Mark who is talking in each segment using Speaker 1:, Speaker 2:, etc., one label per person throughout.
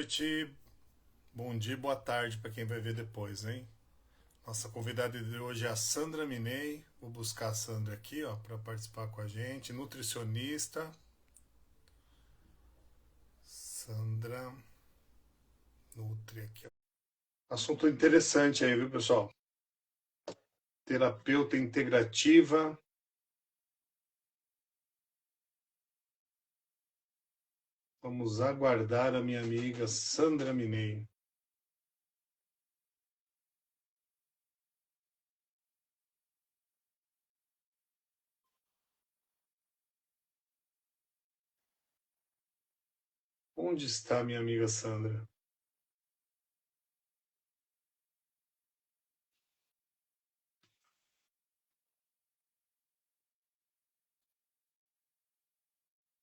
Speaker 1: noite, bom dia, boa tarde para quem vai ver depois, hein? Nossa convidada de hoje é a Sandra Minei. Vou buscar a Sandra aqui, ó, para participar com a gente. Nutricionista. Sandra Nutri aqui, ó. Assunto interessante aí, viu, pessoal? Terapeuta integrativa. Vamos aguardar a minha amiga Sandra Minei. Onde está minha amiga Sandra?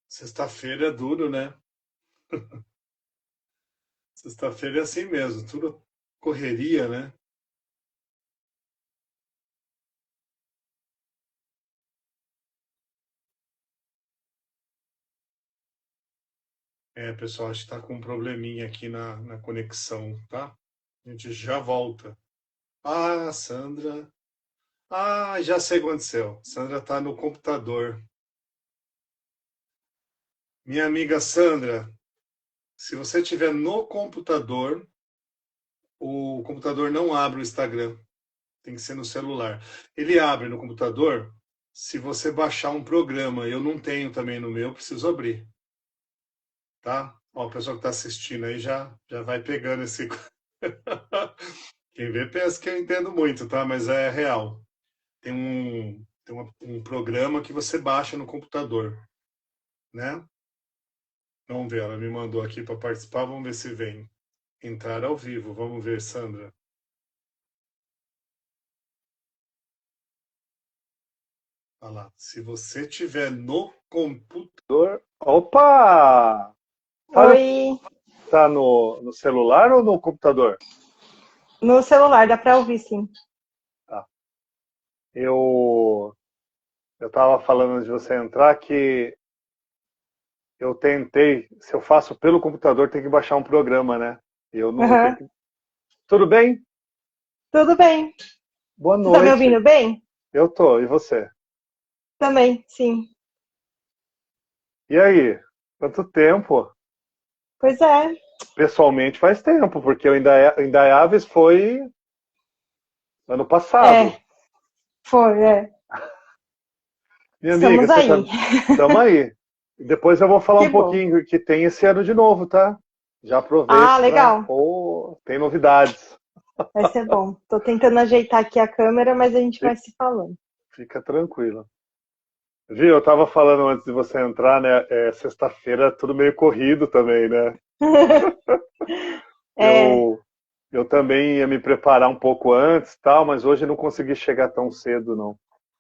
Speaker 1: Sexta-feira é duro, né? Sexta-feira é assim mesmo, tudo correria, né? É, pessoal, acho que está com um probleminha aqui na conexão, tá? A gente já volta. Ah, Sandra. Ah, já sei o que aconteceu. Sandra está no computador. Minha amiga Sandra, se você estiver no computador, o computador não abre o Instagram. Tem que ser no celular. Ele abre no computador se você baixar um programa. Eu não tenho também no meu, preciso abrir, tá? Ó, o pessoal que está assistindo aí já vai pegando esse. Quem vê pensa que eu entendo muito, tá? Mas é real. Tem um programa que você baixa no computador, né? Vamos ver, ela me mandou aqui para participar, vamos ver se vem. Entrar ao vivo, vamos ver, Sandra. Olha lá, se você tiver no computador. Opa! Tá,
Speaker 2: Oi,
Speaker 1: tá no celular ou no computador?
Speaker 2: no celular, dá pra ouvir sim.
Speaker 1: Tá. Eu tava falando antes de você entrar que eu tentei, se eu faço pelo computador, tem que baixar um programa, né? Eu tenho
Speaker 2: Aham.
Speaker 1: que. Tudo bem?
Speaker 2: Tudo bem.
Speaker 1: Boa
Speaker 2: Você tá me
Speaker 1: noite.
Speaker 2: ouvindo bem?
Speaker 1: Eu tô, e você?
Speaker 2: Também, sim.
Speaker 1: E aí? Quanto tempo?
Speaker 2: Pois é.
Speaker 1: Pessoalmente faz tempo, porque o Indaiáveis foi ano passado.
Speaker 2: É, foi, é.
Speaker 1: Minha amiga,
Speaker 2: Estamos
Speaker 1: você tá.
Speaker 2: aí.
Speaker 1: Tamo aí. Depois eu vou falar
Speaker 2: Que
Speaker 1: um
Speaker 2: bom.
Speaker 1: pouquinho que tem esse ano de novo, tá? Já
Speaker 2: Ah,
Speaker 1: aproveito para.
Speaker 2: legal.
Speaker 1: Oh, tem novidades.
Speaker 2: Vai ser bom. Tô tentando ajeitar aqui a câmera, mas a gente vai
Speaker 1: Fica,
Speaker 2: se falando.
Speaker 1: fica tranquilo. Viu? Eu tava falando antes de você entrar, né? Sexta-feira é tudo meio corrido também, né?
Speaker 2: É.
Speaker 1: Eu, eu também ia me preparar um pouco antes, tal, mas hoje não consegui chegar tão cedo, não.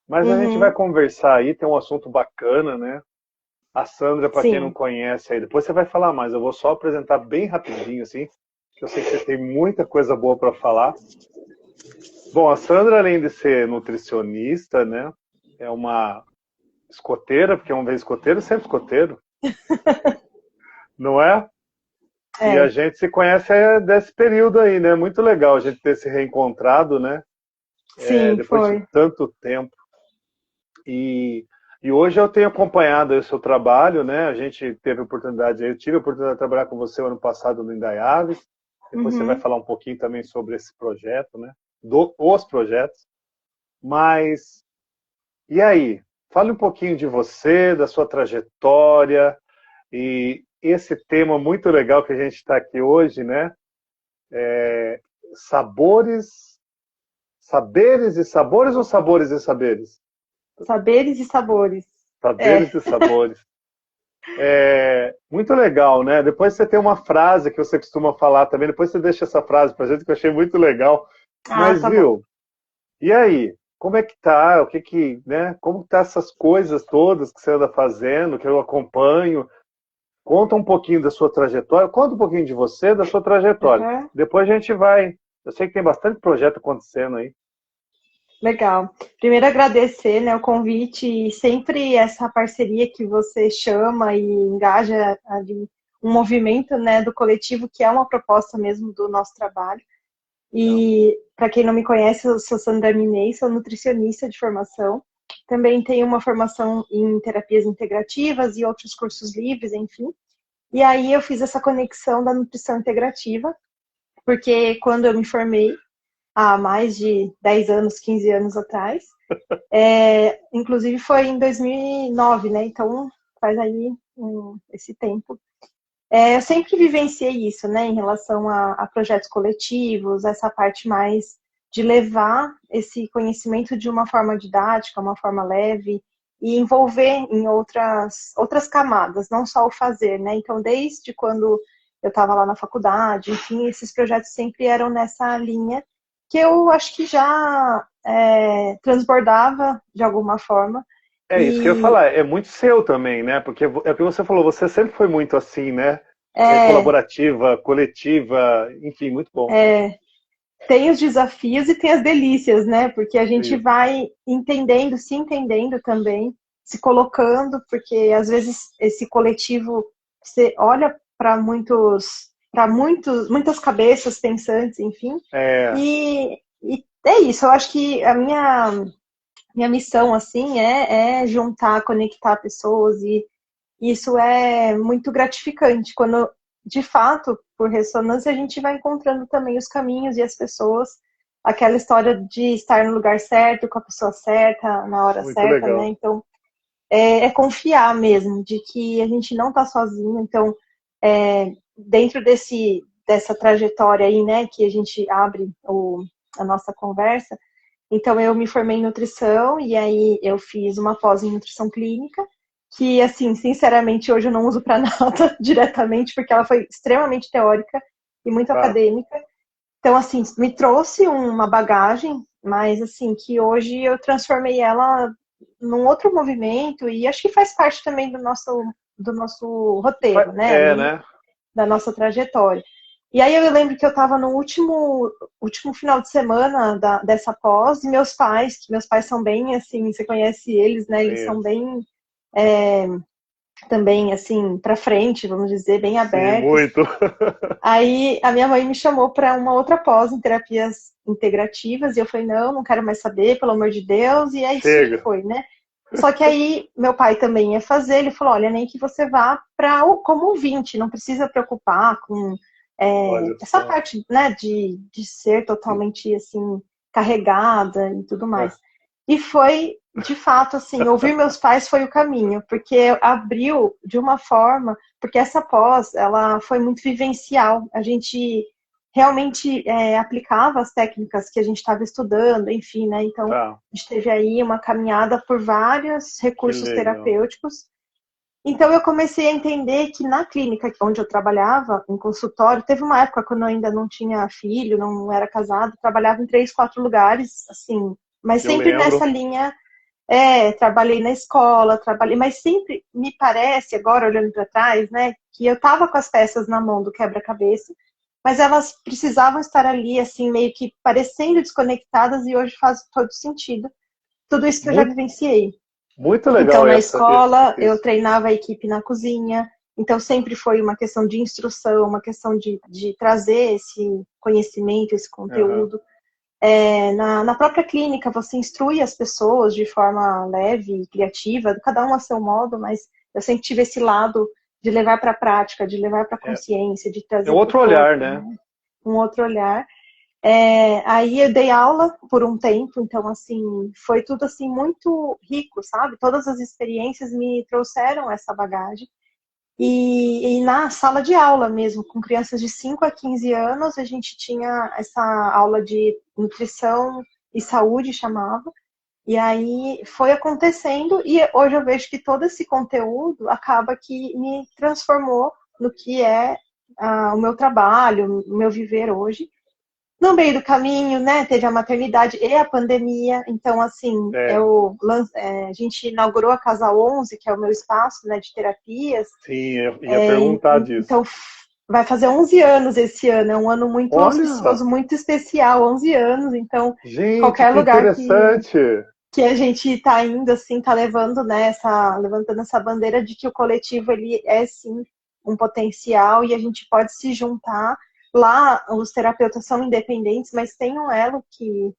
Speaker 1: Mas a gente vai
Speaker 2: Uhum.
Speaker 1: conversar aí, tem um assunto bacana, né? A Sandra, para quem não
Speaker 2: Sim.
Speaker 1: conhece aí, depois você vai falar mais. Eu vou só apresentar bem rapidinho, assim, que eu sei que você tem muita coisa boa para falar. Bom, a Sandra, além de ser nutricionista, né? É uma escoteira, porque uma vez escoteiro, sempre escoteiro, não é? E a
Speaker 2: É.
Speaker 1: gente se conhece desse período aí, né? Muito legal a gente ter se reencontrado, né?
Speaker 2: Sim,
Speaker 1: Depois de
Speaker 2: foi.
Speaker 1: tanto tempo. E, e hoje eu tenho acompanhado o seu trabalho, né? A gente teve oportunidade, eu tive a oportunidade de trabalhar com você o ano passado no Indaiaves. Depois você vai
Speaker 2: Uhum.
Speaker 1: falar um pouquinho também sobre esse projeto, né? Os projetos. Mas e aí? Fale um pouquinho de você, da sua trajetória e esse tema muito legal que a gente está aqui hoje, né? Sabores, saberes e sabores ou sabores e saberes?
Speaker 2: Saberes e sabores. É.
Speaker 1: Saberes e sabores. Muito legal, né? Depois você tem uma frase que você costuma falar também, depois você deixa essa frase pra gente que eu achei muito legal.
Speaker 2: Ah,
Speaker 1: Mas
Speaker 2: tá bom.
Speaker 1: viu, e aí? Como é que tá? O que que, né? Como que tá essas coisas todas que você anda fazendo, que eu acompanho? Conta um pouquinho da sua trajetória, conta um pouquinho de você, da sua trajetória.
Speaker 2: Aham.
Speaker 1: Depois a gente vai. Eu sei que tem bastante projeto acontecendo aí.
Speaker 2: Legal. Primeiro agradecer, né, o convite e sempre essa parceria que você chama e engaja ali um movimento, né, do coletivo, que é uma proposta mesmo do nosso trabalho. E, para quem não me conhece, eu sou Sandra Minei, sou nutricionista de formação. Também tenho uma formação em terapias integrativas e outros cursos livres, enfim. E aí eu fiz essa conexão da nutrição integrativa, porque quando eu me formei, há mais de 10 anos, 15 anos atrás, inclusive foi em 2009, né? Então faz aí esse tempo. Eu sempre vivenciei isso, né? Em relação a projetos coletivos, essa parte mais de levar esse conhecimento de uma forma didática, uma forma leve, e envolver em outras camadas, não só o fazer, né? Então, desde quando eu estava lá na faculdade, enfim, esses projetos sempre eram nessa linha que eu acho que já transbordava de alguma forma.
Speaker 3: É isso que eu ia falar, é muito seu também, né? Porque é o que você falou, você sempre foi muito assim, né? Colaborativa, coletiva, enfim, muito bom.
Speaker 2: Tem os desafios e tem as delícias, né? Porque a gente vai entendendo, se entendendo também, se colocando, porque às vezes esse coletivo, você olha para muitas cabeças pensantes, enfim. E é isso, eu acho que a minha missão, assim, é juntar, conectar pessoas, e isso é muito gratificante, quando, de fato, por ressonância, a gente vai encontrando também os caminhos e as pessoas, aquela história de estar no lugar certo, com a pessoa certa, na hora
Speaker 3: Muito
Speaker 2: certa,
Speaker 3: legal.
Speaker 2: né? Então, é confiar mesmo, de que a gente não está sozinho. Então, dentro dessa trajetória aí, né, que a gente abre a nossa conversa, então eu me formei em nutrição e aí eu fiz uma pós em nutrição clínica, que, assim, sinceramente, hoje eu não uso para nada diretamente, porque ela foi extremamente teórica e muito acadêmica. Então, assim, me trouxe uma bagagem, mas, assim, que hoje eu transformei ela num outro movimento, e acho que faz parte também do nosso roteiro, né?
Speaker 3: Né?
Speaker 2: Da nossa trajetória. E aí eu lembro que eu estava no último final de semana dessa pós, e meus pais são bem, assim, você conhece eles, né? Eles são bem, também, assim, para frente, vamos dizer, bem abertos.
Speaker 3: Sim, muito.
Speaker 2: Aí a minha mãe me chamou para uma outra pós em terapias integrativas, e eu falei, não quero mais saber, pelo amor de Deus, e é isso que foi, né? Só que aí meu pai também ia fazer, ele falou, olha, nem que você vá como ouvinte, não precisa preocupar com essa parte, né, de ser totalmente, assim, carregada e tudo mais. E foi, de fato, assim, ouvir meus pais foi o caminho, porque abriu de uma forma, porque essa pós, ela foi muito vivencial, a gente realmente aplicava as técnicas que a gente estava estudando, enfim, né, então a gente teve aí uma caminhada por vários recursos terapêuticos. Então eu comecei a entender que na clínica onde eu trabalhava, em consultório, teve uma época quando eu ainda não tinha filho, não era casado, trabalhava em 3, 4 lugares, assim, mas sempre nessa linha, trabalhei na escola, mas sempre me parece, agora olhando para trás, né, que eu estava com as peças na mão do quebra-cabeça, mas elas precisavam estar ali, assim, meio que parecendo desconectadas, e hoje faz todo sentido. Tudo isso que eu já vivenciei.
Speaker 3: Muito legal.
Speaker 2: Então, na escola, eu treinava a equipe na cozinha, então sempre foi uma questão de instrução, uma questão de trazer esse conhecimento, esse conteúdo. Na própria clínica, você instrui as pessoas de forma leve e criativa, cada um a seu modo, mas eu sempre tive esse lado de levar para a prática, de levar para a consciência, de trazer
Speaker 3: outro olhar, né?
Speaker 2: Um outro olhar. Aí eu dei aula por um tempo, então, assim, foi tudo, assim, muito rico, sabe? Todas as experiências me trouxeram essa bagagem. E na sala de aula mesmo, com crianças de 5 a 15 anos, a gente tinha essa aula de nutrição e saúde, chamava. E aí foi acontecendo, e hoje eu vejo que todo esse conteúdo acaba que me transformou no que é o meu trabalho, o meu viver hoje. No meio do caminho, né, teve a maternidade e a pandemia, então, assim, a gente inaugurou a Casa 11, que é o meu espaço, né, de terapias.
Speaker 3: Sim, eu ia perguntar disso.
Speaker 2: Então, vai fazer 11 anos esse ano, é um ano muito auspicioso, muito especial, 11 anos, então,
Speaker 3: gente,
Speaker 2: qualquer lugar
Speaker 3: interessante.
Speaker 2: que a gente está indo, assim, está levando, né, levantando essa bandeira de que o coletivo, ele é, sim, um potencial e a gente pode se juntar. Lá, os terapeutas são independentes, mas tem um elo que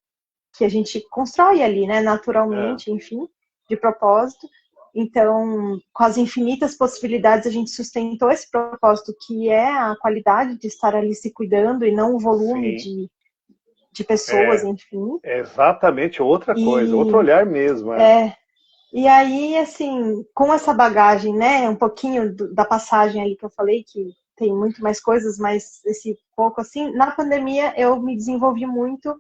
Speaker 2: a gente constrói ali, né, naturalmente, enfim, de propósito. Então, com as infinitas possibilidades, a gente sustentou esse propósito, que é a qualidade de estar ali se cuidando e não o volume de pessoas, enfim.
Speaker 3: É exatamente outra coisa, outro olhar mesmo.
Speaker 2: E aí, assim, com essa bagagem, né, um pouquinho da passagem ali que eu falei, que tem muito mais coisas, mas esse pouco assim, na pandemia eu me desenvolvi muito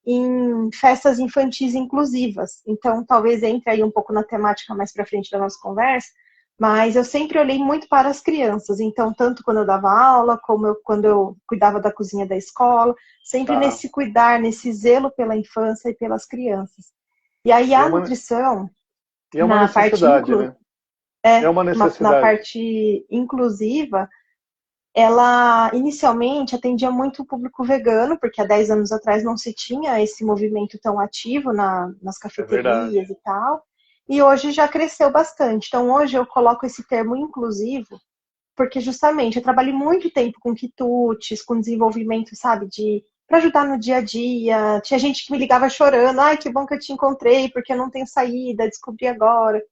Speaker 2: em festas infantis inclusivas. Então, talvez entre aí um pouco na temática mais para frente da nossa conversa, mas eu sempre olhei muito para as crianças. Então, tanto quando eu dava aula, como quando eu cuidava da cozinha da escola, sempre nesse cuidar, nesse zelo pela infância e pelas crianças. E aí a nutrição,
Speaker 3: e é uma necessidade, né?
Speaker 2: É uma necessidade. Na parte inclusiva, ela inicialmente atendia muito o público vegano, porque há 10 anos atrás não se tinha esse movimento tão ativo nas cafeterias e tal. E hoje já cresceu bastante. Então hoje eu coloco esse termo inclusivo, porque justamente eu trabalhei muito tempo com quitutes, com desenvolvimento, sabe, para ajudar no dia a dia. Tinha gente que me ligava chorando, ai, que bom que eu te encontrei, porque eu não tenho saída, descobri agora.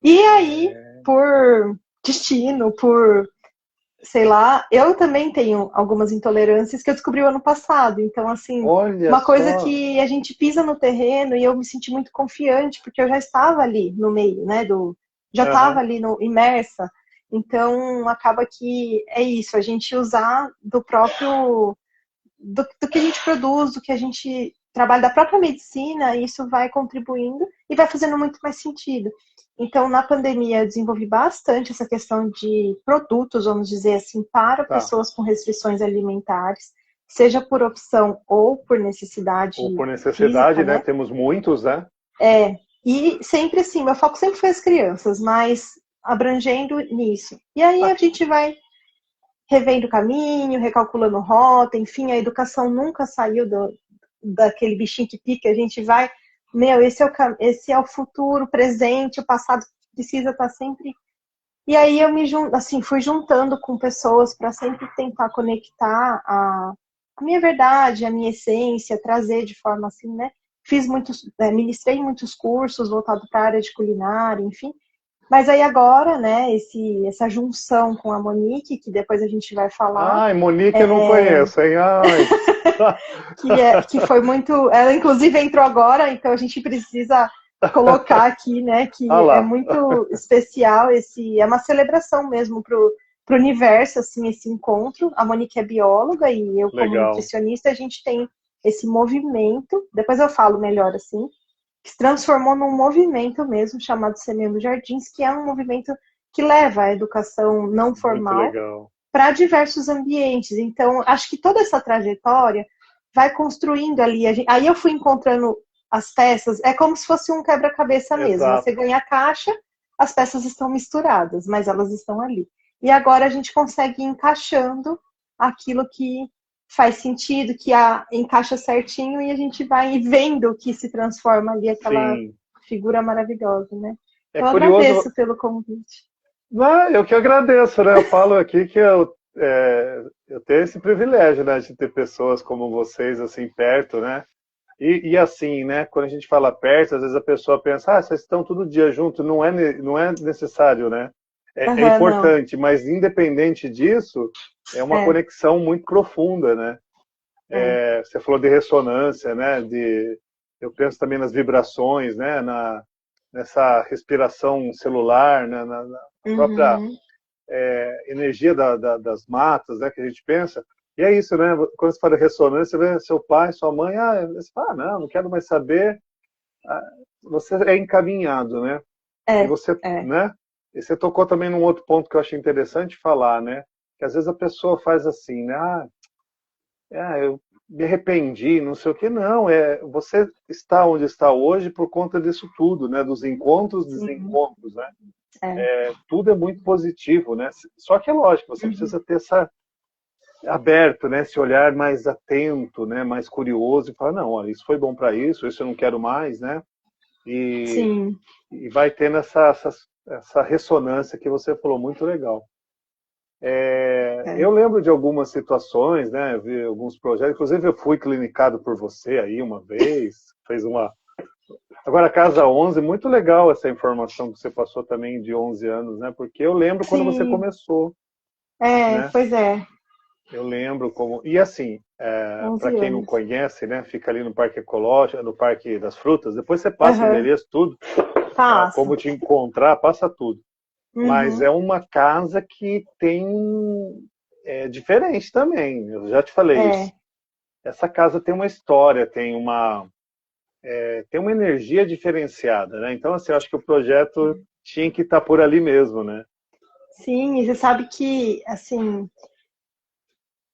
Speaker 2: E aí, por destino, por sei lá, eu também tenho algumas intolerâncias que eu descobri o ano passado. Então, assim, uma coisa que a gente pisa no terreno e eu me senti muito confiante, porque eu já estava ali no meio, né? Já estava ali imersa. Então, acaba que é isso, a gente usar do próprio. Do que a gente produz, do que a gente trabalha, da própria medicina, isso vai contribuindo e vai fazendo muito mais sentido. Então, na pandemia, eu desenvolvi bastante essa questão de produtos, vamos dizer assim, para pessoas com restrições alimentares, seja por opção ou por necessidade.
Speaker 3: Ou por necessidade,
Speaker 2: física,
Speaker 3: né? Temos muitos, né?
Speaker 2: E sempre assim, meu foco sempre foi as crianças, mas abrangendo nisso. E aí a gente vai revendo o caminho, recalculando rota, enfim, a educação nunca saiu daquele bichinho que pica, a gente vai, esse é o futuro, o presente, o passado precisa estar sempre. E aí eu fui juntando com pessoas para sempre tentar conectar a minha verdade, a minha essência, trazer de forma assim, né? Ministrei muitos cursos voltados para a área de culinária, enfim. Mas aí agora, né, essa junção com a Monique, que depois a gente vai falar.
Speaker 3: Ai, Monique eu não conheço, hein? Ai.
Speaker 2: que foi muito. Ela, inclusive, entrou agora, então a gente precisa colocar aqui, né, que é muito especial, é uma celebração mesmo para o universo, assim, esse encontro. A Monique é bióloga e eu, como nutricionista, a gente tem esse movimento, depois eu falo melhor assim, que se transformou num movimento mesmo, chamado Semeando Jardins, que é um movimento que leva a educação não formal para diversos ambientes. Então, acho que toda essa trajetória vai construindo ali. Aí eu fui encontrando as peças, é como se fosse um quebra-cabeça mesmo. Você ganha a caixa, as peças estão misturadas, mas elas estão ali. E agora a gente consegue ir encaixando aquilo que faz sentido, que encaixa certinho, e a gente vai vendo que se transforma ali aquela figura maravilhosa, né? Então, eu agradeço pelo convite.
Speaker 3: Não, eu que agradeço, né? Eu falo aqui que eu tenho esse privilégio, né, de ter pessoas como vocês, assim, perto, né? E assim, né, quando a gente fala perto, às vezes a pessoa pensa, vocês estão todo dia junto, não é necessário, né? É importante, mas independente disso, é uma conexão muito profunda, né? Você falou de ressonância, né? Eu penso também nas vibrações, né? Nessa respiração celular, né? Na própria energia das matas, né? Que a gente pensa. E é isso, né? Quando você fala de ressonância, você vê seu pai, sua mãe, você fala, não quero mais saber. Você é encaminhado, né? E você, né? E você tocou também num outro ponto que eu achei interessante falar, né? Que às vezes a pessoa faz assim, né? Eu me arrependi, não sei o que. Não, você está onde está hoje por conta disso tudo, né? Dos encontros, desencontros, né? Tudo é muito positivo, né? Só que é lógico, você precisa ter aberto, né? Esse olhar mais atento, né? Mais curioso e falar, não, olha, isso foi bom para isso eu não quero mais, né? E vai tendo essa ressonância que você falou, muito legal. Eu lembro de algumas situações, né? Eu vi alguns projetos, inclusive eu fui clinicado por você aí uma vez, fez uma... Agora, Casa 11, muito legal essa informação que você passou também de 11 anos, né? Porque eu lembro quando você começou, né?
Speaker 2: Pois é.
Speaker 3: Eu lembro como... E assim, para
Speaker 2: 11
Speaker 3: quem não
Speaker 2: anos.
Speaker 3: conhece, né? Fica ali no Parque Ecológico, no Parque das Frutas, depois você passa o endereço, tudo, como te encontrar, passa tudo. Mas é uma casa que tem diferente também, eu já te falei isso. Essa casa tem uma história, tem uma energia diferenciada, né? Então, assim, eu acho que o projeto tinha que estar por ali mesmo, né?
Speaker 2: Sim, e você sabe que, assim,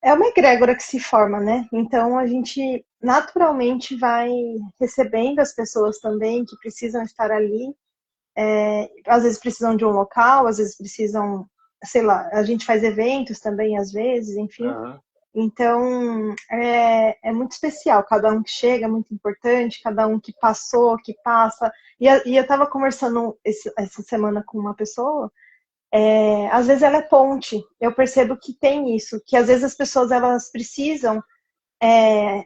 Speaker 2: é uma egrégora que se forma, né? Então, a gente naturalmente vai recebendo as pessoas também que precisam estar ali. Às vezes precisam de um local, às vezes precisam, sei lá, a gente faz eventos também, às vezes, enfim. Então, é muito especial. Cada um que chega é muito importante, cada um que passou, que passa. E eu estava conversando essa semana com uma pessoa, às vezes ela é ponte. Eu percebo que tem isso, que às vezes as pessoas elas precisam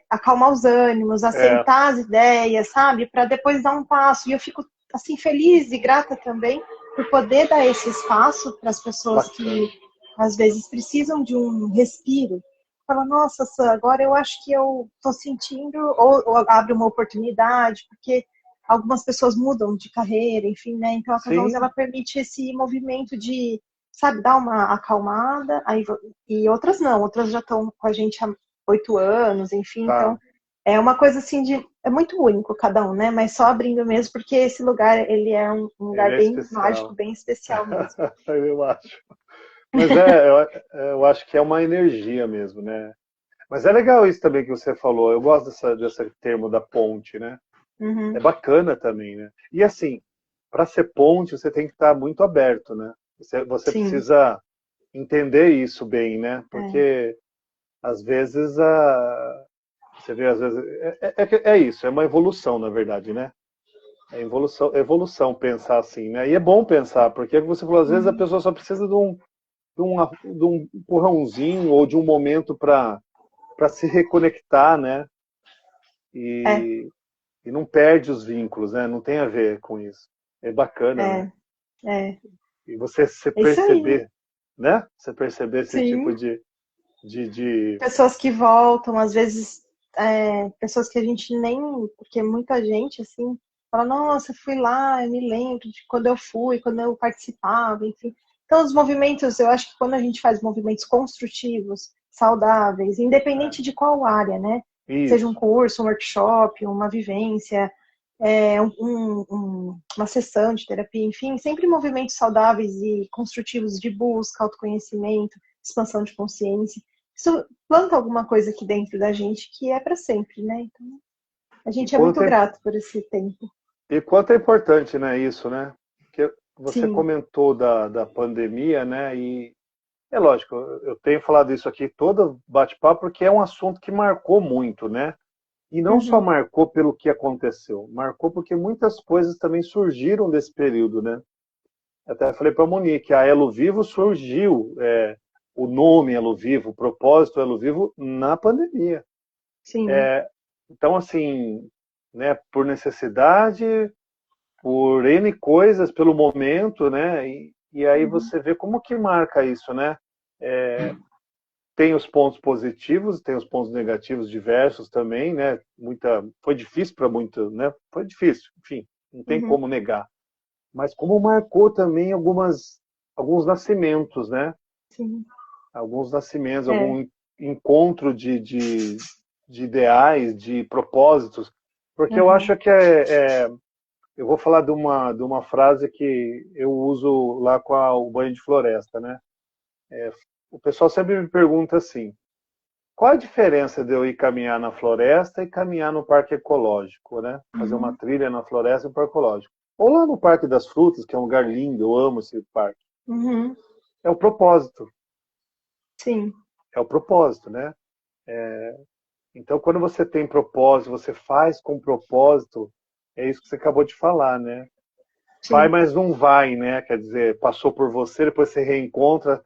Speaker 2: acalmar os ânimos, assentar as ideias, sabe? Para depois dar um passo. E eu fico, assim, feliz e grata também por poder dar esse espaço para as pessoas que às vezes precisam de um respiro. Fala, nossa, Sam, agora eu acho que eu estou sentindo, ou abre uma oportunidade, porque algumas pessoas mudam de carreira, enfim, né? Então a Casa 11 ela permite esse movimento de, sabe, dar uma acalmada, e outras não, outras já estão com a gente há 8 anos, enfim, então é uma coisa assim é muito único cada um, né? Mas só abrindo mesmo, porque esse lugar, ele é um lugar bem
Speaker 3: especial.
Speaker 2: mágico, bem especial mesmo.
Speaker 3: Eu acho. Mas eu acho que é uma energia mesmo, né? Mas é legal isso também que você falou. Eu gosto desse termo da ponte, né? É bacana também, né? E assim, para ser ponte, você tem que estar muito aberto, né? Você precisa entender isso bem, né? Porque às vezes você vê, às vezes é isso, é uma evolução, na verdade, né? É evolução pensar assim, né? E é bom pensar, porque você falou, às vezes a pessoa só precisa de um empurrãozinho ou de um momento para se reconectar, né? E não perde os vínculos, né? Não tem a ver com isso. É bacana, né? E você se perceber, né? Você perceber esse tipo de...
Speaker 2: Pessoas que voltam, às vezes, pessoas que a gente nem... Porque muita gente, assim, fala, nossa, fui lá, eu me lembro de quando eu fui, quando eu participava, enfim. Então, os movimentos, eu acho que quando a gente faz movimentos construtivos, saudáveis, independente de qual área, né?
Speaker 3: Isso.
Speaker 2: Seja um curso, um workshop, uma vivência, uma sessão de terapia, enfim, sempre movimentos saudáveis e construtivos de busca, autoconhecimento, expansão de consciência. Isso planta alguma coisa aqui dentro da gente que é para sempre, né? Então, a gente é muito grato por esse tempo.
Speaker 3: E quanto é importante, né, isso, né? Porque você
Speaker 2: Sim.
Speaker 3: comentou da pandemia, né? E é lógico, eu tenho falado isso aqui todo bate-papo porque é um assunto que marcou muito, né? E não só marcou pelo que aconteceu, marcou porque muitas coisas também surgiram desse período, né? Até falei para a Monique, a Elo Vivo surgiu, o nome Elo Vivo, o propósito Elo Vivo na pandemia.
Speaker 2: Sim.
Speaker 3: Então, assim, né, por necessidade, por N coisas, pelo momento, né? E aí você vê como que marca isso, né? Tem os pontos positivos, tem os pontos negativos diversos também, né? Foi difícil para muito, né? Foi difícil, enfim, não tem como negar. Mas como marcou também alguns nascimentos, né?
Speaker 2: Sim.
Speaker 3: Alguns nascimentos, algum encontro de ideais, de propósitos. Porque eu acho que eu vou falar de uma frase que eu uso lá com o banho de floresta, né? O pessoal sempre me pergunta assim, qual a diferença de eu ir caminhar na floresta e caminhar no parque ecológico, né? Fazer uma trilha na floresta e no parque ecológico. Ou lá no Parque das Frutas, que é um lugar lindo, eu amo esse parque. É o propósito.
Speaker 2: Sim.
Speaker 3: É o propósito, né? Então, quando você tem propósito, você faz com propósito, é isso que você acabou de falar, né? Sim. Vai, mas não vai, né? Quer dizer, passou por você, depois você reencontra,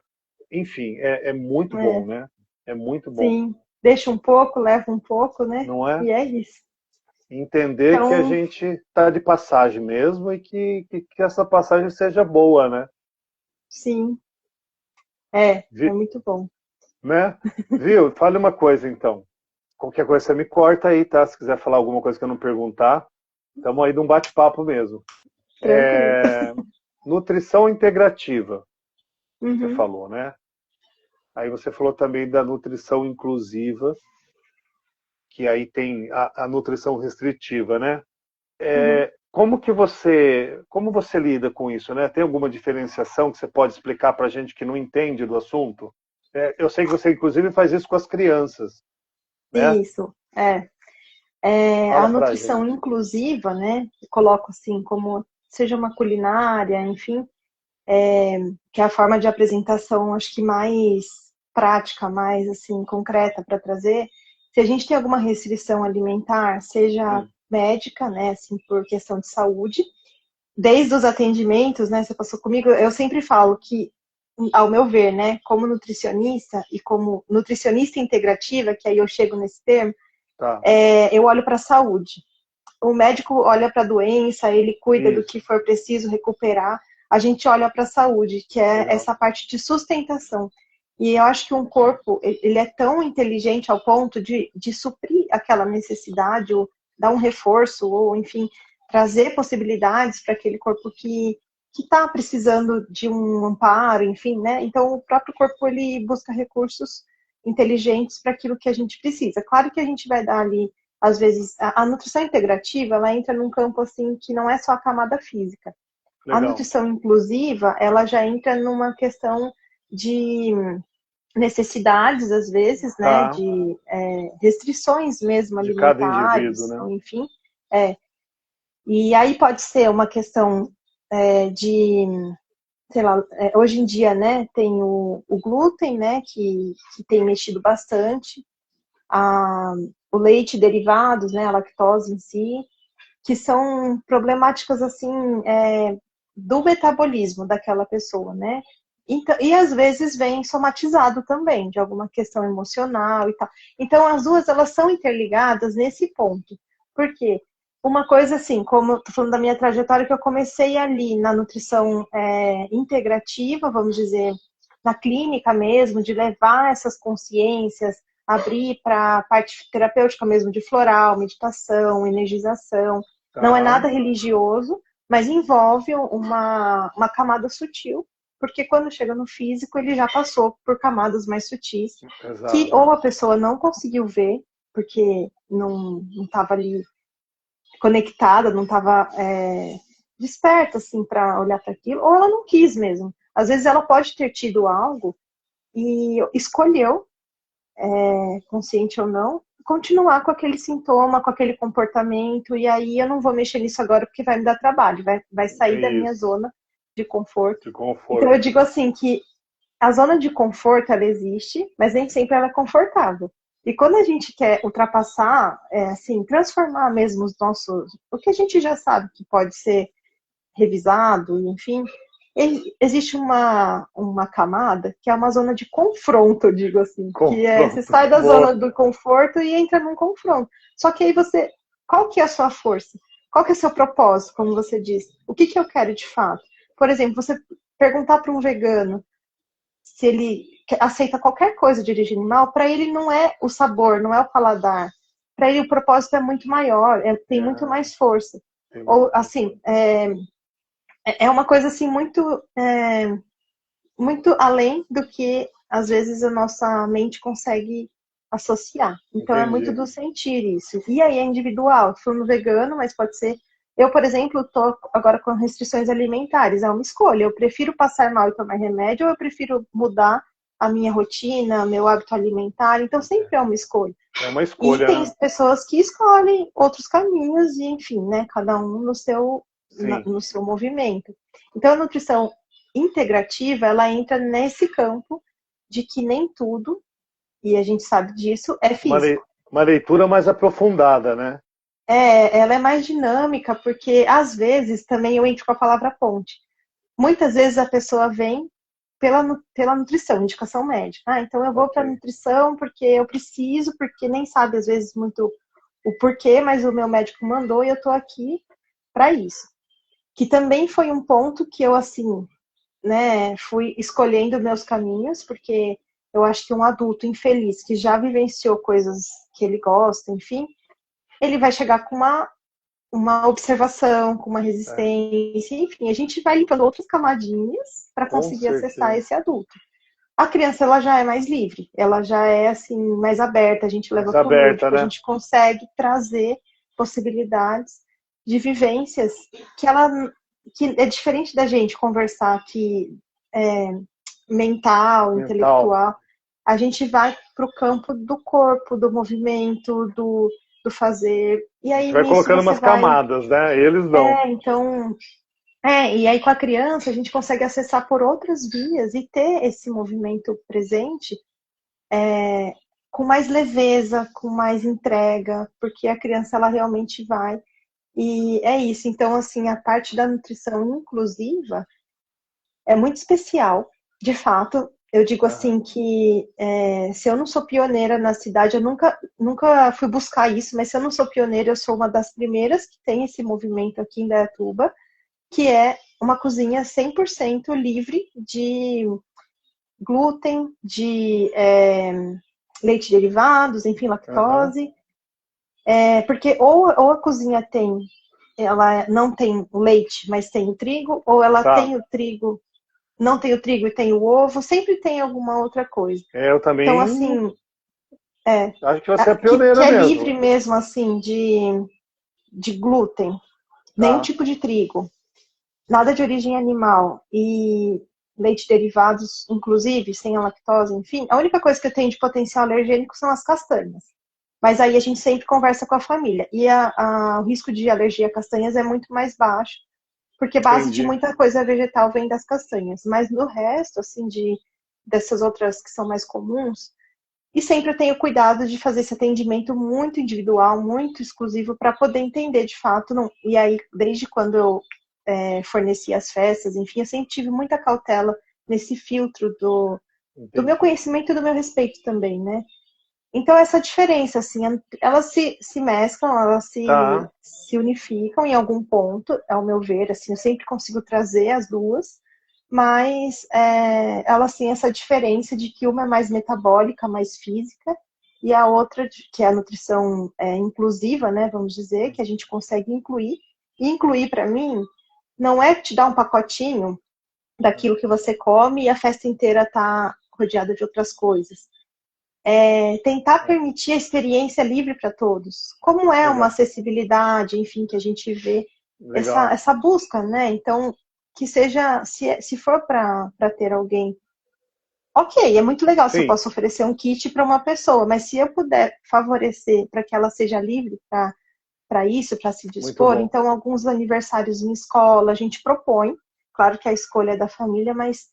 Speaker 3: enfim, é muito bom, né? É muito bom.
Speaker 2: Sim, deixa um pouco, leva um pouco, né?
Speaker 3: Não é?
Speaker 2: E é isso.
Speaker 3: Entender que a
Speaker 2: Então,
Speaker 3: gente está de passagem mesmo e que essa passagem seja boa, né?
Speaker 2: sim, é
Speaker 3: Vi-
Speaker 2: muito bom.
Speaker 3: Né? Viu? Fale uma coisa, então. Qualquer coisa você me corta aí, tá? Se quiser falar alguma coisa que eu não perguntar, estamos aí de um bate-papo mesmo.
Speaker 2: Tranquilo.
Speaker 3: Nutrição integrativa, você
Speaker 2: Uhum,
Speaker 3: falou, né? Aí você falou também da nutrição inclusiva, que aí tem a nutrição restritiva, né?
Speaker 2: uhum.
Speaker 3: Como você lida com isso, né? Tem alguma diferenciação que você pode explicar para a gente que não entende do assunto? Eu sei que você, inclusive, faz isso com as crianças, né?
Speaker 2: Isso, a
Speaker 3: Fala para a
Speaker 2: nutrição
Speaker 3: gente.
Speaker 2: inclusiva, né? Eu coloco assim, como seja uma culinária, enfim, que é a forma de apresentação, acho que mais prática, mais assim, concreta para trazer. Se a gente tem alguma restrição alimentar, seja
Speaker 3: Hum,
Speaker 2: médica, né, assim, por questão de saúde, desde os atendimentos, né, você passou comigo, eu sempre falo que, ao meu ver, né, como nutricionista e como nutricionista integrativa, que aí eu chego nesse termo,
Speaker 3: tá,
Speaker 2: eu olho para a saúde. O médico olha para a doença, ele cuida do que
Speaker 3: isso,
Speaker 2: for preciso recuperar. A gente olha para a saúde, que é
Speaker 3: legal.
Speaker 2: essa parte de sustentação. E eu acho que um corpo, ele é tão inteligente ao ponto de suprir aquela necessidade, ou dar um reforço, ou enfim, trazer possibilidades para aquele corpo que está precisando de um amparo, enfim, né? Então o próprio corpo ele busca recursos inteligentes para aquilo que a gente precisa. Claro que a gente vai dar ali às vezes, a nutrição integrativa, ela entra num campo assim que não é só a camada física. A
Speaker 3: Legal.
Speaker 2: nutrição inclusiva, ela já entra numa questão de necessidades, às vezes, né,
Speaker 3: Tá,
Speaker 2: de restrições mesmo
Speaker 3: de cada indivíduo,
Speaker 2: alimentares,
Speaker 3: né?
Speaker 2: ou enfim. E aí pode ser uma questão de, sei lá, hoje em dia, né, tem o glúten, né, que tem mexido bastante, o leite derivados, né, a lactose em si, que são problemáticas assim do metabolismo daquela pessoa, né? Então, e às vezes vem somatizado também, de alguma questão emocional e tal. Então, as duas, elas são interligadas nesse ponto. Por quê? Uma coisa assim, como eu tô falando da minha trajetória, que eu comecei ali na nutrição integrativa, vamos dizer, na clínica mesmo, de levar essas consciências, abrir para a parte terapêutica mesmo, de floral, meditação, energização. Não é
Speaker 3: Tá,
Speaker 2: nada religioso, mas envolve uma camada sutil, porque quando chega no físico, ele já passou por camadas mais sutis, que
Speaker 3: exato.
Speaker 2: ou a pessoa não conseguiu ver, porque não estava ali conectada, não estava desperta assim para olhar para aquilo, ou ela não quis mesmo. Às vezes ela pode ter tido algo e escolheu, consciente ou não, continuar com aquele sintoma, com aquele comportamento, e aí eu não vou mexer nisso agora porque vai me dar trabalho, vai
Speaker 3: É
Speaker 2: sair da minha
Speaker 3: isso,
Speaker 2: zona de conforto.
Speaker 3: de
Speaker 2: Então eu
Speaker 3: conforto.
Speaker 2: digo assim que a zona de conforto ela existe, mas nem sempre ela é confortável. E quando a gente quer ultrapassar, assim, transformar mesmo os nossos, o que a gente já sabe que pode ser revisado, enfim, existe uma camada que é uma zona de confronto, eu digo assim, que você
Speaker 3: Confronto.
Speaker 2: sai da zona
Speaker 3: Boa.
Speaker 2: do conforto e entra num confronto. Só que aí você, qual que é a sua força? Qual que é o seu propósito, como você disse? O que que eu quero de fato? Por exemplo, você perguntar para um vegano se ele aceita qualquer coisa de origem animal, para ele não é o sabor, não é o paladar. Para ele o propósito é muito maior, tem muito
Speaker 3: É,
Speaker 2: mais força.
Speaker 3: tem
Speaker 2: Ou
Speaker 3: muito.
Speaker 2: assim, é uma coisa assim muito além do que às vezes a nossa mente consegue associar. Então é muito
Speaker 3: Entendi.
Speaker 2: do sentir isso. E aí é individual. Estou no vegano, mas pode ser. Eu, por exemplo, estou agora com restrições alimentares. É uma escolha. Eu prefiro passar mal e tomar remédio ou eu prefiro mudar a minha rotina, meu hábito alimentar. Então sempre é uma escolha.
Speaker 3: É uma
Speaker 2: E tem
Speaker 3: escolha, né?
Speaker 2: pessoas que escolhem outros caminhos, e enfim, né? Cada um
Speaker 3: Sim,
Speaker 2: no seu movimento. Então, a nutrição integrativa, ela entra nesse campo de que nem tudo, e a gente sabe disso, é
Speaker 3: uma,
Speaker 2: físico.
Speaker 3: uma leitura mais aprofundada, né?
Speaker 2: Ela é mais dinâmica, porque às vezes também eu entro com a palavra ponte. Muitas vezes a pessoa vem pela nutrição, indicação médica. Ah, então eu vou para nutrição porque eu preciso, porque nem sabe às vezes muito o porquê, mas o meu médico mandou e eu tô aqui para isso. Que também foi um ponto que eu, assim, né, fui escolhendo meus caminhos, porque eu acho que um adulto infeliz que já vivenciou coisas que ele gosta, enfim, ele vai chegar com uma observação, com uma resistência, enfim, a gente vai limpando outras camadinhas para conseguir acessar esse adulto. A criança, ela já é mais livre, ela já é, assim, mais aberta, a gente leva para o lúdico, né? A gente consegue trazer possibilidades de vivências que é diferente da gente conversar aqui mental, intelectual. A gente vai para o campo do corpo, do movimento, do fazer. E aí,
Speaker 3: vai colocando umas camadas, né? Eles não.
Speaker 2: Então, e aí com a criança a gente consegue acessar por outras vias e ter esse movimento presente com mais leveza, com mais entrega, porque a criança ela realmente vai. E é isso. Então, assim, a parte da nutrição inclusiva é muito especial, de fato. Eu digo assim que se eu não sou pioneira na cidade, eu nunca fui buscar isso, mas se eu não sou pioneira, eu sou uma das primeiras que tem esse movimento aqui em Dayatuba, que é uma cozinha 100% livre de glúten, de leite derivados, enfim, lactose. Porque ou a cozinha ela não tem o leite, mas tem o trigo, ou ela tem o trigo, não tem o trigo e tem o ovo, sempre tem alguma outra coisa.
Speaker 3: Eu também.
Speaker 2: Então, assim,
Speaker 3: acho que você é pioneira
Speaker 2: que é
Speaker 3: mesmo.
Speaker 2: livre mesmo, assim, de glúten, nenhum tipo de trigo, nada de origem animal e leite derivados, inclusive, sem a lactose, enfim. A única coisa que eu tenho de potencial alergênico são as castanhas. Mas aí a gente sempre conversa com a família. E o risco de alergia a castanhas é muito mais baixo, porque base de muita coisa vegetal vem das castanhas. Mas no resto, assim, dessas outras que são mais comuns, e sempre eu tenho cuidado de fazer esse atendimento muito individual, muito exclusivo, para poder entender de fato. E aí, desde quando eu forneci as festas, enfim, eu sempre tive muita cautela nesse filtro do meu conhecimento e do meu respeito também, né? Então, essa diferença, assim, elas se mesclam, elas se unificam em algum ponto, ao meu ver, assim, eu sempre consigo trazer as duas, mas elas têm essa diferença de que uma é mais metabólica, mais física, e a outra, que é a nutrição inclusiva, né, vamos dizer, que a gente consegue incluir. E incluir, para mim, não é te dar um pacotinho daquilo que você come e a festa inteira tá rodeada de outras coisas. Tentar permitir a experiência livre para todos. Como é uma acessibilidade, enfim, que a gente vê essa busca, né? Então, que seja, se for para ter alguém, ok, é muito legal se eu posso oferecer um kit para uma pessoa, mas se eu puder favorecer para que ela seja livre para isso, para se dispor, então alguns aniversários em escola a gente propõe, claro que a escolha é da família, mas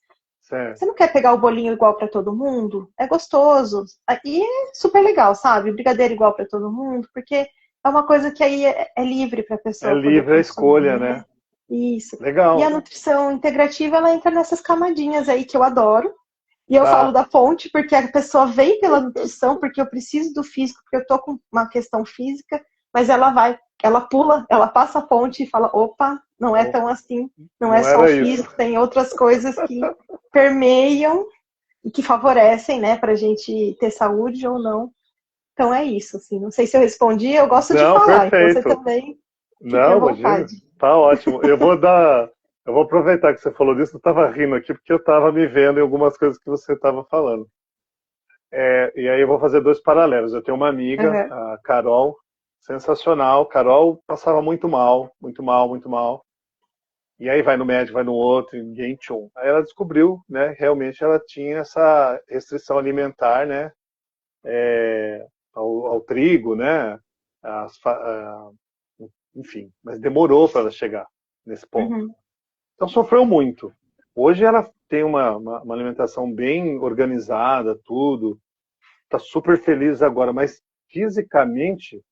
Speaker 2: você não quer pegar o bolinho igual para todo mundo? É gostoso. E é super legal, sabe? O brigadeiro igual para todo mundo, porque é uma coisa que aí é livre para a pessoa.
Speaker 3: É livre a escolha, né?
Speaker 2: Isso.
Speaker 3: Legal.
Speaker 2: E a nutrição integrativa, ela entra nessas camadinhas aí que eu adoro. E eu falo da ponte porque a pessoa vem pela nutrição, porque eu preciso do físico, porque eu tô com uma questão física, mas ela pula, ela passa a ponte e fala, opa, não é tão assim, não é só o físico, isso. Tem outras coisas que permeiam e que favorecem, né, pra gente ter saúde ou não. Então é isso, assim, não sei se eu respondi, eu gosto de falar,
Speaker 3: perfeito.
Speaker 2: Então você também
Speaker 3: não, imagina, tá ótimo. Eu vou aproveitar que você falou disso, eu estava rindo aqui porque eu estava me vendo em algumas coisas que você estava falando. E aí eu vou fazer dois paralelos. Eu tenho uma amiga, a Carol, sensacional. Carol passava muito mal, muito mal, muito mal. E aí vai no médico, vai no outro, e ninguém tchum. Aí ela descobriu, né, realmente ela tinha essa restrição alimentar, né, ao trigo, né, enfim, mas demorou para ela chegar nesse ponto. Então sofreu muito. Hoje ela tem uma alimentação bem organizada, tudo, está super feliz agora, mas fisicamente,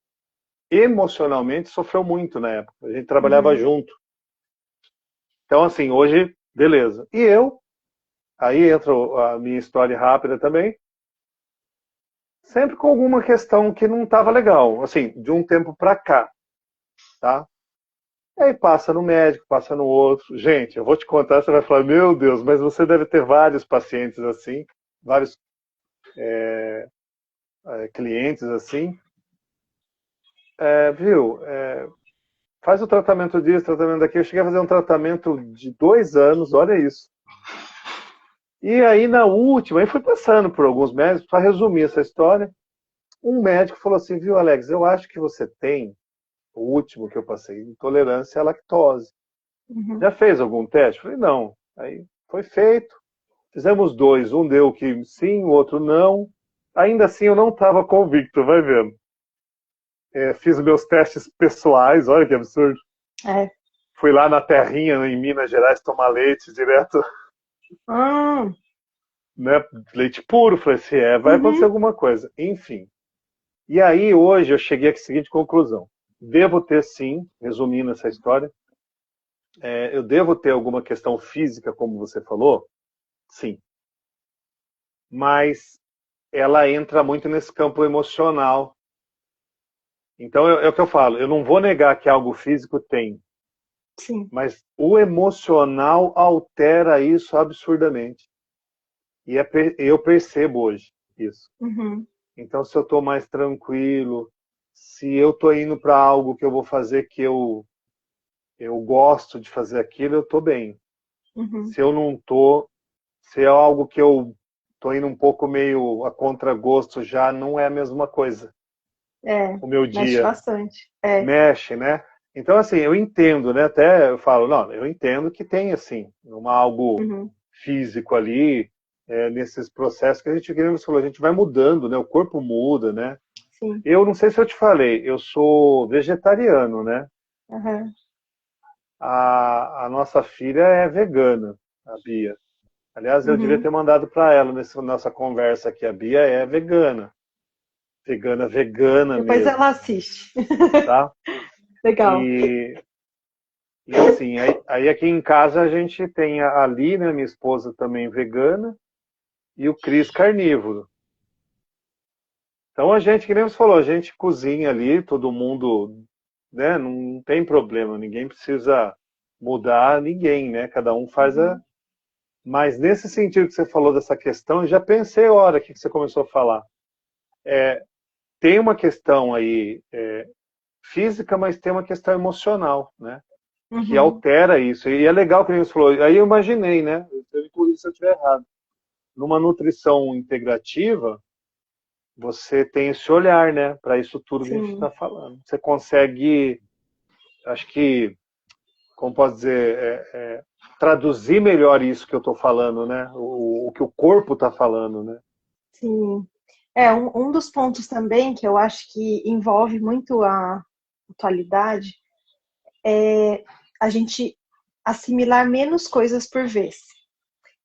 Speaker 3: emocionalmente, sofreu muito na época. A gente trabalhava junto. Então, assim, hoje, beleza. E eu, aí entra a minha história rápida também, sempre com alguma questão que não estava legal, assim, de um tempo para cá, tá? E aí passa no médico, passa no outro. Gente, eu vou te contar, você vai falar, meu Deus, mas você deve ter vários pacientes assim, vários clientes assim. Viu? Faz o tratamento disso, tratamento daquilo. Eu cheguei a fazer um tratamento de 2 anos, olha isso. E aí na última, aí fui passando por alguns médicos, para resumir essa história, um médico falou assim, viu, Alex, eu acho que você tem, o último que eu passei, intolerância à lactose.
Speaker 2: Uhum.
Speaker 3: Já fez algum teste? Eu falei, não. Aí foi feito, fizemos 2, um deu que sim, o outro não. Ainda assim eu não estava convicto, vai vendo. Fiz meus testes pessoais, olha que absurdo. Fui lá na terrinha, em Minas Gerais, tomar leite direto. Né? Leite puro, falei assim, vai acontecer alguma coisa. Enfim. E aí, hoje, eu cheguei à seguinte conclusão. Devo ter, sim, resumindo essa história, eu devo ter alguma questão física, como você falou? Sim. Mas ela entra muito nesse campo emocional. Então, é o que eu falo, eu não vou negar que algo físico tem.
Speaker 2: Sim.
Speaker 3: Mas o emocional altera isso absurdamente. E eu percebo hoje isso.
Speaker 2: Uhum.
Speaker 3: Então, se eu estou mais tranquilo, se eu estou indo para algo que eu vou fazer que eu gosto de fazer aquilo, eu estou bem.
Speaker 2: Uhum.
Speaker 3: Se eu não estou, se é algo que eu estou indo um pouco meio a contragosto, já não é a mesma coisa. O meu dia.
Speaker 2: Mexe bastante.
Speaker 3: Mexe, né? Então, assim, eu entendo, né? Até eu falo, não, eu entendo que tem, assim, algo físico ali, nesses processos que a gente, como você falou, a gente vai mudando, né? O corpo muda, né?
Speaker 2: Sim.
Speaker 3: Eu não sei se eu te falei, eu sou vegetariano, né?
Speaker 2: Uhum.
Speaker 3: A nossa filha é vegana, a Bia. Aliás, eu devia ter mandado para ela nessa nossa conversa aqui. A Bia é vegana. Vegana
Speaker 2: Depois
Speaker 3: mesmo.
Speaker 2: ela assiste.
Speaker 3: Tá?
Speaker 2: Legal.
Speaker 3: E assim, aí aqui em casa a gente tem a Ali, né, minha esposa também vegana, e o Cris carnívoro. Então a gente, que nem você falou, a gente cozinha ali, todo mundo, né, não tem problema, ninguém precisa mudar ninguém, né, cada um faz Mas nesse sentido que você falou dessa questão, eu já pensei a hora que você começou a falar. Tem uma questão aí física, mas tem uma questão emocional, né? Que altera isso. E é legal que você falou. Aí eu imaginei, né? Inclusive, se eu estiver errado. Numa nutrição integrativa, você tem esse olhar, né? Para isso tudo que a gente está falando. Você consegue, acho que, como posso dizer, traduzir melhor isso que eu estou falando, né? O que o corpo está falando, né?
Speaker 2: Sim. Um dos pontos também que eu acho que envolve muito a atualidade é a gente assimilar menos coisas por vez.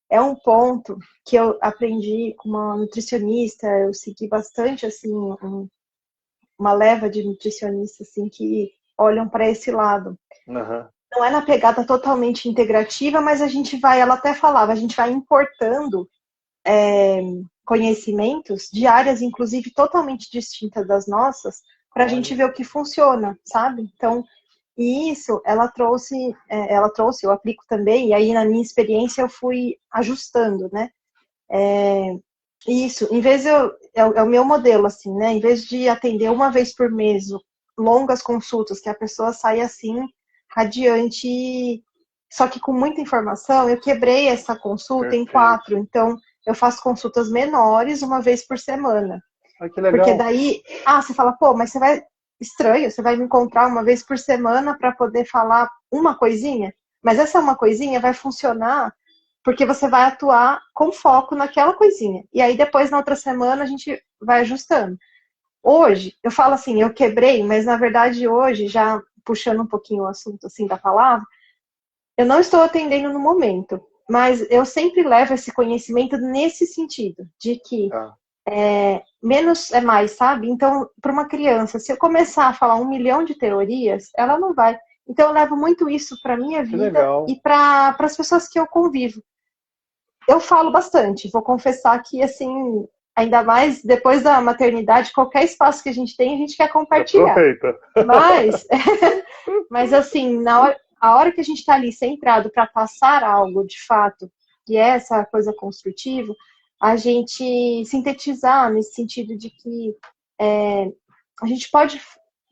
Speaker 2: É um ponto que eu aprendi com uma nutricionista, eu segui bastante assim uma leva de nutricionistas assim que olham para esse lado. Não é na pegada totalmente integrativa, mas a gente vai, ela até falava, a gente vai importando conhecimentos de áreas, inclusive, totalmente distintas das nossas, para a gente ver o que funciona, sabe? Então, e isso ela trouxe, eu aplico também, e aí na minha experiência eu fui ajustando, né? Isso, em vez é o meu modelo, assim, né? Em vez de atender uma vez por mês longas consultas, que a pessoa sai assim, radiante, só que com muita informação, eu quebrei essa consulta em 4, então eu faço consultas menores uma vez por semana.
Speaker 3: Que legal.
Speaker 2: Porque daí, você fala, pô, mas você vai, estranho, você vai me encontrar uma vez por semana para poder falar uma coisinha, mas essa uma coisinha vai funcionar porque você vai atuar com foco naquela coisinha. E aí depois, na outra semana, a gente vai ajustando. Hoje, eu falo assim, eu quebrei, mas na verdade hoje, já puxando um pouquinho o assunto assim da palavra, eu não estou atendendo no momento, mas eu sempre levo esse conhecimento nesse sentido, de que menos é mais, sabe? Então, para uma criança, se eu começar a falar 1 milhão de teorias, ela não vai. Então, eu levo muito isso para minha vida e para as pessoas que eu convivo. Eu falo bastante, vou confessar que, assim, ainda mais depois da maternidade, qualquer espaço que a gente tem, a gente quer compartilhar.
Speaker 3: Aproveita.
Speaker 2: Mas assim, a hora que a gente está ali centrado para passar algo de fato, que é essa coisa construtiva, a gente sintetizar nesse sentido de que a gente pode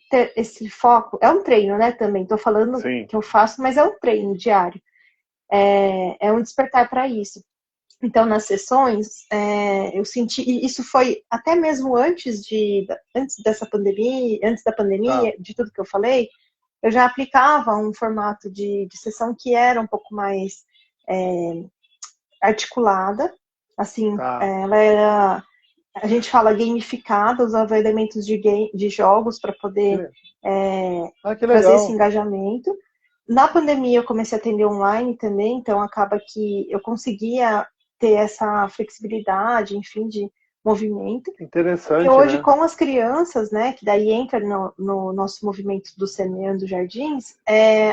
Speaker 2: ter esse foco. É um treino, né, também. Estou falando
Speaker 3: Sim.
Speaker 2: que eu faço, mas é um treino diário. É um despertar para isso. Então, nas sessões, eu senti, e isso foi até mesmo antes dessa pandemia, antes da pandemia, de tudo que eu falei, eu já aplicava um formato de sessão que era um pouco mais articulada, assim, ela era, a gente fala gamificada, usava elementos de jogos para poder trazer esse engajamento. Na pandemia eu comecei a atender online também, então acaba que eu conseguia ter essa flexibilidade, enfim, de movimento.
Speaker 3: Interessante,
Speaker 2: e hoje,
Speaker 3: né?
Speaker 2: com as crianças, né, que daí entra no nosso movimento do Semeando Jardins,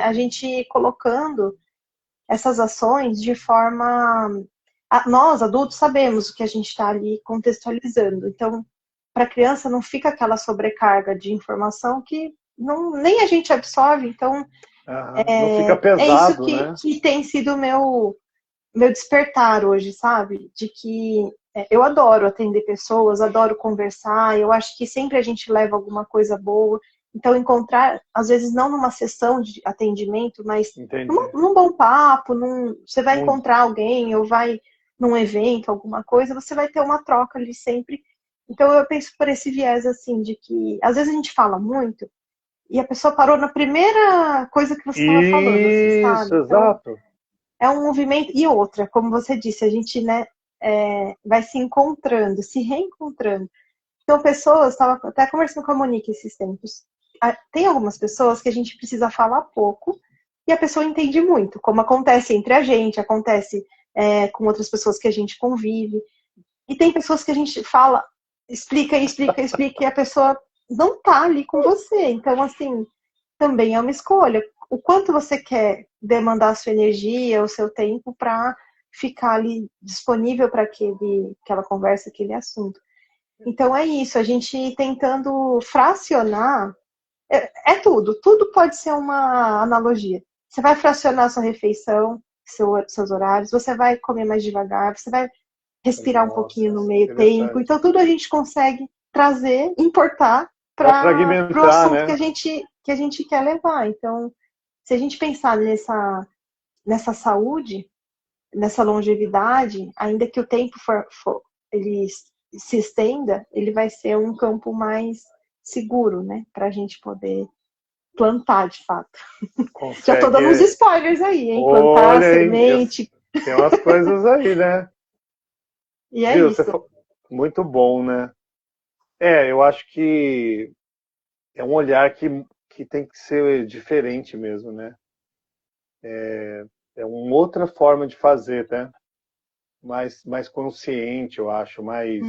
Speaker 2: a gente colocando essas ações de forma... Nós, adultos, sabemos o que a gente está ali contextualizando. Então, para a criança não fica aquela sobrecarga de informação que nem a gente absorve. Então,
Speaker 3: não fica pesado,
Speaker 2: isso que tem sido o meu despertar hoje, sabe? De que eu adoro atender pessoas, adoro conversar, eu acho que sempre a gente leva alguma coisa boa. Então, encontrar, às vezes não numa sessão de atendimento, mas num bom papo, você vai encontrar alguém ou vai num evento, alguma coisa, você vai ter uma troca ali sempre. Então, eu penso por esse viés, assim, de que às vezes a gente fala muito e a pessoa parou na primeira coisa que você estava falando, assim, sabe?
Speaker 3: Isso, exato.
Speaker 2: É um movimento. E outra, como você disse, a gente, né, vai se encontrando, se reencontrando. Então, pessoas, estava até conversando com a Monique esses tempos. Tem algumas pessoas que a gente precisa falar pouco e a pessoa entende muito, como acontece entre a gente, acontece com outras pessoas que a gente convive. E tem pessoas que a gente fala, explica, e a pessoa não tá ali com você. Então, assim, também é uma escolha. O quanto você quer demandar a sua energia, o seu tempo para ficar ali disponível para aquela conversa, aquele assunto. Então é isso, a gente tentando fracionar, tudo pode ser uma analogia. Você vai fracionar sua refeição, seus horários, você vai comer mais devagar, você vai respirar um pouquinho no meio tempo. Então tudo a gente consegue trazer, importar para o assunto, né, que a gente quer levar. Então, se a gente pensar nessa saúde, nessa longevidade, ainda que o tempo ele se estenda, ele vai ser um campo mais seguro, né? Para a gente poder plantar, de fato. Já estou dando uns spoilers aí, hein? Plantar, semente.
Speaker 3: Tem umas coisas aí, né?
Speaker 2: E é isso.
Speaker 3: Muito bom, né? Eu acho que é um olhar que tem que ser diferente mesmo, né? É uma outra forma de fazer, né? Mais consciente, eu acho, mais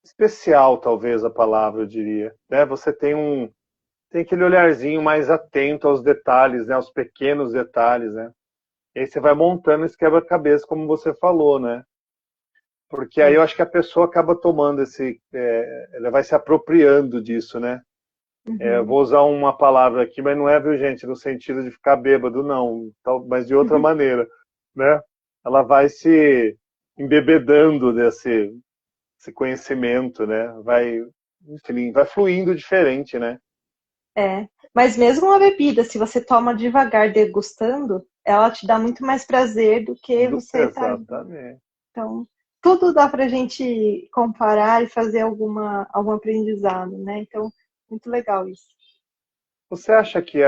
Speaker 3: especial, talvez a palavra, eu diria. Né? Você tem aquele olharzinho mais atento aos detalhes, né? Aos pequenos detalhes, né? E aí você vai montando esse quebra-cabeça, como você falou, né? Porque aí eu acho que a pessoa acaba tomando ela vai se apropriando disso, né? Eu vou usar uma palavra aqui, mas não é, viu, gente, no sentido de ficar bêbado, não, mas de outra maneira, né? Ela vai se embebedando desse conhecimento, né? Enfim, vai fluindo diferente, né?
Speaker 2: Mas mesmo uma bebida, se você toma devagar degustando, ela te dá muito mais prazer do que você
Speaker 3: Exatamente.
Speaker 2: Então, tudo dá pra gente comparar e fazer algum aprendizado, né? Então, muito legal isso.
Speaker 3: Você acha que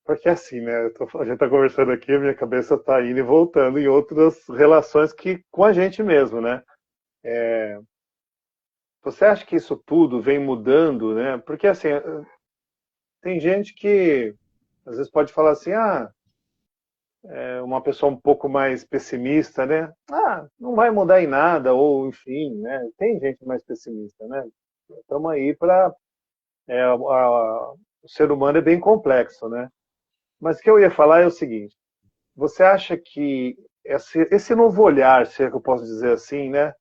Speaker 3: porque assim, né? A gente tá conversando aqui, a minha cabeça tá indo e voltando em outras relações com a gente mesmo, né? Você acha que isso tudo vem mudando, né? Porque assim, tem gente que às vezes pode falar assim, uma pessoa um pouco mais pessimista, né? Não vai mudar em nada, ou enfim, né? Tem gente mais pessimista, né? Estamos aí para... o ser humano é bem complexo, né? Mas o que eu ia falar é o seguinte, você acha que esse novo olhar, se é que eu posso dizer assim, né,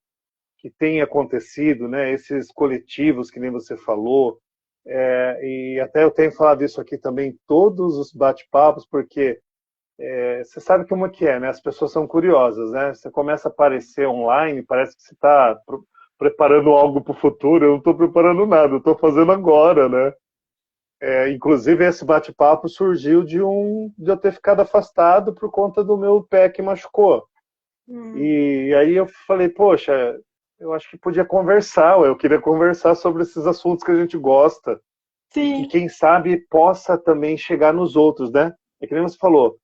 Speaker 3: que tem acontecido, né, esses coletivos que nem você falou, e até eu tenho falado isso aqui também em todos os bate-papos, porque você sabe como é que é, né? As pessoas são curiosas, né? Você começa a aparecer online, parece que você está preparando algo para o futuro. Eu não estou preparando nada, eu estou fazendo agora, né? Inclusive, esse bate-papo surgiu de eu ter ficado afastado por conta do meu pé que machucou. E aí eu falei, poxa, eu acho que podia conversar, eu queria conversar sobre esses assuntos que a gente gosta.
Speaker 2: Sim.
Speaker 3: E quem sabe possa também chegar nos outros, né? É que nem você falou,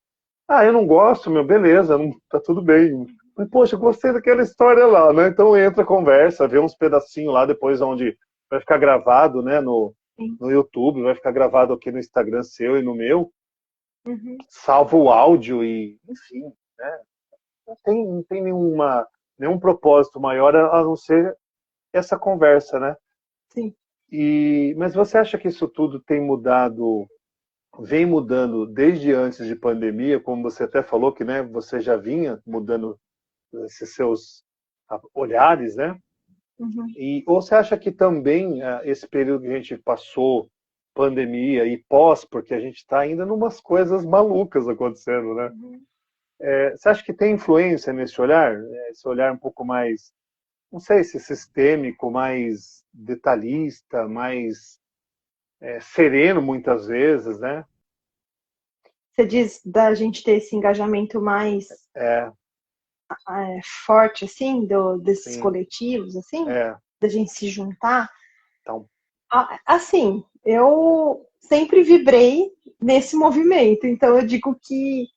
Speaker 3: eu não gosto, beleza, não, tá tudo bem. Mas, poxa, eu gostei daquela história lá, né? Então entra, conversa, vê uns pedacinhos lá depois onde vai ficar gravado, né? No YouTube, vai ficar gravado aqui no Instagram seu e no meu. Salva o áudio e, enfim, né? Não tem nenhum propósito maior a não ser essa conversa, né?
Speaker 2: Sim.
Speaker 3: Mas você acha que isso tudo tem mudado, vem mudando desde antes de pandemia, como você até falou que, né, você já vinha mudando esses seus olhares, né? Ou você acha que também esse período que a gente passou, pandemia e pós, porque a gente está ainda numas coisas malucas acontecendo, né? Você acha que tem influência nesse olhar? Esse olhar um pouco mais, não sei se sistêmico, mais detalhista, mais sereno muitas vezes, né?
Speaker 2: Você diz da gente ter esse engajamento mais forte, assim, desses
Speaker 3: Sim.
Speaker 2: coletivos, assim, da gente se juntar.
Speaker 3: Então.
Speaker 2: Assim, eu sempre vibrei nesse movimento, então eu digo que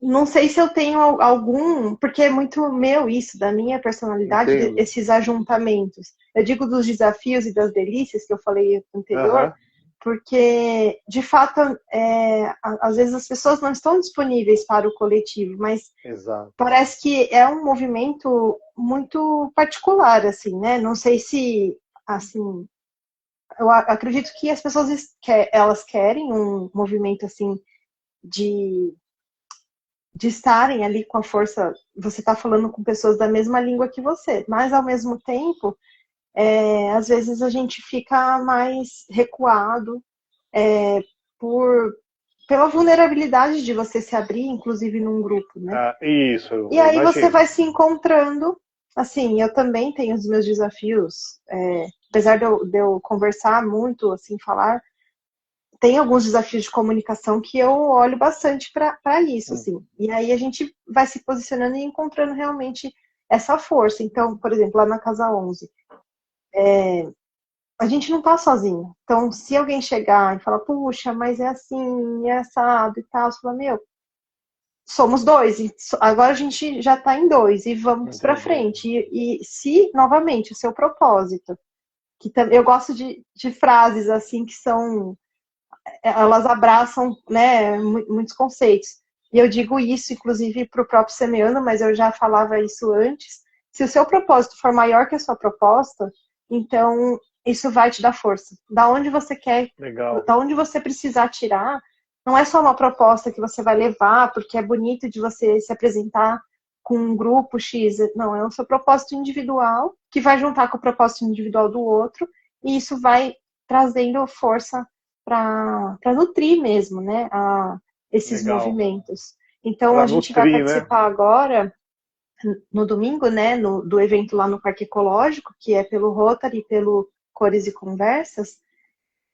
Speaker 2: não sei se eu tenho algum, porque é muito meu isso, da minha personalidade, esses ajuntamentos. Eu digo dos desafios e das delícias que eu falei anterior, porque, de fato, às vezes as pessoas não estão disponíveis para o coletivo, mas parece que é um movimento muito particular, assim, né? Não sei se, assim, eu acredito que as pessoas elas querem um movimento, assim, de estarem ali com a força, você está falando com pessoas da mesma língua que você, mas ao mesmo tempo, às vezes a gente fica mais recuado pela vulnerabilidade de você se abrir, inclusive num grupo, né?
Speaker 3: Isso.
Speaker 2: E aí você vai se encontrando. Assim, eu também tenho os meus desafios, apesar de eu conversar muito, assim, falar. Tem alguns desafios de comunicação que eu olho bastante para isso, assim. E aí a gente vai se posicionando e encontrando realmente essa força. Então, por exemplo, lá na Casa 11, a gente não tá sozinho. Então, se alguém chegar e falar, puxa, mas é assim, é assado e tal, você fala, meu, somos dois, e agora a gente já tá em dois, e vamos para frente. E se, novamente, o seu propósito, que eu gosto de frases assim que são... elas abraçam, né, muitos conceitos. E eu digo isso, inclusive, para o próprio Semeando, mas eu já falava isso antes. Se o seu propósito for maior que a sua proposta, então isso vai te dar força. Da onde você quer, da onde você precisar tirar, não é só uma proposta que você vai levar, porque é bonito de você se apresentar com um grupo X. Não, é o seu propósito individual, que vai juntar com o propósito individual do outro, e isso vai trazendo força para nutrir mesmo, né, esses movimentos. Então, pra a gente vai participar, né, agora, no domingo, né, do evento lá no Parque Ecológico, que é pelo Rotary e pelo Cores e Conversas,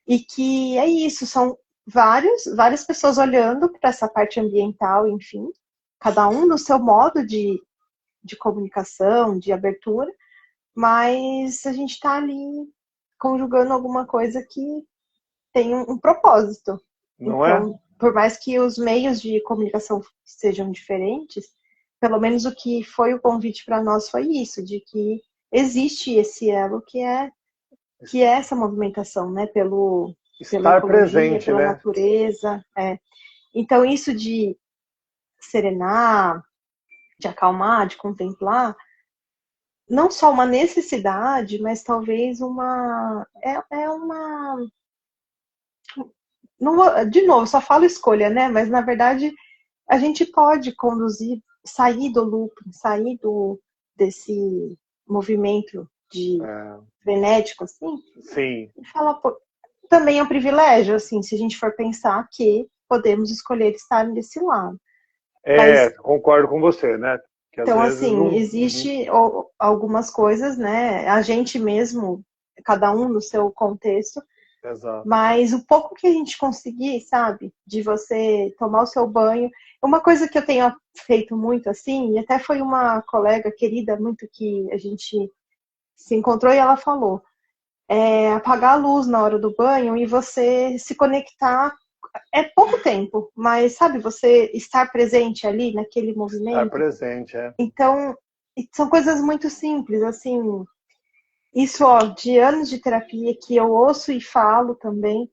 Speaker 2: e que é isso, são várias pessoas olhando para essa parte ambiental, enfim, cada um no seu modo de comunicação, de abertura, mas a gente está ali conjugando alguma coisa que tem um propósito.
Speaker 3: Não
Speaker 2: então, por mais que os meios de comunicação sejam diferentes, pelo menos o que foi o convite para nós foi isso, de que existe esse elo que é essa movimentação, né, pela ecologia, presente, pela natureza. Então, isso de serenar, de acalmar, de contemplar, não só uma necessidade, mas talvez uma... Não, de novo, só falo escolha, né? Mas, na verdade, a gente pode conduzir, sair do looping, sair desse movimento de frenético, assim,
Speaker 3: Sim.
Speaker 2: E falar, pô, também é um privilégio, assim, se a gente for pensar que podemos escolher estar desse lado. Mas,
Speaker 3: concordo com você, né? Que às
Speaker 2: então,
Speaker 3: vezes
Speaker 2: assim,
Speaker 3: não...
Speaker 2: existe algumas coisas, né? A gente mesmo, cada um no seu contexto,
Speaker 3: Exato.
Speaker 2: mas o pouco que a gente conseguir, sabe? De você tomar o seu banho. Uma coisa que eu tenho feito muito, assim, e até foi uma colega querida, muito que a gente se encontrou e ela falou, apagar a luz na hora do banho e você se conectar. É pouco tempo, mas sabe, você estar presente ali naquele
Speaker 3: Estar
Speaker 2: movimento.
Speaker 3: presente,
Speaker 2: Então, são coisas muito simples, assim. Isso, ó, de anos de terapia que eu ouço e falo também.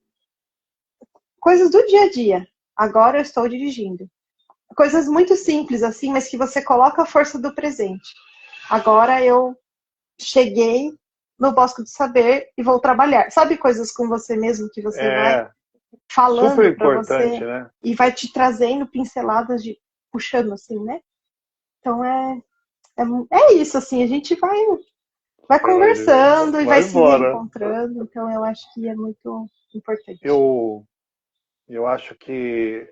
Speaker 2: Coisas do dia a dia. Agora eu estou dirigindo. Coisas muito simples, assim, mas que você coloca a força do presente. Agora eu cheguei no Bosque do Saber e vou trabalhar. Sabe coisas com você mesmo que você vai
Speaker 3: super
Speaker 2: falando para
Speaker 3: importante,
Speaker 2: você
Speaker 3: né?
Speaker 2: e vai te trazendo pinceladas de puxando assim, né? Então é isso assim, a gente vai conversando e vai se
Speaker 3: embora.
Speaker 2: reencontrando, então eu acho que é muito importante.
Speaker 3: Eu acho que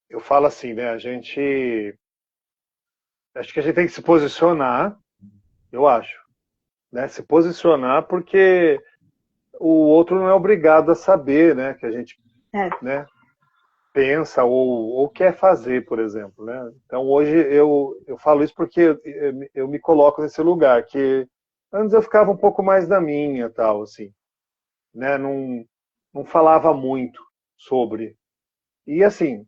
Speaker 3: eu falo assim, né? Acho que a gente tem que se posicionar, eu acho, né? Se posicionar porque o outro não é obrigado a saber, né? Que a gente, né? Pensa ou quer fazer, por exemplo, né? Então hoje eu falo isso porque eu me coloco nesse lugar que antes eu ficava um pouco mais na minha, tal, assim, né? Não falava muito sobre. E assim,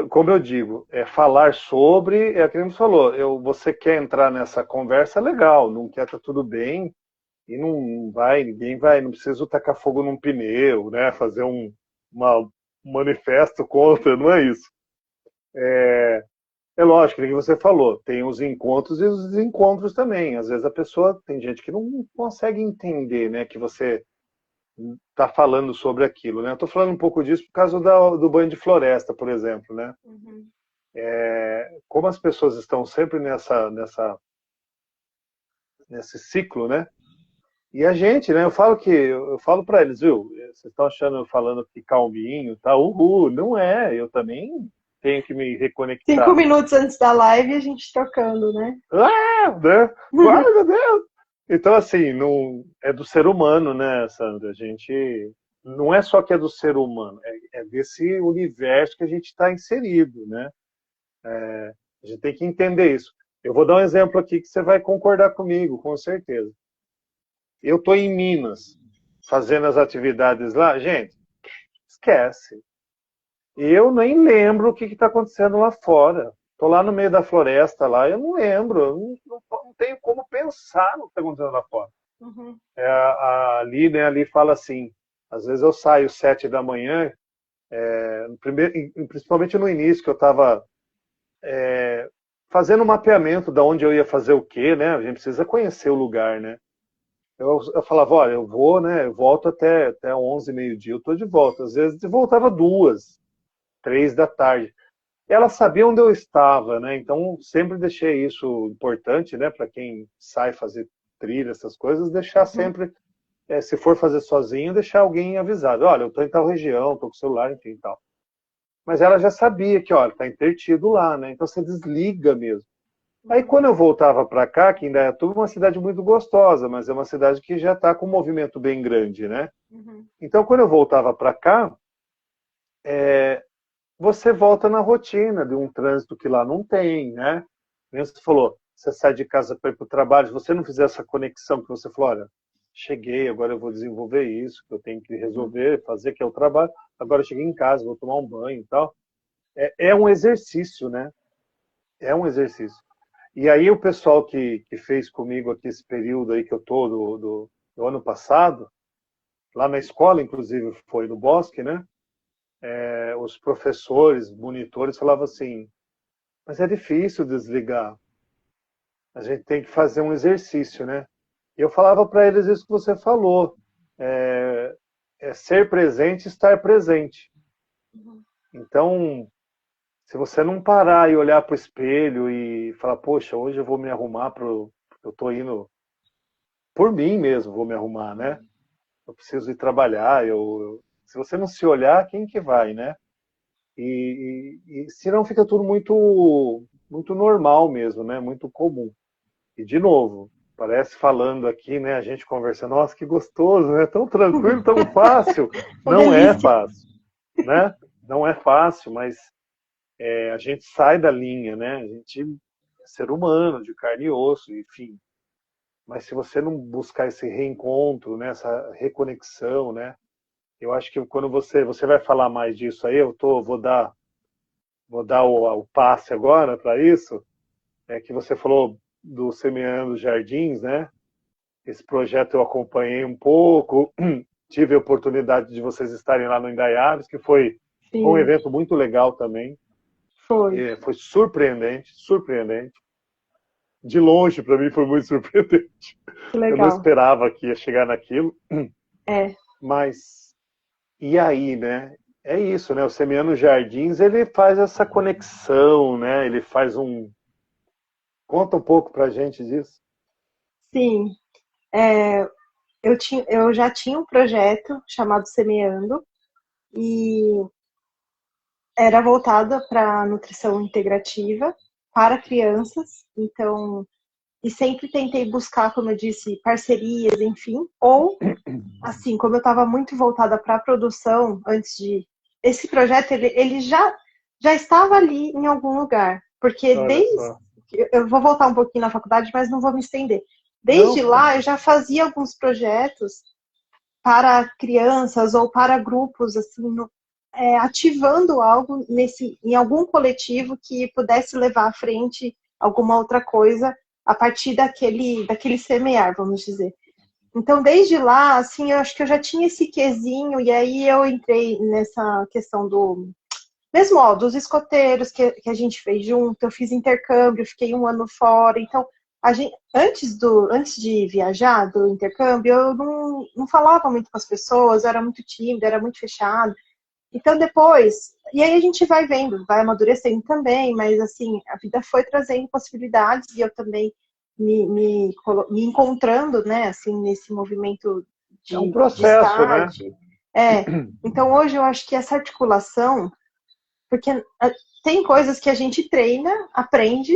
Speaker 3: como eu digo, falar sobre, é aquilo que você falou, você quer entrar nessa conversa, legal, não quer, tá tudo bem, e ninguém vai, não precisa tacar fogo num pneu, né, fazer um manifesto contra, não é isso. É lógico, que você falou, tem os encontros e os desencontros também, às vezes a pessoa, tem gente que não consegue entender, né, que você está falando sobre aquilo, né? Eu estou falando um pouco disso por causa do banho de floresta, por exemplo, né?
Speaker 2: Uhum.
Speaker 3: Como as pessoas estão sempre nesse ciclo, né? E a gente, né? Eu falo para eles, viu? Vocês estão achando eu falando que calminho, tá? Não é. Eu também tenho que me
Speaker 2: 5
Speaker 3: reconectar.
Speaker 2: minutos antes da live a gente trocando, né?
Speaker 3: Né? Ai, meu Deus! Então, assim, não, é do ser humano, né, Sandra? A gente não é só que é do ser humano, é desse universo que a gente está inserido, né? A gente tem que entender isso. Eu vou dar um exemplo aqui que você vai concordar comigo, com certeza. Eu estou em Minas, fazendo as atividades lá. Gente, esquece. Eu nem lembro o que está acontecendo lá fora. Estou lá no meio da floresta, lá, eu não lembro. Eu não tenho como pensar no que está acontecendo lá fora.
Speaker 2: Uhum.
Speaker 3: Ali, né, ali fala assim, às vezes eu saio 7 da manhã, principalmente no início, que eu estava fazendo um mapeamento de onde eu ia fazer o quê, né? A gente precisa conhecer o lugar, né? Eu falava, olha, eu vou, né? Eu volto até 11, meio-dia, eu estou de volta. Às vezes eu voltava 2, 3 da tarde. Ela sabia onde eu estava, né? Então sempre deixei isso importante, né? Para quem sai fazer trilha, essas coisas, deixar sempre, se for fazer sozinho, deixar alguém avisado. Olha, eu estou em tal região, estou com o celular, enfim, tal. Mas ela já sabia que, olha, está intertido lá, né? Então você desliga mesmo. Aí quando eu voltava para cá, que Indaiatuba é uma cidade muito gostosa, mas é uma cidade que já está com um movimento bem grande, né?
Speaker 2: Uhum.
Speaker 3: Então quando eu voltava para cá, você volta na rotina de um trânsito que lá não tem, né? Você falou, você sai de casa para ir para o trabalho, se você não fizer essa conexão que você falou, olha, cheguei, agora eu vou desenvolver isso, que eu tenho que resolver, fazer, que é o trabalho, agora eu cheguei em casa, vou tomar um banho e tal. É um exercício, né? É um exercício. E aí o pessoal que fez comigo aqui esse período aí que eu tô do ano passado, lá na escola, inclusive foi no Bosque, né? Os professores, monitores falavam assim, mas é difícil desligar. A gente tem que fazer um exercício, né? E eu falava para eles isso que você falou. É ser presente, estar presente. Então, se você não parar e olhar para o espelho e falar, poxa, hoje eu vou me arrumar eu tô indo por mim mesmo, vou me arrumar, né? Eu preciso ir trabalhar, se você não se olhar, quem que vai, né? E senão fica tudo muito normal mesmo, né? Muito comum. E de novo, parece falando aqui, né? A gente conversando, nossa, que gostoso, né? Tão tranquilo, tão fácil.
Speaker 2: Uma
Speaker 3: Não é
Speaker 2: delícia.
Speaker 3: fácil, né? Não é fácil, mas a gente sai da linha, né? A gente é ser humano, de carne e osso, enfim. Mas se você não buscar esse reencontro, né? Essa reconexão, né? Eu acho que quando você vai falar mais disso aí, vou dar o passe agora para isso, que você falou do Semeando Jardins, né? Esse projeto eu acompanhei um pouco, tive a oportunidade de vocês estarem lá no Indaiabes, que foi um
Speaker 2: Sim,
Speaker 3: evento muito legal também.
Speaker 2: foi.
Speaker 3: Foi surpreendente, surpreendente. De longe, para mim, foi muito surpreendente.
Speaker 2: Que
Speaker 3: Eu não
Speaker 2: legal.
Speaker 3: esperava que ia chegar naquilo.
Speaker 2: É.
Speaker 3: Mas, e aí, né? É isso, né? O Semeando Jardins, ele faz essa conexão, né? Ele faz Conta um pouco pra gente disso.
Speaker 2: Sim. É, eu já tinha um projeto chamado Semeando e era voltada para nutrição integrativa para crianças. Então, e sempre tentei buscar, como eu disse, parcerias, enfim, ou assim, como eu estava muito voltada para a produção antes de esse projeto, ele já estava ali em algum lugar, porque
Speaker 3: Olha
Speaker 2: desde
Speaker 3: só.
Speaker 2: eu vou voltar um pouquinho na faculdade, mas não vou me estender.
Speaker 3: Não,
Speaker 2: Desde lá eu já fazia alguns projetos para crianças ou para grupos, assim, ativando algo em algum coletivo que pudesse levar à frente alguma outra coisa a partir daquele semear, vamos dizer. Então, desde lá, assim, eu acho que eu já tinha esse quesinho, e aí eu entrei nessa questão mesmo, ó, dos escoteiros que a gente fez junto, eu fiz intercâmbio, fiquei um ano fora, então, antes de viajar do intercâmbio, eu não falava muito com as pessoas, eu era muito tímida, era muito fechada. Então, depois, e aí a gente vai vendo, vai amadurecendo também, mas assim, a vida foi trazendo possibilidades e eu também me encontrando, né, assim, nesse movimento
Speaker 3: é um
Speaker 2: de
Speaker 3: processo,
Speaker 2: estar,
Speaker 3: né?
Speaker 2: então hoje eu acho que essa articulação, porque tem coisas que a gente treina, aprende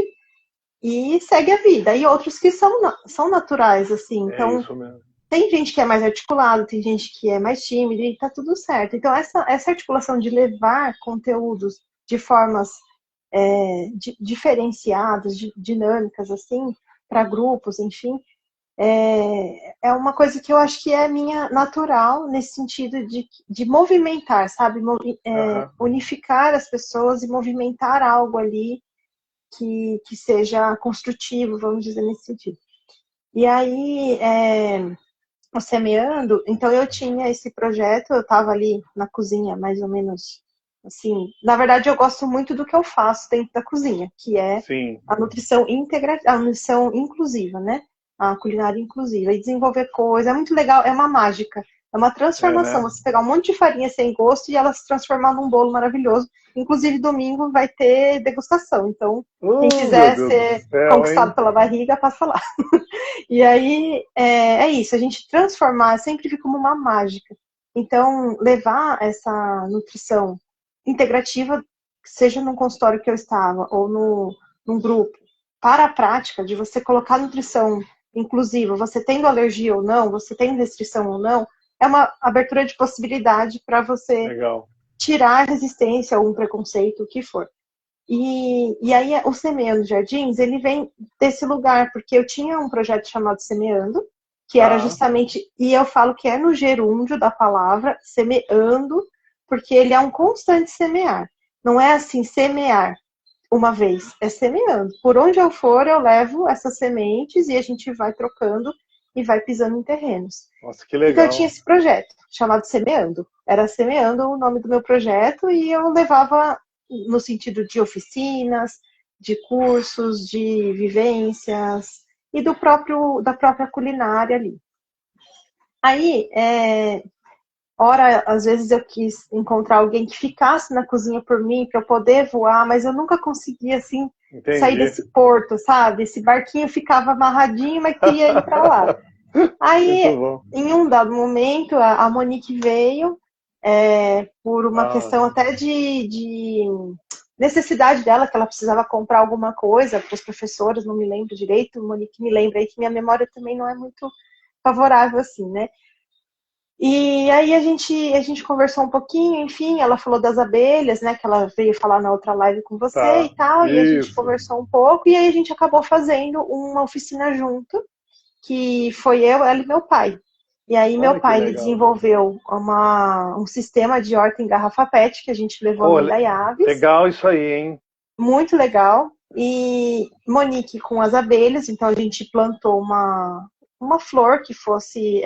Speaker 2: e segue a vida, e outros que são naturais, assim,
Speaker 3: É
Speaker 2: então
Speaker 3: isso mesmo.
Speaker 2: tem gente que é mais articulado, tem gente que é mais tímida e tá tudo certo. Então, essa articulação de levar conteúdos de formas diferenciadas, dinâmicas, assim, para grupos, enfim, é uma coisa que eu acho que é minha natural nesse sentido de movimentar, sabe?
Speaker 3: Aham.
Speaker 2: Unificar as pessoas e movimentar algo ali que seja construtivo, vamos dizer, nesse sentido. E aí, o Semeando, então eu tinha esse projeto, eu estava ali na cozinha, mais ou menos assim. Na verdade, eu gosto muito do que eu faço dentro da cozinha, que é
Speaker 3: Sim.
Speaker 2: a nutrição a nutrição inclusiva, né? A culinária inclusiva. E desenvolver coisa, é muito legal, é uma mágica. É uma
Speaker 3: É,
Speaker 2: transformação.
Speaker 3: né?
Speaker 2: Você pegar um monte de farinha sem gosto e ela se transformar num bolo maravilhoso. Inclusive, domingo vai ter degustação. Então, quem
Speaker 3: Meu
Speaker 2: quiser
Speaker 3: Deus do
Speaker 2: ser
Speaker 3: céu,
Speaker 2: conquistado
Speaker 3: hein?
Speaker 2: pela barriga, passa lá. E aí é isso, a gente transformar sempre fica como uma mágica. Então, levar essa nutrição integrativa, seja no consultório que eu estava, ou num grupo, para a prática de você colocar nutrição inclusiva, você tendo alergia ou não, você tendo restrição ou não, é uma abertura de possibilidade para você
Speaker 3: Legal.
Speaker 2: tirar a resistência ou um preconceito, o que for. E aí o Semeando Jardins, ele vem desse lugar, porque eu tinha um projeto chamado Semeando, que era
Speaker 3: Tá.
Speaker 2: justamente, e eu falo que é no gerúndio da palavra, semeando, porque ele é um constante semear. Não é assim, semear uma vez, é semeando. Por onde eu for, eu levo essas sementes e a gente vai trocando e vai pisando em terrenos.
Speaker 3: Nossa, que
Speaker 2: Então eu tinha
Speaker 3: legal.
Speaker 2: esse projeto, chamado Semeando. Era Semeando o nome do meu projeto e eu levava no sentido de oficinas, de cursos, de vivências e da própria culinária ali. Aí, Ora, às vezes eu quis encontrar alguém que ficasse na cozinha por mim, para eu poder voar, mas eu nunca conseguia, assim, sair desse porto, sabe? Esse barquinho ficava amarradinho, mas queria ir para lá. Aí, em um dado momento, a Monique veio, por uma questão até de necessidade dela, que ela precisava comprar alguma coisa para os professores, não me lembro direito. Monique me lembra aí que minha memória também não é muito favorável assim, né? E aí a gente conversou um pouquinho, enfim, ela falou das abelhas, né, que ela veio falar na outra live com você e tal, e a gente conversou um pouco, e aí a gente acabou fazendo uma oficina junto, que foi eu, ela e meu pai. E aí meu pai, ele desenvolveu um sistema de horta em garrafa PET, que a gente levou no Indaiaves.
Speaker 3: Legal isso aí, hein?
Speaker 2: Muito legal. E Monique com as abelhas, então a gente plantou uma flor que fosse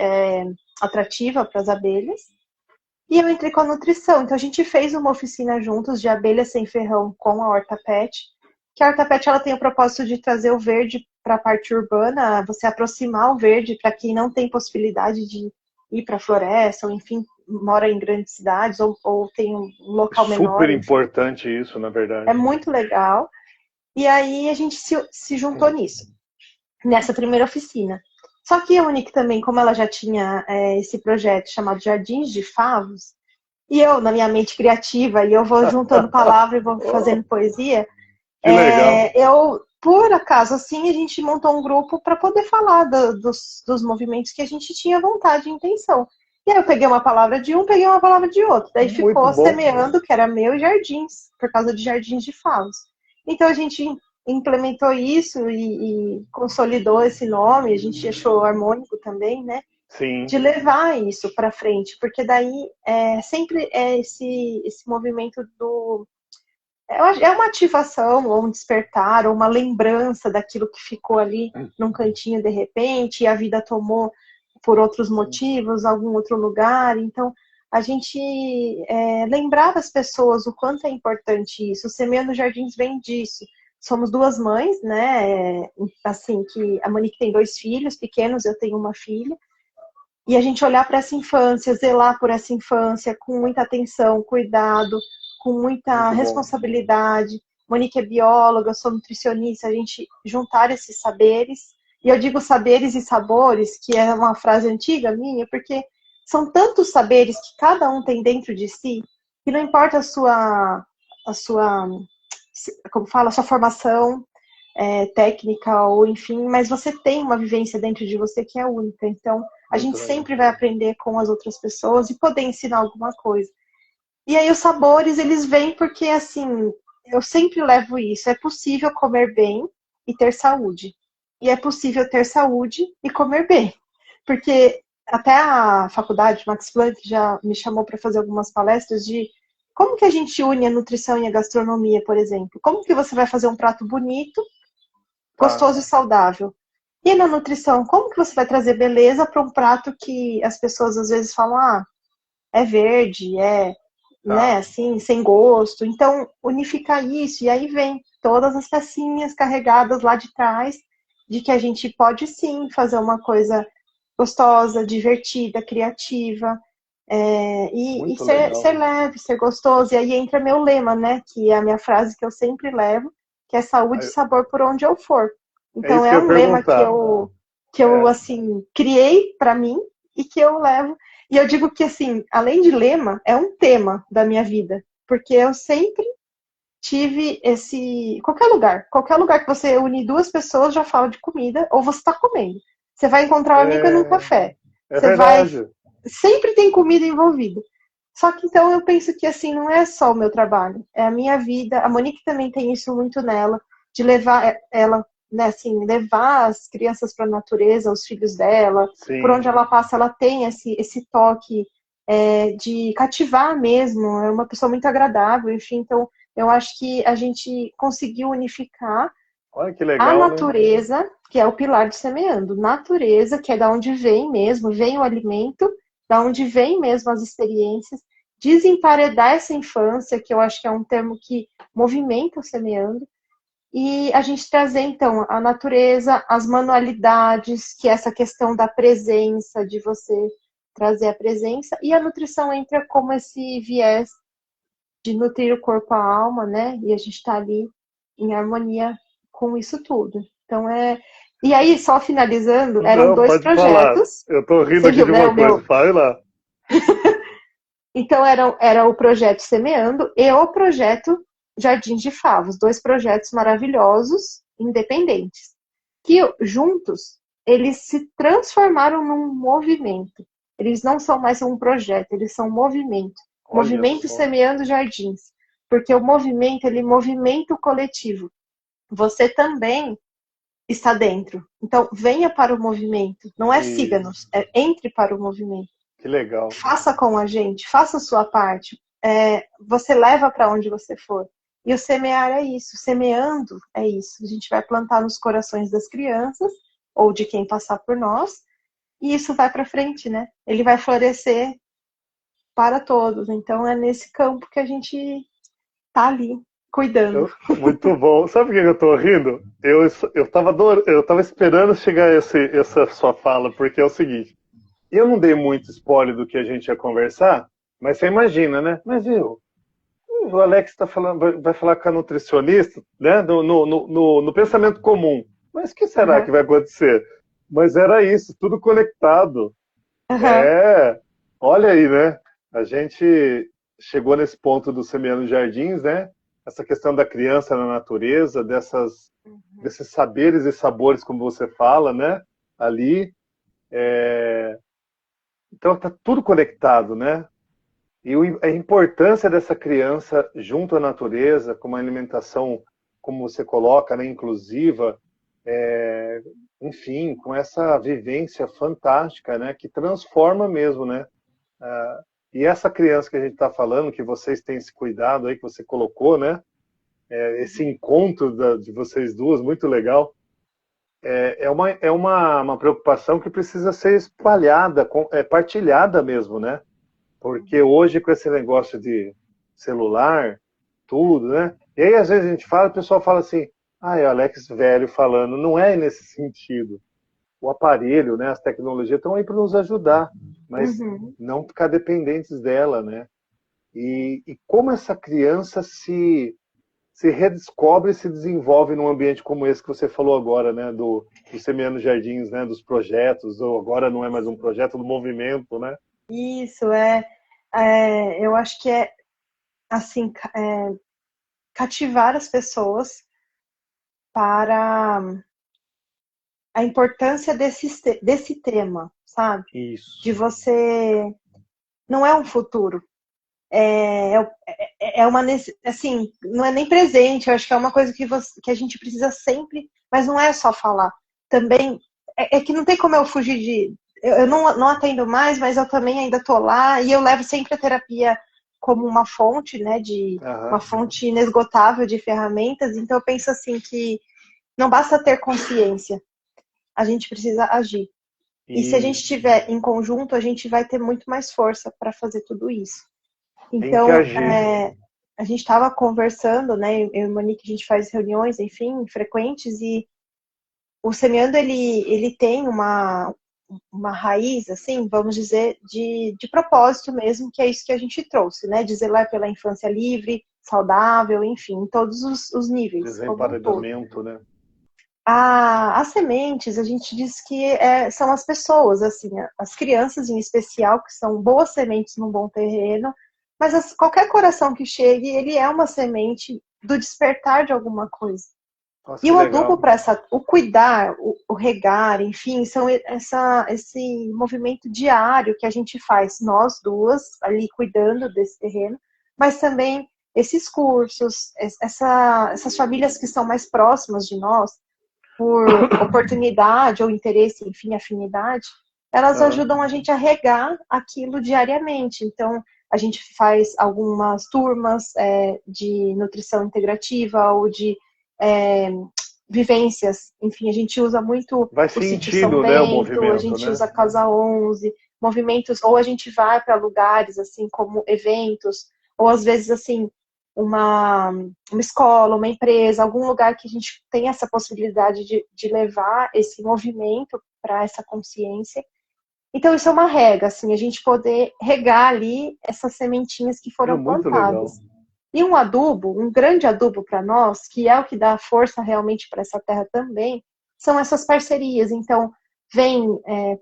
Speaker 2: atrativa para as abelhas. E eu entrei com a nutrição. Então a gente fez uma oficina juntos de abelhas sem ferrão com a horta PET. Que a horta PET ela tem o propósito de trazer o verde para a parte urbana, você aproximar o verde para quem não tem possibilidade de ir para a floresta, ou enfim, mora em grandes cidades, ou tem um local menor.
Speaker 3: Super importante isso, na verdade.
Speaker 2: É muito legal. E aí a gente se juntou nisso, nessa primeira oficina. Só que a Monique também, como ela já tinha esse projeto chamado Jardins de Favos, e eu, na minha mente criativa, e eu vou juntando palavra e vou fazendo poesia, eu, por acaso, assim, a gente montou um grupo para poder falar dos movimentos que a gente tinha vontade e intenção. E aí eu peguei uma palavra de um, peguei uma palavra de outro. Daí ficou Semeando, que era meu, e Jardins, por causa de Jardins de Favos. Então a gente implementou isso e consolidou esse nome, a gente achou harmônico também, né?
Speaker 3: Sim.
Speaker 2: De levar isso para frente, porque daí sempre esse movimento do... É uma ativação, ou um despertar, ou uma lembrança daquilo que ficou ali num cantinho de repente, e a vida tomou por outros motivos, algum outro lugar. Então, a gente lembrar das pessoas o quanto é importante isso. O Semeando Jardins vem disso. Somos duas mães, né? Assim, que a Monique tem 2 filhos pequenos, eu tenho uma filha. E a gente olhar para essa infância, zelar por essa infância com muita atenção, cuidado, com muita responsabilidade. Monique é bióloga, eu sou nutricionista, a gente juntar esses saberes. E eu digo saberes e sabores, que é uma frase antiga minha, porque são tantos saberes que cada um tem dentro de si, que não importa a sua como fala, a sua formação técnica, ou enfim, mas você tem uma vivência dentro de você que é única. Então, a gente sempre vai aprender com as outras pessoas e poder ensinar alguma coisa. E aí os sabores, eles vêm porque, assim, eu sempre levo isso. É possível comer bem e ter saúde. E é possível ter saúde e comer bem. Porque até a faculdade, Max Planck, já me chamou para fazer algumas palestras de como que a gente une a nutrição e a gastronomia, por exemplo. Como que você vai fazer um prato bonito, gostoso e saudável? E na nutrição, como que você vai trazer beleza para um prato que as pessoas às vezes falam, é verde, né, assim, sem gosto. Então, unificar isso, e aí vem todas as pecinhas carregadas lá de trás, de que a gente pode sim fazer uma coisa gostosa, divertida, criativa, e ser leve, ser gostoso. E aí entra meu lema, né, que é a minha frase que eu sempre levo, que é saúde e sabor por onde eu for. Então é um lema que eu assim, criei para mim e que eu levo. E eu digo que, assim, além de lema, é um tema da minha vida. Porque eu sempre tive qualquer lugar que você une 2 pessoas já fala de comida, ou você está comendo. Você vai encontrar um amigo num café. Sempre tem comida envolvida. Só que então eu penso que, assim, não é só o meu trabalho, é a minha vida. A Monique também tem isso muito nela, de levar ela, né, assim, levar as crianças para a natureza, os filhos dela. Sim. Por onde ela passa, ela tem esse toque de cativar mesmo. É uma pessoa muito agradável, enfim. Então, eu acho que a gente conseguiu unificar a natureza, né? Que é o pilar do Semeando. Natureza, que é da onde vem mesmo, vem o alimento, da onde vem mesmo as experiências. Desemparedar essa infância, que eu acho que é um termo que movimenta o Semeando. E a gente trazer, então, a natureza, as manualidades, que é essa questão da presença, de você trazer a presença, e a nutrição entra como esse viés de nutrir o corpo, a alma, né? E a gente está ali em harmonia com isso tudo. Então E aí, só finalizando, eram
Speaker 3: Não,
Speaker 2: 2
Speaker 3: pode falar.
Speaker 2: projetos.
Speaker 3: Eu tô rindo
Speaker 2: Você
Speaker 3: aqui
Speaker 2: viu,
Speaker 3: de
Speaker 2: né,
Speaker 3: uma
Speaker 2: o
Speaker 3: coisa.
Speaker 2: meu...
Speaker 3: Fala lá.
Speaker 2: Então, era o projeto Semeando e o projeto Jardins de Favos. 2 projetos maravilhosos, independentes. Que juntos, eles se transformaram num movimento. Eles não são mais um projeto, eles são um movimento.
Speaker 3: Olha
Speaker 2: Movimento
Speaker 3: só.
Speaker 2: Semeando Jardins. Porque o movimento, ele movimenta o coletivo. Você também está dentro. Então, venha para o movimento. Não é siga-nos, é entre para o movimento.
Speaker 3: Que legal.
Speaker 2: Faça com a gente, faça a sua parte. Você leva para onde você for. E o semear é isso. Semeando é isso. A gente vai plantar nos corações das crianças, ou de quem passar por nós, e isso vai para frente, né? Ele vai florescer para todos. Então, é nesse campo que a gente tá ali, cuidando.
Speaker 3: Muito bom. Sabe por que eu tô rindo? Eu tava esperando chegar essa sua fala, porque é o seguinte, eu não dei muito spoiler do que a gente ia conversar, mas você imagina, né? Mas viu, o Alex tá falando, vai falar com a nutricionista, né? No pensamento comum. Mas o que será que vai acontecer? Mas era isso, tudo conectado. Olha aí, né? A gente chegou nesse ponto do Semeando Jardins, né? Essa questão da criança na natureza, desses saberes e sabores, como você fala, né? Ali. Então está tudo conectado, né? E a importância dessa criança junto à natureza, com uma alimentação, como você coloca, né, inclusiva, enfim, com essa vivência fantástica, né, que transforma mesmo, né? E essa criança que a gente está falando, que vocês têm esse cuidado aí, que você colocou, né? Esse encontro de vocês duas, muito legal. É uma preocupação que precisa ser espalhada, partilhada mesmo, né? Porque hoje, com esse negócio de celular, tudo, né? E aí, às vezes, a gente fala, o pessoal fala assim, é o Alex velho falando. Não é nesse sentido. O aparelho, né, as tecnologias estão aí para nos ajudar, mas não ficar dependentes dela, né? E como essa criança se redescobre e se desenvolve num ambiente como esse que você falou agora, né? Do Semeando Jardins, né? Dos projetos, ou agora não é mais um projeto, do movimento, né?
Speaker 2: Isso, eu acho que assim, cativar as pessoas para a importância desse tema, sabe?
Speaker 3: Isso.
Speaker 2: De você... Não é um futuro. É uma... Assim, não é nem presente. Eu acho que é uma coisa que a gente precisa sempre... Mas não é só falar. Também... É que não tem como eu fugir de... Eu não atendo mais, mas eu também ainda estou lá. E eu levo sempre a terapia como uma fonte, né? Uma fonte inesgotável de ferramentas. Então eu penso assim que não basta ter consciência. A gente precisa agir. E se a gente estiver em conjunto, a gente vai ter muito mais força para fazer tudo isso. Então, a gente estava conversando, né? Eu e o Monique, a gente faz reuniões, enfim, frequentes, e o Semeando, ele tem uma raiz, assim, vamos dizer, de propósito mesmo, que é isso que a gente trouxe, né? De zelar pela infância livre, saudável, enfim, em todos os níveis.
Speaker 3: Desemparedamento, né?
Speaker 2: As sementes, a gente diz que são as pessoas, assim, as crianças em especial, que são boas sementes num bom terreno, mas qualquer coração que chegue, ele é uma semente do despertar de alguma coisa.
Speaker 3: Nossa,
Speaker 2: e o adubo para o cuidar, o regar, enfim, são esse movimento diário que a gente faz, nós duas, ali cuidando desse terreno, mas também esses cursos, essas famílias que são mais próximas de nós, por oportunidade ou interesse, enfim, afinidade, elas ajudam a gente a regar aquilo diariamente. Então, a gente faz algumas turmas de nutrição integrativa ou de vivências. Enfim, a gente usa muito o Sítio São
Speaker 3: né,
Speaker 2: Bento, a gente usa a Casa 11, movimentos, ou a gente vai para lugares, assim, como eventos, ou às vezes, assim, uma escola, uma empresa, algum lugar que a gente tem essa possibilidade de levar esse movimento para essa consciência. Então isso é uma rega, assim, a gente poder regar ali essas sementinhas que foram
Speaker 3: muito
Speaker 2: plantadas.
Speaker 3: legal.
Speaker 2: E um adubo, um grande adubo para nós, que é o que dá força realmente para essa terra também, são essas parcerias. Então,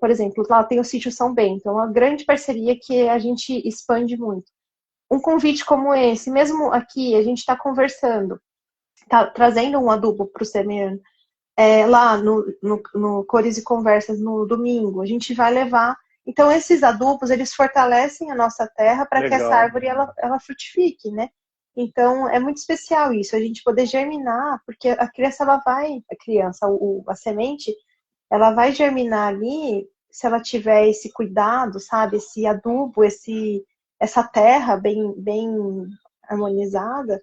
Speaker 2: por exemplo, lá tem o sítio São Bento, uma grande parceria que a gente expande muito. Um convite como esse, mesmo aqui, a gente está conversando, tá trazendo um adubo para o semeando, lá no Cores e Conversas no domingo, a gente vai levar. Então, esses adubos, eles fortalecem a nossa terra para que essa árvore ela frutifique, né? Então, é muito especial isso, a gente poder germinar, porque a criança, a semente, ela vai germinar ali, se ela tiver esse cuidado, sabe? Esse adubo, essa terra bem harmonizada,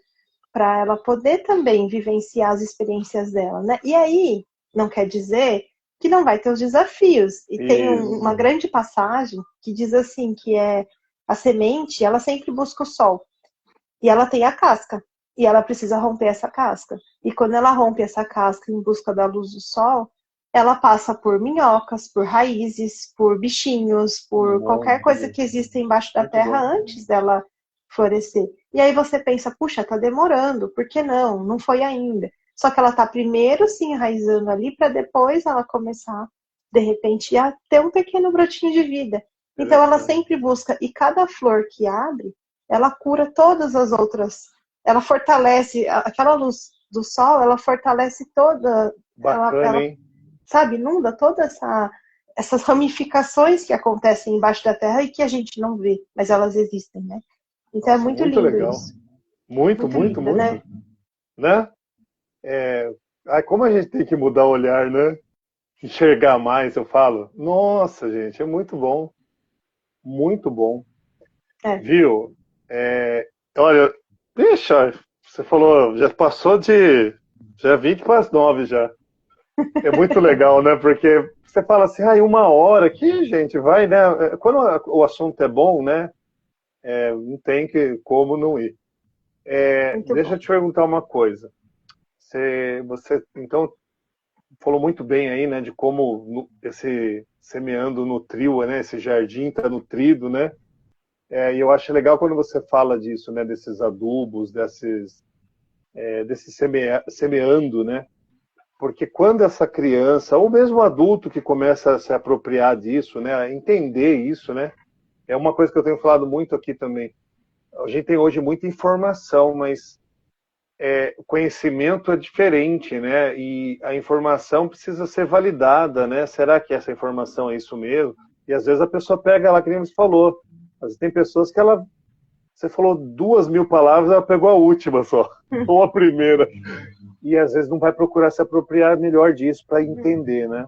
Speaker 2: para ela poder também vivenciar as experiências dela, né? E aí, não quer dizer que não vai ter os desafios. E tem uma grande passagem que diz assim, que a semente, ela sempre busca o sol. E ela tem a casca. E ela precisa romper essa casca. E quando ela rompe essa casca em busca da luz do sol, ela passa por minhocas, por raízes, por bichinhos, por qualquer coisa que exista embaixo da terra antes dela florescer. E aí você pensa, puxa, tá demorando, por que não? Não foi ainda. Só que ela tá primeiro se enraizando ali para depois ela começar, de repente, a ter um pequeno brotinho de vida. Então ela sempre busca, e cada flor que abre, ela cura todas as outras. Ela fortalece, aquela luz do sol, ela fortalece toda.
Speaker 3: Bacana, hein?
Speaker 2: Sabe, inunda todas essas ramificações que acontecem embaixo da terra e que a gente não vê, mas elas existem, né? Então é muito lindo
Speaker 3: legal.
Speaker 2: isso.
Speaker 3: Muito, né? Como a gente tem que mudar o olhar, né? Enxergar mais, eu falo. Nossa, gente, é muito bom. Muito bom. Viu? Olha, deixa, você falou, já passou já 20 para as 9 já. É muito legal, né? Porque você fala assim, 1 hora aqui, gente, vai, né? Quando o assunto é bom, né? Não tem como não ir. Deixa eu te perguntar uma coisa. Você, então, falou muito bem aí, né? De como esse semeando nutriu, né? Esse jardim está nutrido, né? E eu acho legal quando você fala disso, né? Desses adubos, desses semeando, né? Porque quando essa criança, ou mesmo o adulto que começa a se apropriar disso, né? A entender isso, né? É uma coisa que eu tenho falado muito aqui também. A gente tem hoje muita informação, mas o conhecimento é diferente, né? E a informação precisa ser validada, né? Será que essa informação é isso mesmo? E às vezes a pessoa pega lá, que nem você falou. Às vezes tem pessoas que você falou 2.000 palavras, ela pegou a última só, ou a primeira. E às vezes não vai procurar se apropriar melhor disso para entender, né?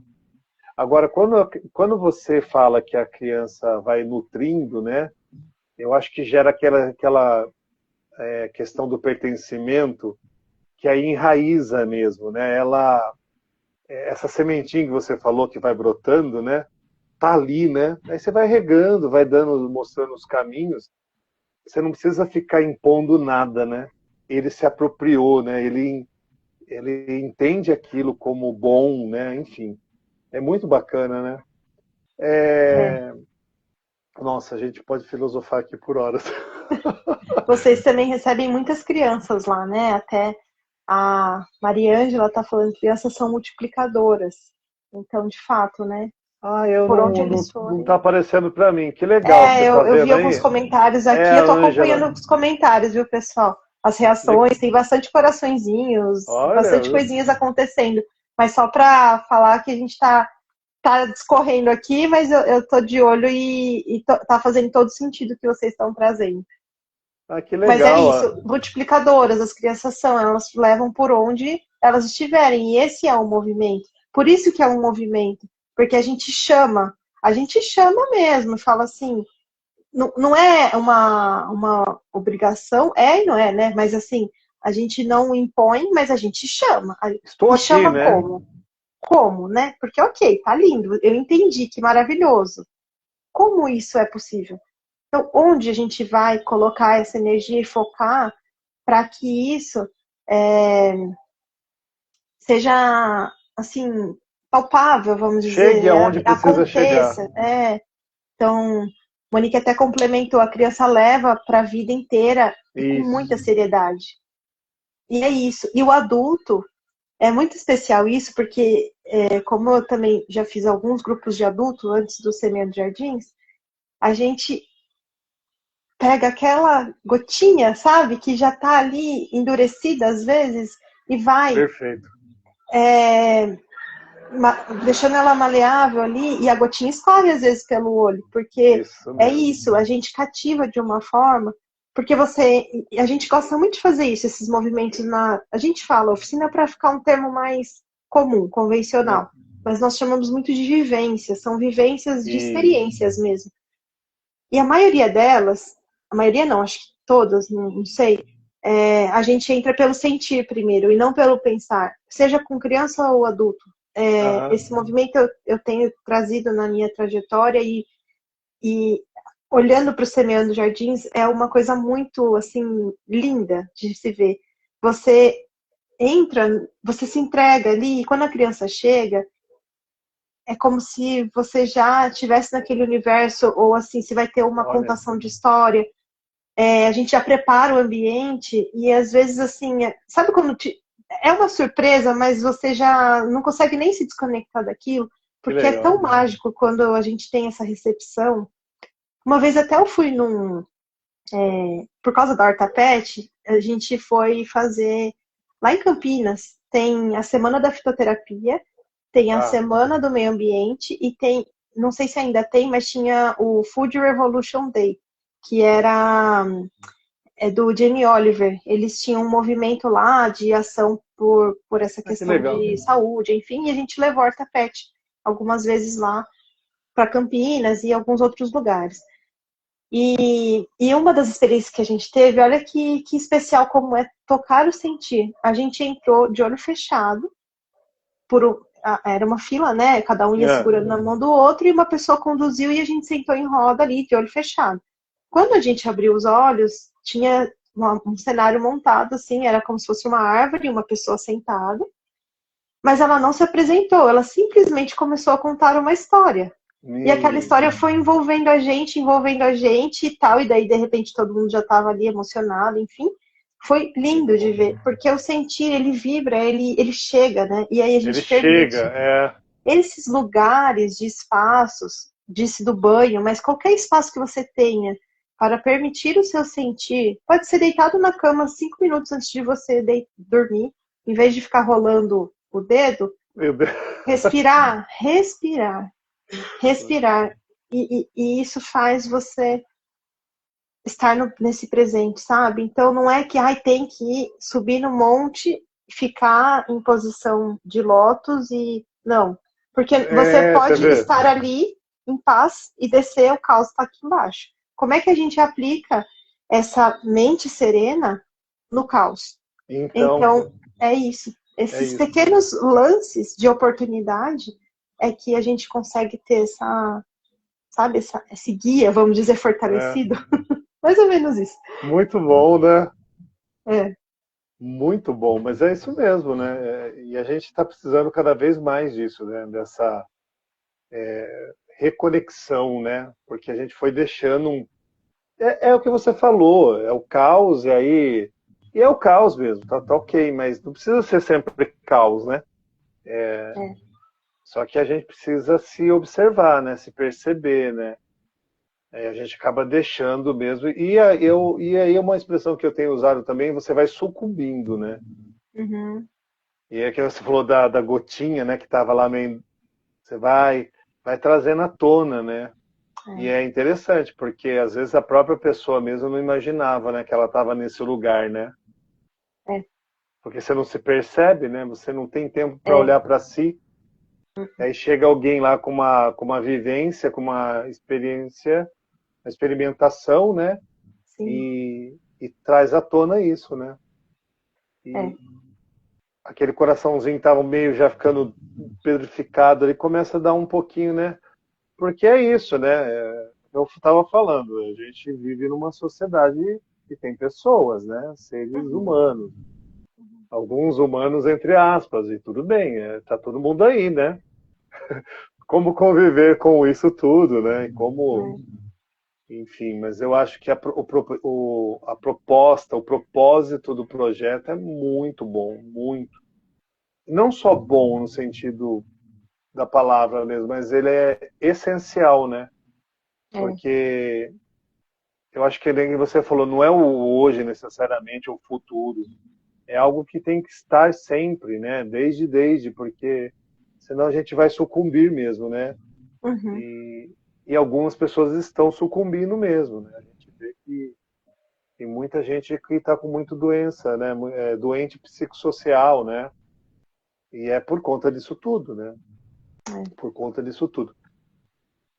Speaker 3: Agora, quando você fala que a criança vai nutrindo, né? Eu acho que gera aquela questão do pertencimento que aí enraiza mesmo, né? Essa sementinha que você falou que vai brotando, né? Tá ali, né? Aí você vai regando, vai mostrando os caminhos. Você não precisa ficar impondo nada, né? Ele se apropriou, né? Ele entende aquilo como bom, né? Enfim, é muito bacana, né? Nossa, a gente pode filosofar aqui por horas.
Speaker 2: Vocês também recebem muitas crianças lá, né? Até a Mariângela está falando que crianças são multiplicadoras. Então, de fato, né?
Speaker 3: Por onde eles forem. Não está aparecendo para mim. Que legal.
Speaker 2: Eu vi alguns comentários aqui. Eu estou acompanhando os comentários, viu, pessoal? As reações, tem bastante coraçõezinhos, bastante coisinhas acontecendo. Mas só para falar que a gente está discorrendo aqui, mas eu tô de olho e tá fazendo todo sentido o que vocês estão trazendo.
Speaker 3: Que legal.
Speaker 2: Mas é isso, multiplicadoras, as crianças elas levam por onde elas estiverem, e esse é um movimento. Por isso que é um movimento, porque a gente chama mesmo, fala assim, não é uma obrigação, e não é, né? Mas assim, a gente não impõe, mas a gente chama.
Speaker 3: Estou aqui,
Speaker 2: chama
Speaker 3: né?
Speaker 2: Como, né? Porque, ok, tá lindo, eu entendi, que maravilhoso. Como isso é possível? Então, onde a gente vai colocar essa energia e focar para que isso seja, assim, palpável, vamos dizer.
Speaker 3: Chegue aonde precisa chegar.
Speaker 2: Então, Monique até complementou, a criança leva para a vida inteira e com muita seriedade. E é isso. E o adulto, é muito especial isso, porque como eu também já fiz alguns grupos de adulto antes do Semeando Jardins, a gente pega aquela gotinha, sabe, que já está ali endurecida às vezes, e vai
Speaker 3: Perfeito.
Speaker 2: Deixando ela maleável ali, e a gotinha escorre às vezes pelo olho, porque isso, a gente cativa de uma forma, porque a gente gosta muito de fazer isso, esses movimentos a gente fala, oficina para ficar um termo mais comum, convencional, mas nós chamamos muito de vivências, são vivências de experiências mesmo. E a maioria delas, a maioria não, acho que todas, não sei, a gente entra pelo sentir primeiro, e não pelo pensar, seja com criança ou adulto. Esse movimento eu tenho trazido na minha trajetória e olhando para o Semeando Jardins é uma coisa muito assim linda de se ver. Você entra, você se entrega ali e quando a criança chega é como se você já estivesse naquele universo ou assim, se vai ter uma contação de história. A gente já prepara o ambiente e às vezes assim, sabe quando é uma surpresa, mas você já não consegue nem se desconectar daquilo, porque é tão mágico quando a gente tem essa recepção. Uma vez até eu fui por causa da Horta Pet, a gente foi fazer, lá em Campinas, tem a Semana da Fitoterapia, tem a Semana do Meio Ambiente e tem, não sei se ainda tem, mas tinha o Food Revolution Day, que era do Jamie Oliver. Eles tinham um movimento lá de ação por essa questão de saúde, enfim, e a gente levou a Horta Pet algumas vezes lá para Campinas e alguns outros lugares. E uma das experiências que a gente teve, olha que especial como é tocar o sentir. A gente entrou de olho fechado, era uma fila, né? Cada um ia segurando na mão do outro e uma pessoa conduziu e a gente sentou em roda ali, de olho fechado. Quando a gente abriu os olhos, tinha um cenário montado, assim, era como se fosse uma árvore, uma pessoa sentada, mas ela não se apresentou, ela simplesmente começou a contar uma história. E aquela história foi envolvendo a gente e tal, e daí, de repente, todo mundo já estava ali emocionado, enfim. Foi lindo de ver, porque o sentir, ele vibra, ele chega, né? E aí a gente permite esses lugares de espaços, disse do banho, mas qualquer espaço que você tenha para permitir o seu sentir, pode ser deitado na cama 5 minutos antes de você dormir, em vez de ficar rolando o dedo, respirar. E isso faz você estar nesse presente, sabe? Então não é que tem que subir no monte, ficar em posição de lótus e não, porque você pode estar ali em paz e descer, o caos está aqui embaixo. Como é que a gente aplica essa mente serena no caos? Então é isso. Esses pequenos lances de oportunidade é que a gente consegue ter esse guia, vamos dizer, fortalecido. Mais ou menos isso.
Speaker 3: Muito bom, né? Muito bom, mas é isso mesmo, né? E a gente está precisando cada vez mais disso, né? Dessa reconexão, né? Porque a gente foi deixando É o que você falou, é o caos, e aí... E é o caos mesmo, tá ok, mas não precisa ser sempre caos, né? Só que a gente precisa se observar, né? Se perceber, né? A gente acaba deixando mesmo. E aí é uma expressão que eu tenho usado também, você vai sucumbindo, né?
Speaker 2: Uhum.
Speaker 3: E é que você falou da gotinha, né? Que estava lá meio... Você vai trazendo à tona, né? E é interessante, porque às vezes a própria pessoa mesmo não imaginava, né? Que ela estava nesse lugar, né? Porque você não se percebe, né? Você não tem tempo para olhar para si. Aí chega alguém lá com uma vivência, com uma experiência, uma experimentação, né? E traz à tona isso, né? E aquele coraçãozinho estava meio já ficando pedrificado, ele começa a dar um pouquinho, né? Porque é isso, né? Eu estava falando, a gente vive numa sociedade que tem pessoas, né? Seres humanos. Alguns humanos, entre aspas, e tudo bem, tá todo mundo aí, né? como conviver com isso tudo, né? Como, enfim, mas eu acho que a proposta, o propósito do projeto é muito bom, muito. Não só bom no sentido da palavra mesmo, mas ele é essencial, né? Porque eu acho que nem você falou, não é o hoje necessariamente, o futuro. É algo que tem que estar sempre, né? Desde, porque senão a gente vai sucumbir mesmo, né?
Speaker 2: Uhum.
Speaker 3: E algumas pessoas estão sucumbindo mesmo, né? A gente vê que tem muita gente que está com muita doença, né? Doente psicossocial, né? E é por conta disso tudo, né? Por conta disso tudo.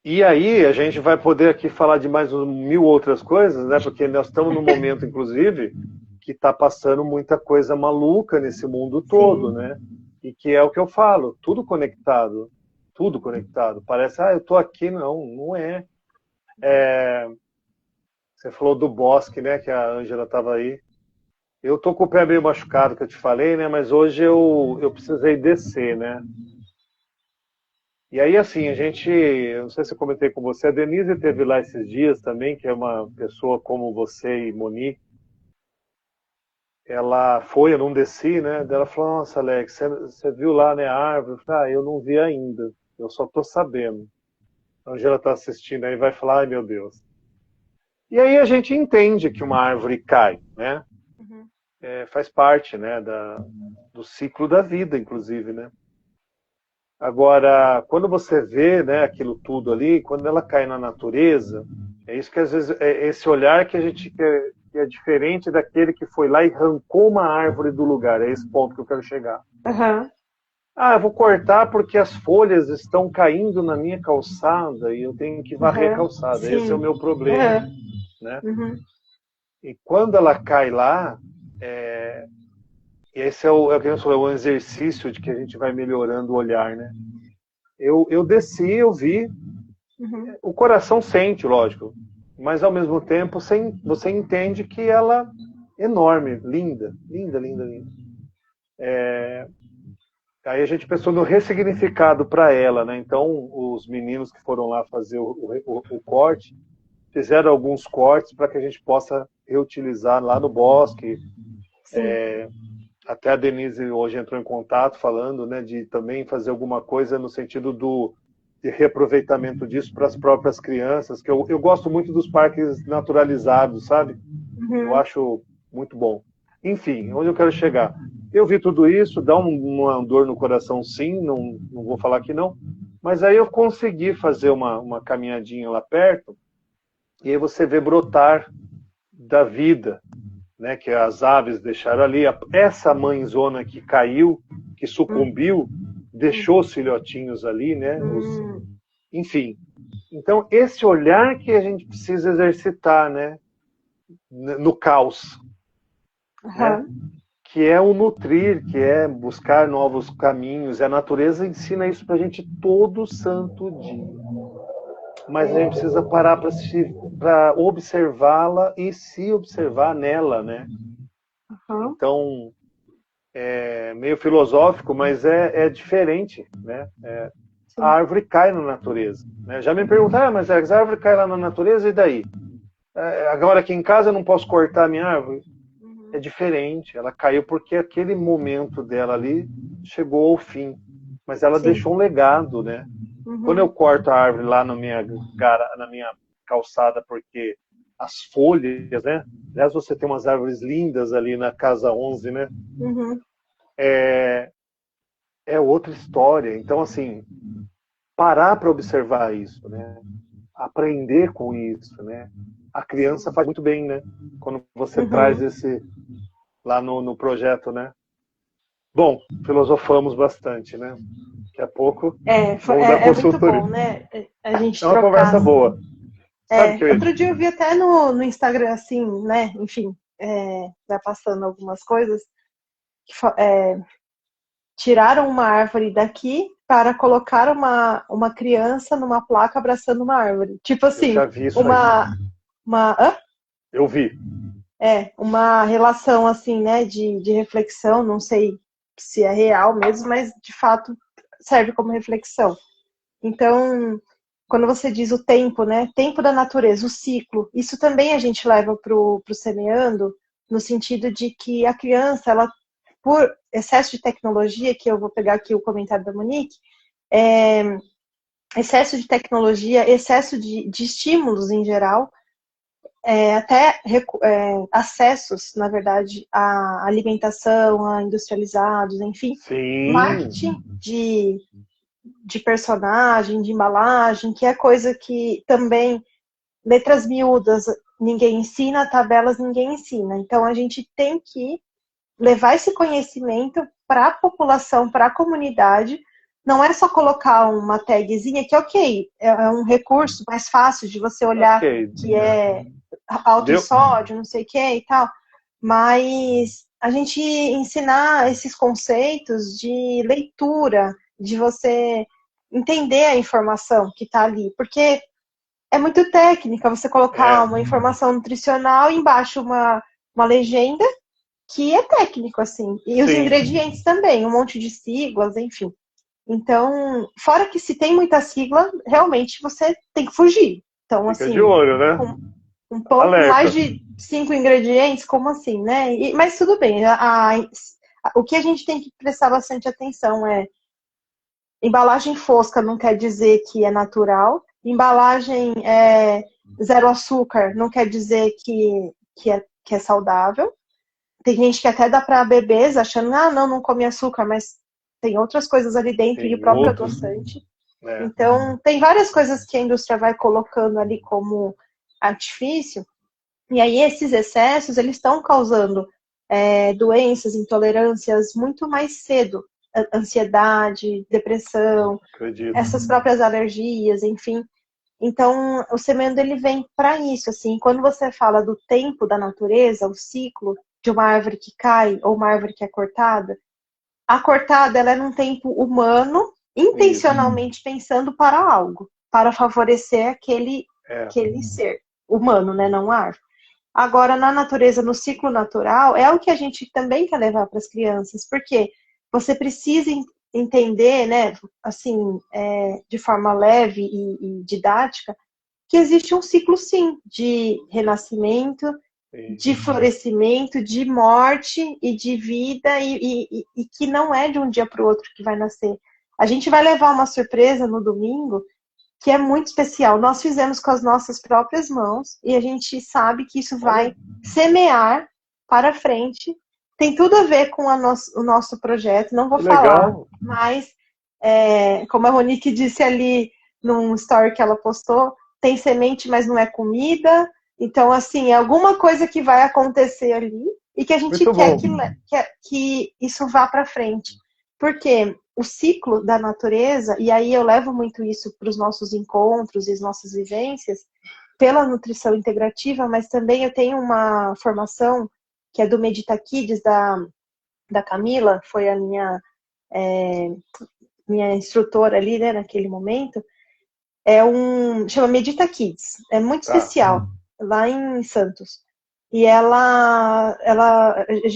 Speaker 3: E aí a gente vai poder aqui falar de mais 1000 outras coisas, né? Porque nós estamos num momento, inclusive, que está passando muita coisa maluca nesse mundo todo, né? E que é o que eu falo, tudo conectado. Tudo conectado. Parece, eu tô aqui. Não é. Você falou do bosque, né? Que a Ângela estava aí. Eu tô com o pé meio machucado, que eu te falei, né? Mas hoje eu precisei descer, né? E aí, assim, eu não sei se eu comentei com você, a Denise esteve lá esses dias também, que é uma pessoa como você e Monique. Ela foi, eu não desci, né? Ela falou, nossa, Alex, você viu lá, né, a árvore? Eu falei, eu não vi ainda, eu só tô sabendo. A Angela tá assistindo aí, vai falar, ai meu Deus. E aí a gente entende que uma árvore cai, né? Faz parte, né, do ciclo da vida, inclusive, né? Agora, quando você vê, né, aquilo tudo ali, quando ela cai na natureza, é isso que às vezes é esse olhar que a gente quer, que é diferente daquele que foi lá e arrancou uma árvore do lugar. É esse ponto que eu quero chegar.
Speaker 2: Uhum.
Speaker 3: Eu vou cortar porque as folhas estão caindo na minha calçada e eu tenho que varrer a calçada.
Speaker 2: Sim.
Speaker 3: Esse é o meu problema, né? E quando ela cai lá, e esse é o que eu falei, o exercício de que a gente vai melhorando o olhar, né? Eu desci, eu vi, o coração sente, lógico, mas ao mesmo tempo você entende que ela é enorme, linda, linda, linda, linda. Aí a gente pensou no ressignificado para ela, né? Então os meninos que foram lá fazer o corte fizeram alguns cortes para que a gente possa reutilizar lá no bosque. Até a Denise hoje entrou em contato falando, né, de também fazer alguma coisa no sentido de reaproveitamento disso para as próprias crianças, que eu gosto muito dos parques naturalizados, sabe? Eu acho muito bom. Enfim, onde eu quero chegar? Eu vi tudo isso, dá uma dor no coração sim, não vou falar que não, mas aí eu consegui fazer uma caminhadinha lá perto, e aí você vê brotar da vida, né, que as aves deixaram ali, essa mãezona que caiu, que sucumbiu, deixou os filhotinhos ali, né, enfim. Então, esse olhar que a gente precisa exercitar, né, no caos, né, que é o nutrir, que é buscar novos caminhos, e a natureza ensina isso pra gente todo santo dia. Mas a gente precisa parar para observá-la e se observar nela, né? Então, é meio filosófico, mas é diferente, né? A árvore cai na natureza, né? Já me perguntaram, mas a árvore cai lá na natureza e daí? Agora aqui em casa eu não posso cortar a minha árvore? É diferente, ela caiu porque aquele momento dela ali chegou ao fim, mas ela deixou um legado, né? Quando eu corto a árvore lá na minha calçada, porque as folhas, né? Aliás, você tem umas árvores lindas ali na Casa 11, né? É outra história. Então, assim, parar para observar isso, né? Aprender com isso, né? A criança faz muito bem, né? Quando você traz esse lá no projeto, né? Bom, filosofamos bastante, né? Daqui a pouco vamos dar consultoria.
Speaker 2: Muito bom, né? A gente
Speaker 3: é uma conversa boa. Sabe que
Speaker 2: outro dia eu vi até no Instagram, assim, né? Enfim, vai passando algumas coisas. Tiraram uma árvore daqui para colocar uma criança numa placa abraçando uma árvore. Tipo assim,
Speaker 3: eu já vi isso aí. Eu vi.
Speaker 2: Uma relação assim, né, de reflexão, não sei se é real mesmo, mas de fato serve como reflexão. Então, quando você diz o tempo, né? Tempo da natureza, o ciclo, isso também a gente leva para o semeando, no sentido de que a criança, ela, por excesso de tecnologia, que eu vou pegar aqui o comentário da Monique, excesso de tecnologia, excesso de estímulos em geral, até acessos, na verdade, à alimentação, a industrializados, enfim.
Speaker 3: Sim.
Speaker 2: Marketing de personagem, de embalagem, que é coisa que também, letras miúdas ninguém ensina, tabelas ninguém ensina. Então, a gente tem que levar esse conhecimento para a população, para a comunidade. Não é só colocar uma tagzinha que, ok, é um recurso mais fácil de você olhar, que é alto em sódio, não sei o que e tal, mas a gente ensinar esses conceitos de leitura, de você entender a informação que está ali, porque é muito técnica você colocar uma informação nutricional e embaixo uma legenda que é técnico, assim, e os ingredientes também, um monte de siglas, enfim. Então, fora que se tem muita sigla, realmente você tem que fugir. Então,
Speaker 3: fica
Speaker 2: assim,
Speaker 3: de olho, né?
Speaker 2: Um pouco mais de 5 ingredientes, como assim, né? Mas tudo bem, o que a gente tem que prestar bastante atenção é embalagem fosca não quer dizer que é natural, embalagem zero açúcar não quer dizer que é saudável. Tem gente que até dá para bebês achando, não come açúcar, mas tem outras coisas ali dentro e o próprio adoçante. Então, tem várias coisas que a indústria vai colocando ali como artifício, e aí esses excessos, eles estão causando doenças, intolerâncias muito mais cedo. Ansiedade, depressão, essas próprias alergias, enfim. Então, o semeando, ele vem para isso, assim. Quando você fala do tempo da natureza, o ciclo de uma árvore que cai ou uma árvore que é cortada, a cortada, ela é num tempo humano, intencionalmente pensando para algo, para favorecer aquele ser humano, né, não a árvore. Agora, na natureza, no ciclo natural, é o que a gente também quer levar para as crianças, porque você precisa entender, né, assim, de forma leve e didática, que existe um ciclo, sim, de renascimento, de florescimento, de morte e de vida, e que não é de um dia para o outro que vai nascer. A gente vai levar uma surpresa no domingo que é muito especial. Nós fizemos com as nossas próprias mãos e a gente sabe que isso vai semear para frente. Tem tudo a ver com o nosso projeto, não vou falar, mas como a Monique disse ali num story que ela postou, tem semente, mas não é comida. Então, assim, é alguma coisa que vai acontecer ali e que a gente quer que isso vá para frente. Porque o ciclo da natureza, e aí eu levo muito isso para os nossos encontros e as nossas vivências, pela nutrição integrativa, mas também eu tenho uma formação que é do Medita Kids, da Camila, foi a minha instrutora ali, né, naquele momento, chama Medita Kids, é muito especial, lá em Santos. E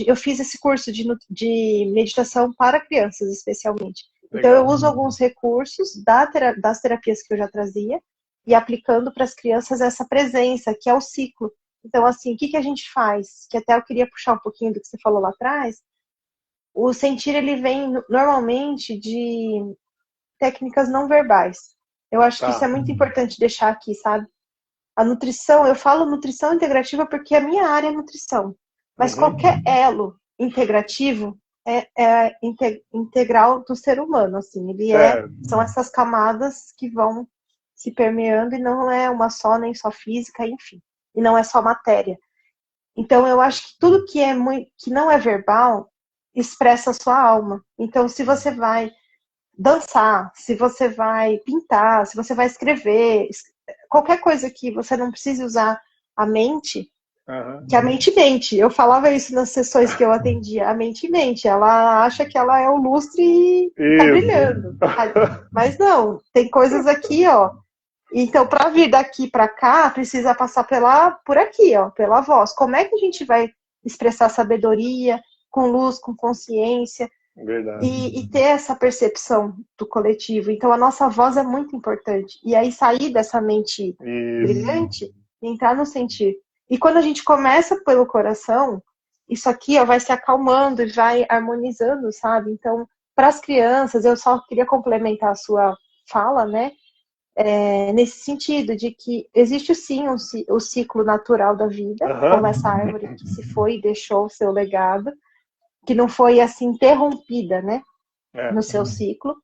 Speaker 2: eu fiz esse curso de meditação para crianças, especialmente. Então, eu uso alguns recursos das terapias que eu já trazia e aplicando para as crianças essa presença, que é o ciclo. Então, assim, o que a gente faz? Que até eu queria puxar um pouquinho do que você falou lá atrás. O sentir, ele vem normalmente de técnicas não verbais. Eu acho que isso é muito importante deixar aqui, sabe? A nutrição, eu falo nutrição integrativa porque a minha área é nutrição. Mas qualquer elo integrativo é integral do ser humano, assim. São essas camadas que vão se permeando e não é uma só, nem só física, enfim. E não é só matéria. Então, eu acho que tudo que não é verbal expressa a sua alma. Então, se você vai dançar, se você vai pintar, se você vai escrever, qualquer coisa que você não precise usar a mente, que a mente mente. Eu falava isso nas sessões que eu atendia. A mente mente. Ela acha que ela é o lustre e tá brilhando. Mas não, tem coisas aqui, ó. Então, para vir daqui para cá, precisa passar por aqui, ó, pela voz. Como é que a gente vai expressar sabedoria, com luz, com consciência?
Speaker 3: Verdade.
Speaker 2: E ter essa percepção do coletivo. Então, a nossa voz é muito importante. E aí, sair dessa mente brilhante e entrar no sentir. E quando a gente começa pelo coração, isso aqui ó, vai se acalmando e vai harmonizando, sabe? Então, para as crianças, eu só queria complementar a sua fala, né? Nesse sentido, de que existe sim o ciclo natural da vida, como essa árvore que se foi e deixou o seu legado, que não foi assim interrompida, né, no seu ciclo,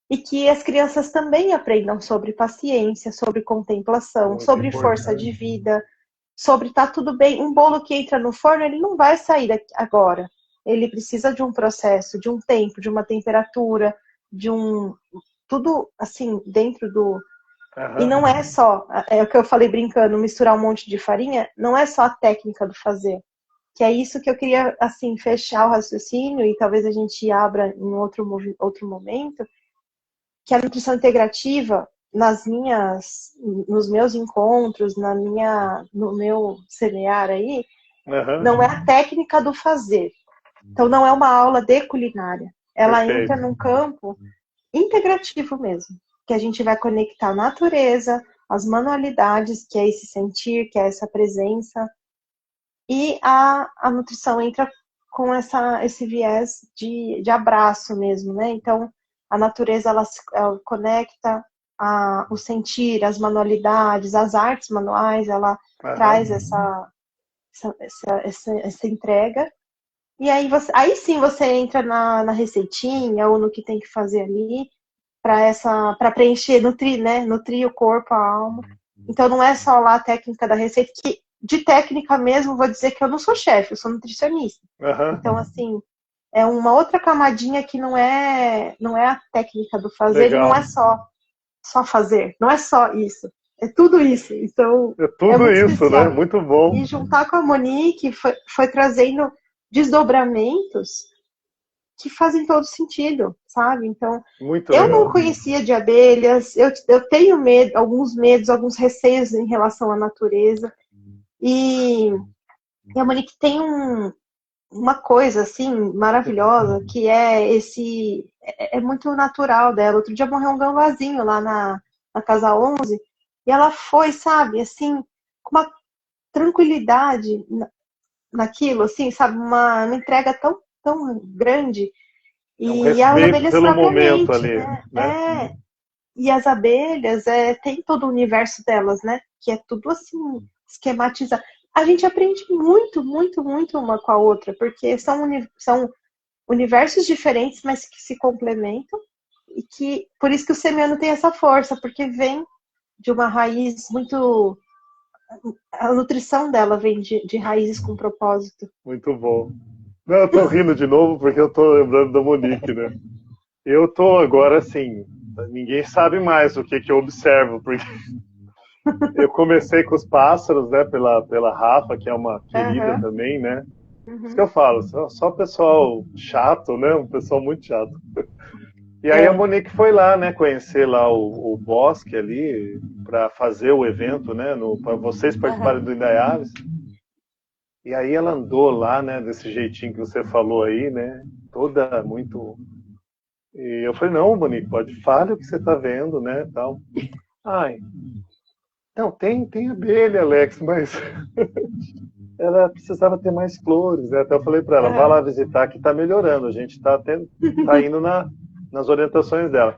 Speaker 2: e que as crianças também aprendam sobre paciência, sobre contemplação, muito sobre importante. Força de vida, sobre tá tudo bem. Um bolo que entra no forno, ele não vai sair agora. Ele precisa de um processo, de um tempo, de uma temperatura, de tudo assim dentro do. E não é só, é o que eu falei brincando, misturar um monte de farinha, não é só a técnica do fazer. Que é isso que eu queria, assim, fechar o raciocínio e talvez a gente abra em outro momento, que a nutrição integrativa, nos meus encontros, no meu semear aí, não é a técnica do fazer. Então, não é uma aula de culinária. Ela entra num campo integrativo mesmo, que a gente vai conectar a natureza, as manualidades, que é esse sentir, que é essa presença, e a nutrição entra com esse viés de abraço mesmo, né? Então, a natureza, ela conecta o sentir, as manualidades, as artes manuais, ela traz essa entrega. E aí sim você entra na receitinha ou no que tem que fazer ali para preencher, nutrir, né? Nutrir o corpo, a alma. Então, não é só lá a técnica da receita, que de técnica mesmo, vou dizer que eu não sou chefe, eu sou nutricionista. Então, assim, é uma outra camadinha que não é a técnica do fazer, e não é só fazer, não é só isso. É tudo isso. Então,
Speaker 3: é tudo isso, especial, né? Muito bom.
Speaker 2: E juntar com a Monique foi trazendo desdobramentos que fazem todo sentido, sabe? Então, eu não conhecia de abelhas, eu tenho medo, alguns medos, alguns receios em relação à natureza. E a Monique tem uma coisa, assim, maravilhosa, que é muito natural dela. Outro dia morreu um gambazinho lá na Casa 11, e ela foi, sabe, assim, com uma tranquilidade naquilo, assim, sabe, uma entrega tão, tão grande. E as abelhas
Speaker 3: pelo momento ali,
Speaker 2: né? E as abelhas tem todo o universo delas, né? Que é tudo assim, esquematizado. A gente aprende muito, muito, muito uma com a outra, porque são universos diferentes, mas que se complementam. E que, por isso que o semiano tem essa força, porque vem de uma raiz muito... A nutrição dela vem de raízes com propósito.
Speaker 3: Muito bom. Não, eu tô rindo de novo porque eu tô lembrando da Monique, né? Eu tô agora assim, ninguém sabe mais o que eu observo, porque eu comecei com os pássaros, né, pela Rafa, que é uma querida também, né? Isso que eu falo, só pessoal chato, né? Um pessoal muito chato. E aí a Monique foi lá, né, conhecer lá o bosque ali, para fazer o evento, né, para vocês participarem do Indaiaves. E aí ela andou lá, né, desse jeitinho que você falou aí, né, toda muito... E eu falei, não, Monique, fale o que você tá vendo, né, tal. Ai, não, tem abelha, Alex, mas ela precisava ter mais flores, né, até eu falei para ela, vá lá visitar que tá melhorando, a gente tá indo nas orientações dela.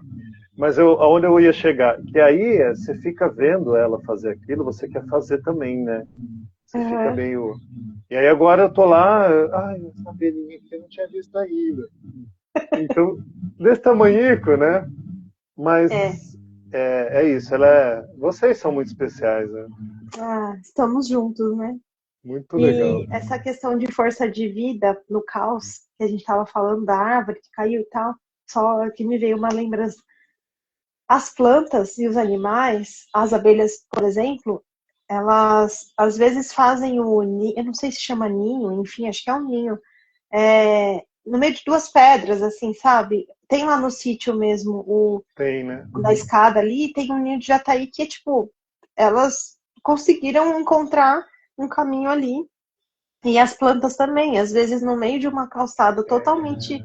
Speaker 3: Mas aonde eu ia chegar, que aí você fica vendo ela fazer aquilo, você quer fazer também, né, você fica meio... E aí agora eu tô lá, essa abelhinha que eu não tinha visto ainda. Então, desse tamanhico, né? Mas é isso, vocês são muito especiais, né?
Speaker 2: Estamos juntos, né?
Speaker 3: Muito legal.
Speaker 2: E essa questão de força de vida no caos, que a gente estava falando da árvore que caiu e tal, só que me veio uma lembrança. As plantas e os animais, as abelhas, por exemplo, elas às vezes fazem o ninho, eu não sei se chama ninho, enfim, acho que é um ninho, no meio de duas pedras, assim, sabe? Tem lá no sítio mesmo
Speaker 3: tem, né?
Speaker 2: Da escada ali, tem um ninho de jataí que é tipo, elas conseguiram encontrar um caminho ali. E as plantas também, às vezes no meio de uma calçada totalmente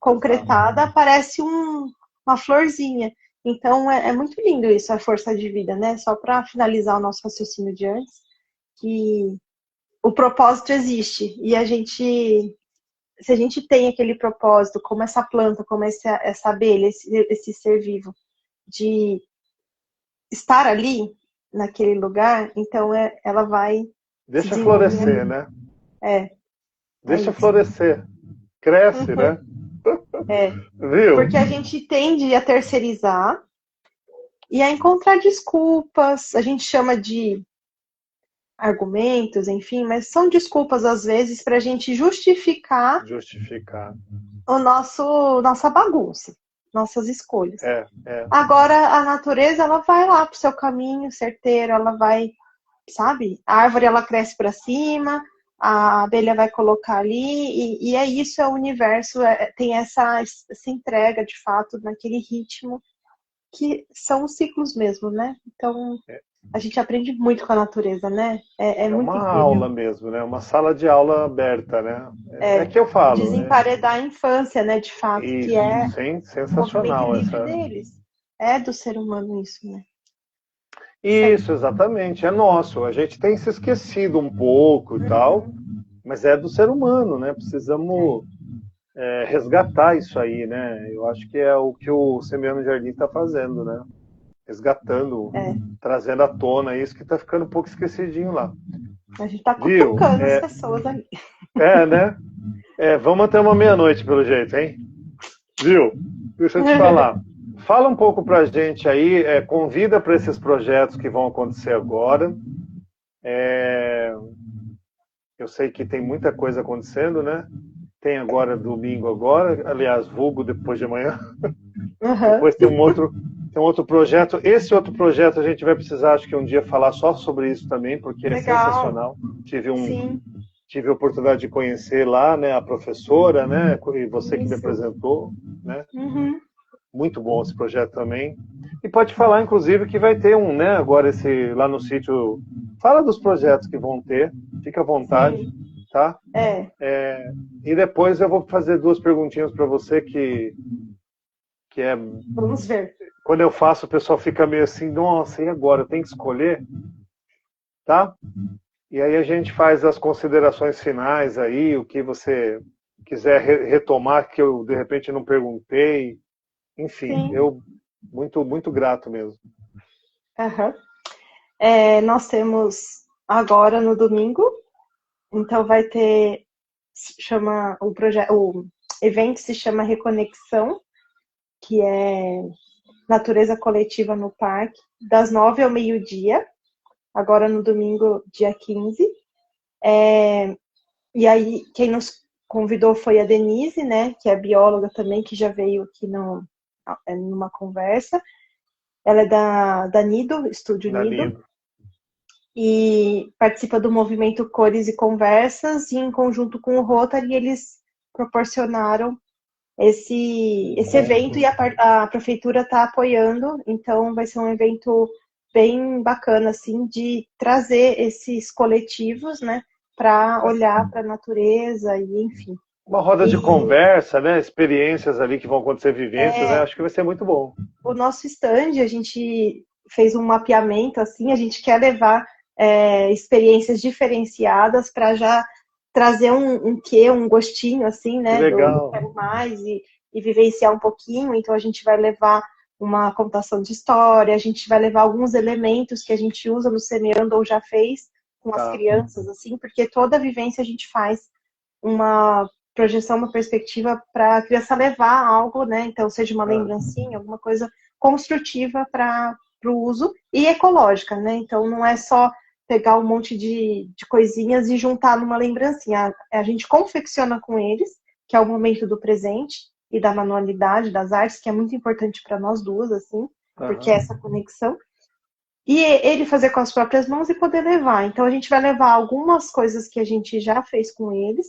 Speaker 2: concretada, parece uma florzinha. Então, é muito lindo isso, a força de vida, né? Só para finalizar o nosso raciocínio de antes, que o propósito existe. E se a gente tem aquele propósito, como essa planta, como essa abelha, esse ser vivo, de estar ali, naquele lugar, então ela vai
Speaker 3: Deixa florescer, né? Deixa florescer. Cresce, né? Viu?
Speaker 2: Porque a gente tende a terceirizar e a encontrar desculpas, a gente chama de argumentos, enfim, mas são desculpas às vezes para a gente justificar nossa bagunça, nossas escolhas. Agora a natureza, ela vai lá pro seu caminho certeiro, ela vai, sabe? A árvore, ela cresce para cima, a abelha vai colocar ali, e é isso, é o universo, tem essa entrega, de fato, naquele ritmo, que são os ciclos mesmo, né? Então, a gente aprende muito com a natureza, né? É muito
Speaker 3: uma
Speaker 2: incrível.
Speaker 3: aula mesmo, né? Uma sala de aula aberta, né? É que eu falo.
Speaker 2: Desemparedar a infância, né? De fato,
Speaker 3: isso,
Speaker 2: que é
Speaker 3: sensacional.
Speaker 2: O movimento livre deles. É do ser humano isso, né?
Speaker 3: Isso, exatamente, é nosso. A gente tem se esquecido um pouco e tal, mas é do ser humano, né? Precisamos resgatar isso aí, né? Eu acho que é o que o Semeando Jardim está fazendo, né? Resgatando, trazendo à tona isso que está ficando um pouco esquecidinho lá.
Speaker 2: A gente está cutucando as pessoas ali.
Speaker 3: Né? Vamos até uma meia-noite, pelo jeito, hein? Viu? Deixa eu te falar. Fala um pouco pra gente aí, convida para esses projetos que vão acontecer agora. Eu sei que tem muita coisa acontecendo, né? Tem agora domingo aliás, vulgo depois de amanhã. Depois tem um outro projeto. Esse outro projeto a gente vai precisar, acho que um dia, falar só sobre isso também, porque é sensacional. Tive a oportunidade de conhecer lá, né, a professora, né, e você que me apresentou, né? Muito bom esse projeto também. E pode falar, inclusive, que vai ter né, agora lá no sítio. Fala dos projetos que vão ter, fica à vontade, tá? E depois eu vou fazer 2 perguntinhas para você que é...
Speaker 2: Vamos ver.
Speaker 3: Quando eu faço, o pessoal fica meio assim, nossa, e agora? Tem que escolher? Tá? E aí a gente faz as considerações finais aí, o que você quiser retomar, que eu, de repente, não perguntei. Enfim, eu muito, muito grato mesmo.
Speaker 2: Nós temos agora no domingo, então vai ter, o evento se chama Reconexão, que é natureza coletiva no parque, das 9 ao meio-dia, agora no domingo, dia 15. E aí, quem nos convidou foi a Denise, né, que é bióloga também, que já veio aqui numa conversa. Ela é da Nido, Estúdio Nido. E participa do movimento Cores e Conversas, e em conjunto com o Rotary, eles proporcionaram esse evento, e a prefeitura está apoiando, então vai ser um evento bem bacana, assim, de trazer esses coletivos, né, para olhar para a natureza, e enfim.
Speaker 3: Uma roda de conversa, né, experiências ali que vão acontecer, vivências, né, acho que vai ser muito bom.
Speaker 2: O nosso stand, a gente fez um mapeamento, assim, a gente quer levar experiências diferenciadas para já trazer um gostinho, assim, né, do quero mais, e vivenciar um pouquinho. Então a gente vai levar uma contação de história, a gente vai levar alguns elementos que a gente usa no Semeando ou já fez com as crianças, assim, porque toda vivência a gente faz uma projeção, uma perspectiva para a criança levar algo, né, então seja uma lembrancinha, alguma coisa construtiva para o uso, e ecológica, né, então não é só pegar um monte de coisinhas e juntar numa lembrancinha. A gente confecciona com eles, que é o momento do presente e da manualidade, das artes, que é muito importante para nós duas, assim, porque é essa conexão. E ele fazer com as próprias mãos e poder levar. Então a gente vai levar algumas coisas que a gente já fez com eles,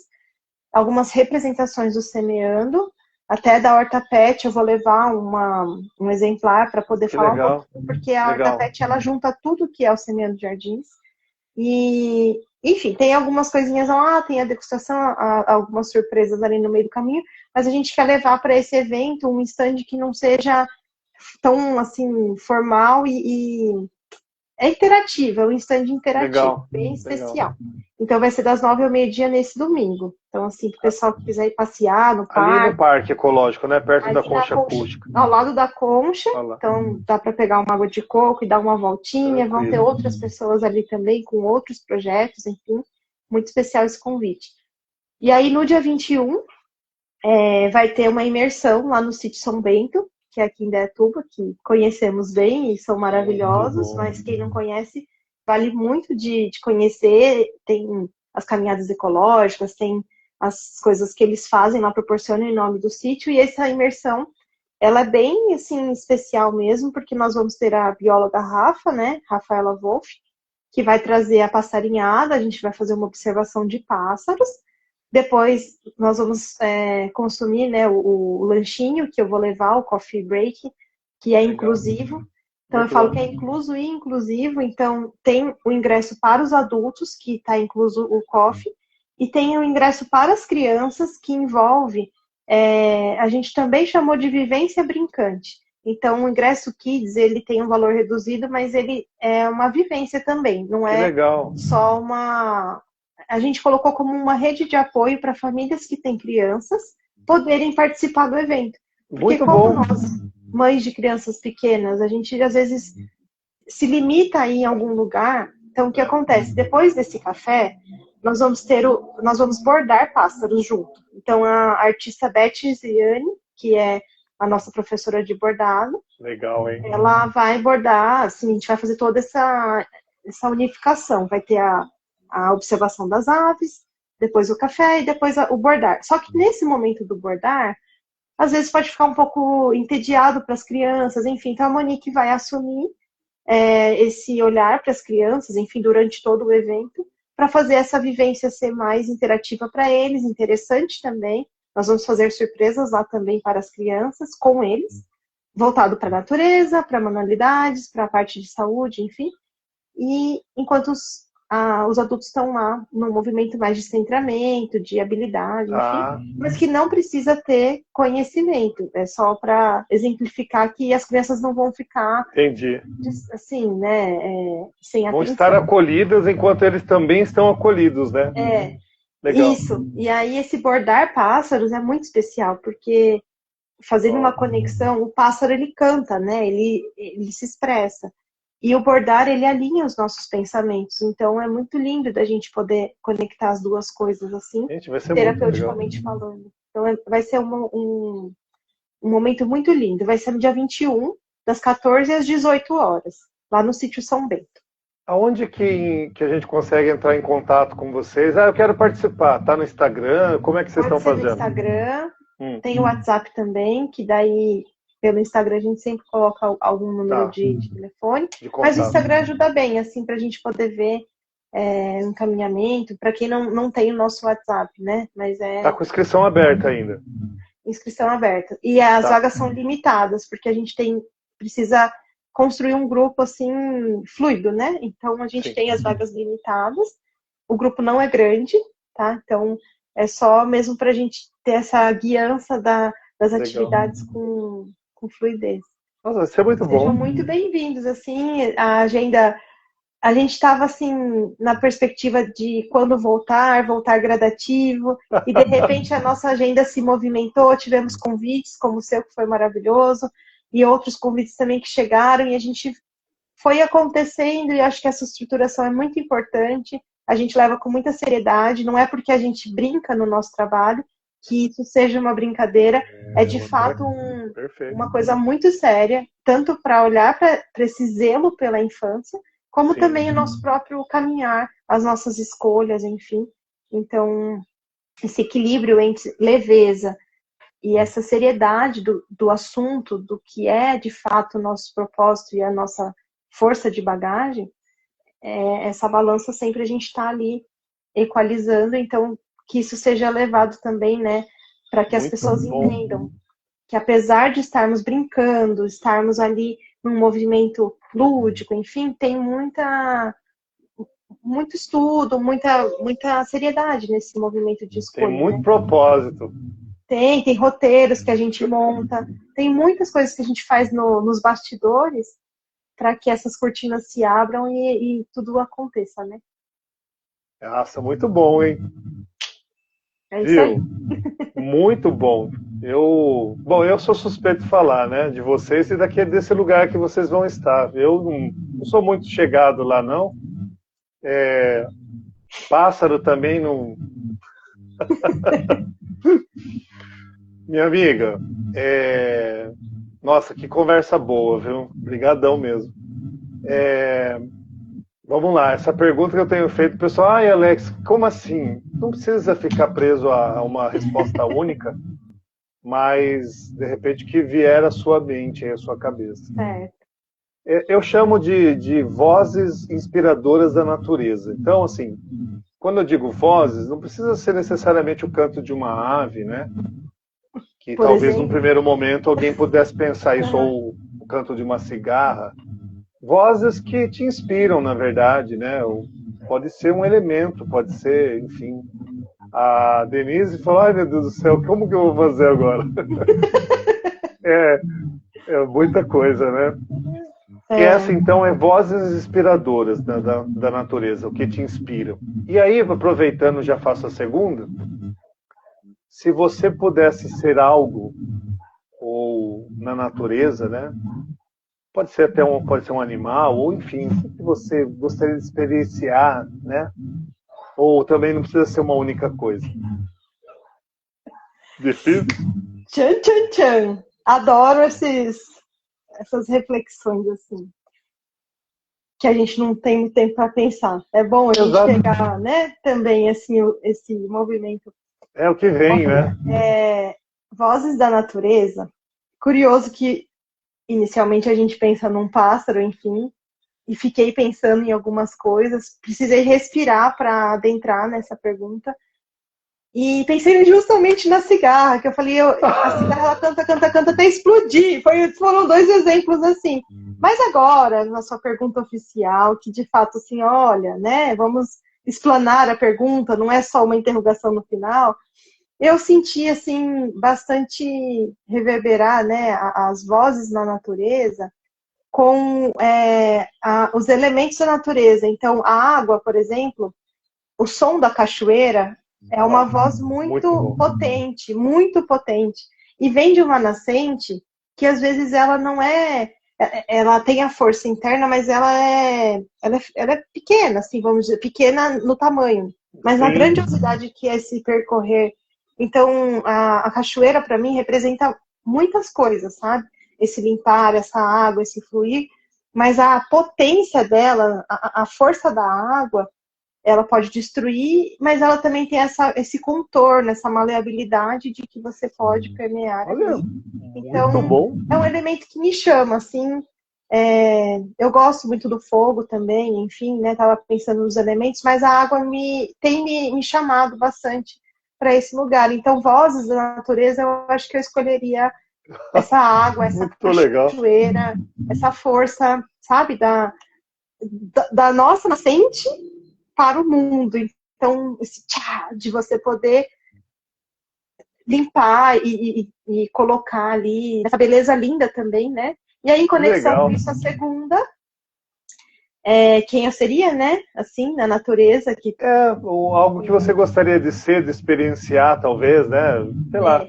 Speaker 2: algumas representações do Semeando, até da Horta Pet eu vou levar um exemplar para poder falar um pouquinho, porque a Horta Pet, ela junta tudo que é o Semeando Jardins. E, enfim, tem algumas coisinhas lá, tem a degustação, algumas surpresas ali no meio do caminho, mas a gente quer levar para esse evento um stand que não seja tão, assim, formal e é interativo, é um stand interativo,
Speaker 3: Legal,
Speaker 2: bem especial.
Speaker 3: legal.
Speaker 2: Então vai ser das 9 ao meio-dia nesse domingo. Então, assim, para o pessoal que quiser ir passear no
Speaker 3: Ali
Speaker 2: parque.
Speaker 3: no Parque Ecológico, né? Perto da
Speaker 2: Ali na
Speaker 3: Concha Acústica.
Speaker 2: ao lado da Concha.
Speaker 3: Olha lá.
Speaker 2: Então dá para pegar uma água de coco e dar uma voltinha. Vão ter
Speaker 3: Tranquilo.
Speaker 2: outras pessoas ali também com outros projetos, enfim. Muito especial esse convite. E aí no dia 21 vai ter uma imersão lá no sítio São Bento, que é aqui em Indaiatuba, que conhecemos bem e são maravilhosos, mas quem não conhece, vale muito de conhecer. Tem as caminhadas ecológicas, tem as coisas que eles fazem lá, proporcionam em nome do sítio, e essa imersão, ela é bem, assim, especial mesmo, porque nós vamos ter a bióloga Rafa, né, Rafaela Wolff, que vai trazer a passarinhada, a gente vai fazer uma observação de pássaros. Depois nós vamos consumir, né, o lanchinho que eu vou levar, o coffee break, que é inclusivo. Então eu falo que é incluso e inclusivo. Então tem o ingresso para os adultos, que está incluso o coffee, e tem o ingresso para as crianças, que envolve, a gente também chamou de vivência brincante. Então o ingresso Kids, ele tem um valor reduzido, mas ele é uma vivência também, não é só uma... A gente colocou como uma rede de apoio para famílias que têm crianças poderem participar do evento. Porque
Speaker 3: Muito
Speaker 2: como
Speaker 3: bom.
Speaker 2: nós, mães de crianças pequenas, a gente às vezes se limita a ir em algum lugar. Então o que acontece? Depois desse café, nós vamos bordar pássaros junto. Então a artista Beth Ziane, que é a nossa professora de bordado,
Speaker 3: legal, hein?
Speaker 2: Ela vai bordar, assim, a gente vai fazer toda essa unificação. Vai ter a observação das aves, depois o café e depois o bordar. Só que nesse momento do bordar, às vezes pode ficar um pouco entediado para as crianças, enfim. Então a Monique vai assumir esse olhar para as crianças, enfim, durante todo o evento, para fazer essa vivência ser mais interativa para eles, interessante também. Nós vamos fazer surpresas lá também para as crianças, com eles, voltado para a natureza, para manualidades, para a parte de saúde, enfim. E enquanto os adultos estão lá num movimento mais de centramento, de habilidade, enfim, mas que não precisa ter conhecimento, é só para exemplificar que as crianças não vão ficar assim, né, sem atenção.
Speaker 3: Vão estar acolhidas enquanto eles também estão acolhidos, né?
Speaker 2: Legal. Isso, e aí esse bordar pássaros é muito especial, porque fazendo uma conexão, o pássaro ele canta, né, ele se expressa. E o bordar, ele alinha os nossos pensamentos. Então, é muito lindo da gente poder conectar as duas coisas assim, terapeuticamente falando. Então, vai ser um momento muito lindo. Vai ser no dia 21, das 14 às 18 horas, lá no sítio São Bento.
Speaker 3: Aonde que a gente consegue entrar em contato com vocês? Eu quero participar. Tá no Instagram? Como é que vocês estão fazendo?
Speaker 2: No Instagram, tem o WhatsApp também, que daí... Pelo Instagram a gente sempre coloca algum número de telefone, mas o Instagram ajuda bem, assim, para a gente poder ver encaminhamento, para quem não tem o nosso WhatsApp, né? Mas
Speaker 3: tá com inscrição aberta ainda.
Speaker 2: Inscrição aberta. E as vagas são limitadas, porque a gente precisa construir um grupo, assim, fluido, né? Então a gente tem as vagas limitadas, o grupo não é grande, tá? Então é só mesmo para a gente ter essa guiança das atividades com fluidez.
Speaker 3: Nossa, isso é muito bom.
Speaker 2: Sejam muito bem-vindos, assim, a agenda, a gente estava, assim, na perspectiva de quando voltar gradativo, e de repente a nossa agenda se movimentou, tivemos convites, como o seu, que foi maravilhoso, e outros convites também que chegaram, e a gente foi acontecendo, e acho que essa estruturação é muito importante, a gente leva com muita seriedade, não é porque a gente brinca no nosso trabalho, que isso seja uma brincadeira, é de fato uma coisa muito séria, tanto para olhar para esse zelo pela infância, como também o nosso próprio caminhar, as nossas escolhas, enfim. Então, esse equilíbrio entre leveza e essa seriedade do assunto, do que é de fato o nosso propósito e a nossa força de bagagem, essa balança sempre a gente está ali equalizando, então que isso seja levado também, né, para que as pessoas entendam que apesar de estarmos brincando, estarmos ali num movimento lúdico, enfim, tem muito estudo, muita seriedade nesse movimento de escolha.
Speaker 3: Tem muito propósito.
Speaker 2: Tem roteiros que a gente monta, tem muitas coisas que a gente faz nos bastidores para que essas cortinas se abram e tudo aconteça, né?
Speaker 3: Nossa, muito bom, hein?
Speaker 2: É isso aí.
Speaker 3: Muito bom. Eu sou suspeito de falar, né, de vocês e desse lugar que vocês vão estar. Eu não sou muito chegado lá, não. Pássaro também não... Minha amiga, nossa, que conversa boa, viu? Obrigadão mesmo. Vamos lá, essa pergunta que eu tenho feito, pessoal, Alex, como assim? Não precisa ficar preso a uma resposta única, mas, de repente, que vier à sua mente, à sua cabeça. Eu chamo de vozes inspiradoras da natureza. Então, assim, quando eu digo vozes, não precisa ser necessariamente o canto de uma ave, né? Que
Speaker 2: Por
Speaker 3: talvez
Speaker 2: exemplo,
Speaker 3: num primeiro momento alguém pudesse pensar isso, ou o canto de uma cigarra. Vozes que te inspiram, na verdade, né? Pode ser um elemento, pode ser, enfim. A Denise falou, ai meu Deus do céu, como que eu vou fazer agora? É muita coisa, né? E essa, então, é vozes inspiradoras da natureza, o que te inspiram. E aí, aproveitando, já faço a segunda. Se você pudesse ser algo, ou na natureza, né? Pode ser até pode ser um animal, ou enfim, o que você gostaria de experienciar, né? Ou também não precisa ser uma única coisa. Difícil?
Speaker 2: Tchan, tchan, tchan. Adoro essas reflexões, assim, que a gente não tem muito tempo para pensar. É bom a gente pegar, né, também esse movimento.
Speaker 3: É o que vem, né?
Speaker 2: Vozes da natureza. Curioso que inicialmente a gente pensa num pássaro, enfim, e fiquei pensando em algumas coisas. Precisei respirar para adentrar nessa pergunta. E pensei justamente na cigarra, que eu falei, a cigarra ela canta até explodir. Foram 2 exemplos assim. Mas agora, na sua pergunta oficial, que de fato, assim, olha, né, vamos explanar a pergunta, não é só uma interrogação no final. Eu senti, assim, bastante reverberar, né, as vozes na natureza com os elementos da natureza. Então, a água, por exemplo, o som da cachoeira é uma voz muito potente, muito potente. E vem de uma nascente que, às vezes, ela não ela tem a força interna, mas ela é pequena, assim, vamos dizer, pequena no tamanho. Mas na grandiosidade que é se percorrer. Então, a cachoeira, para mim, representa muitas coisas, sabe? Esse limpar, essa água, esse fluir. Mas a potência dela, a força da água, ela pode destruir, mas ela também tem esse contorno, essa maleabilidade de que você pode permear.
Speaker 3: Olha,
Speaker 2: então,
Speaker 3: muito bom.
Speaker 2: É um elemento que me chama, assim. Eu gosto muito do fogo também, enfim, né? Tava pensando nos elementos, mas a água tem me chamado bastante para esse lugar. Então, vozes da natureza, eu acho que eu escolheria essa água, essa cachoeira, essa força, sabe, da nossa nascente para o mundo. Então, esse tchá de você poder limpar e colocar ali essa beleza linda também, né? E aí, em conexão com isso, a segunda, quem eu seria, né? Assim, na natureza.
Speaker 3: Algo que você gostaria de ser, de experienciar, talvez, né? Sei lá.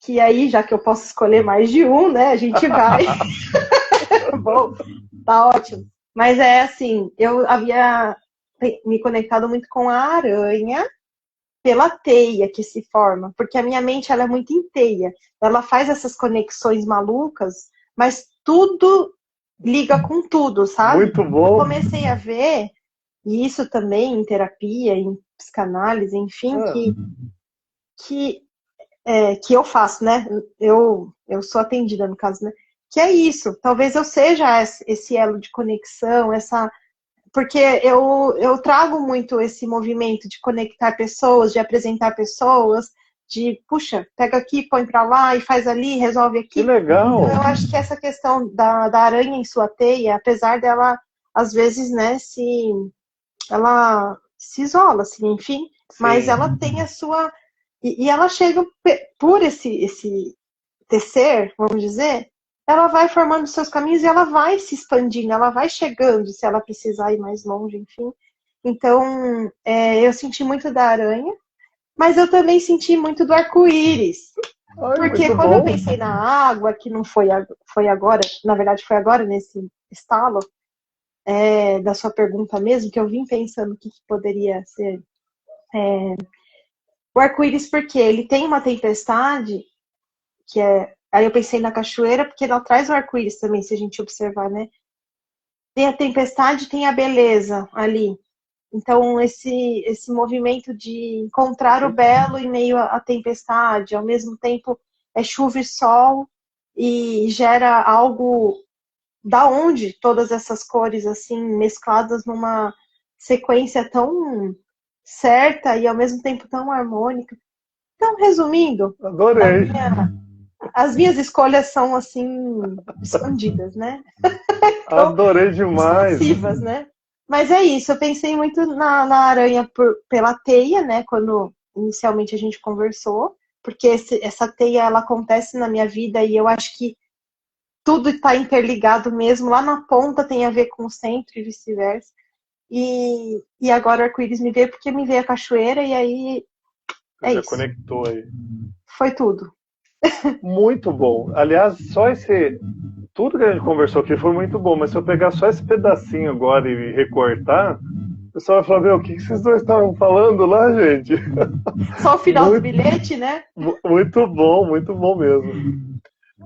Speaker 2: Que aí, já que eu posso escolher mais de um, né? A gente vai. Bom, tá ótimo. Mas assim, eu havia me conectado muito com a aranha pela teia que se forma, porque a minha mente ela é muito em teia. Ela faz essas conexões malucas, mas tudo liga com tudo, sabe?
Speaker 3: Muito bom.
Speaker 2: Eu comecei a ver, e isso também em terapia, em psicanálise, enfim, que eu faço, né? Eu sou atendida, no caso, né? Que é isso. Talvez eu seja esse elo de conexão, porque eu trago muito esse movimento de conectar pessoas, de apresentar pessoas, de, puxa, pega aqui, põe pra lá e faz ali, resolve aqui.
Speaker 3: Que legal!
Speaker 2: Então, eu acho que essa questão da aranha em sua teia, apesar dela, às vezes, né, ela se isola, assim, enfim,
Speaker 3: Sim.
Speaker 2: mas ela tem a sua... E ela chega por esse tecer, vamos dizer, ela vai formando seus caminhos e ela vai se expandindo, ela vai chegando, se ela precisar ir mais longe, enfim. Então, eu senti muito da aranha, mas eu também senti muito do arco-íris. Porque
Speaker 3: muito
Speaker 2: quando
Speaker 3: bom.
Speaker 2: eu pensei na água, que não foi agora, na verdade foi agora nesse estalo da sua pergunta mesmo, que eu vim pensando o que poderia ser o arco-íris, porque ele tem uma tempestade, que é. Aí eu pensei na cachoeira, porque ela traz o arco-íris também, se a gente observar, né? Tem a tempestade, tem a beleza ali. Então, esse movimento de encontrar o belo em meio à tempestade, ao mesmo tempo é chuva e sol, e gera algo da onde todas essas cores assim mescladas numa sequência tão certa e ao mesmo tempo tão harmônica. Então, resumindo,
Speaker 3: Adorei.
Speaker 2: as minhas escolhas são assim escondidas, né? Então,
Speaker 3: adorei demais.
Speaker 2: expansivas, né? Mas é isso, eu pensei muito na aranha pela teia, né? Quando inicialmente a gente conversou, porque essa teia ela acontece na minha vida e eu acho que tudo está interligado mesmo. Lá na ponta tem a ver com o centro e vice-versa. E agora o arco-íris me veio porque me veio a cachoeira e aí
Speaker 3: Já
Speaker 2: isso.
Speaker 3: conectou aí.
Speaker 2: Foi tudo.
Speaker 3: Muito bom. Aliás, só tudo que a gente conversou aqui foi muito bom, mas se eu pegar só esse pedacinho agora e recortar, o pessoal vai falar, meu, o que vocês dois estavam falando lá, gente?
Speaker 2: Só o final do bilhete, né?
Speaker 3: Muito bom mesmo.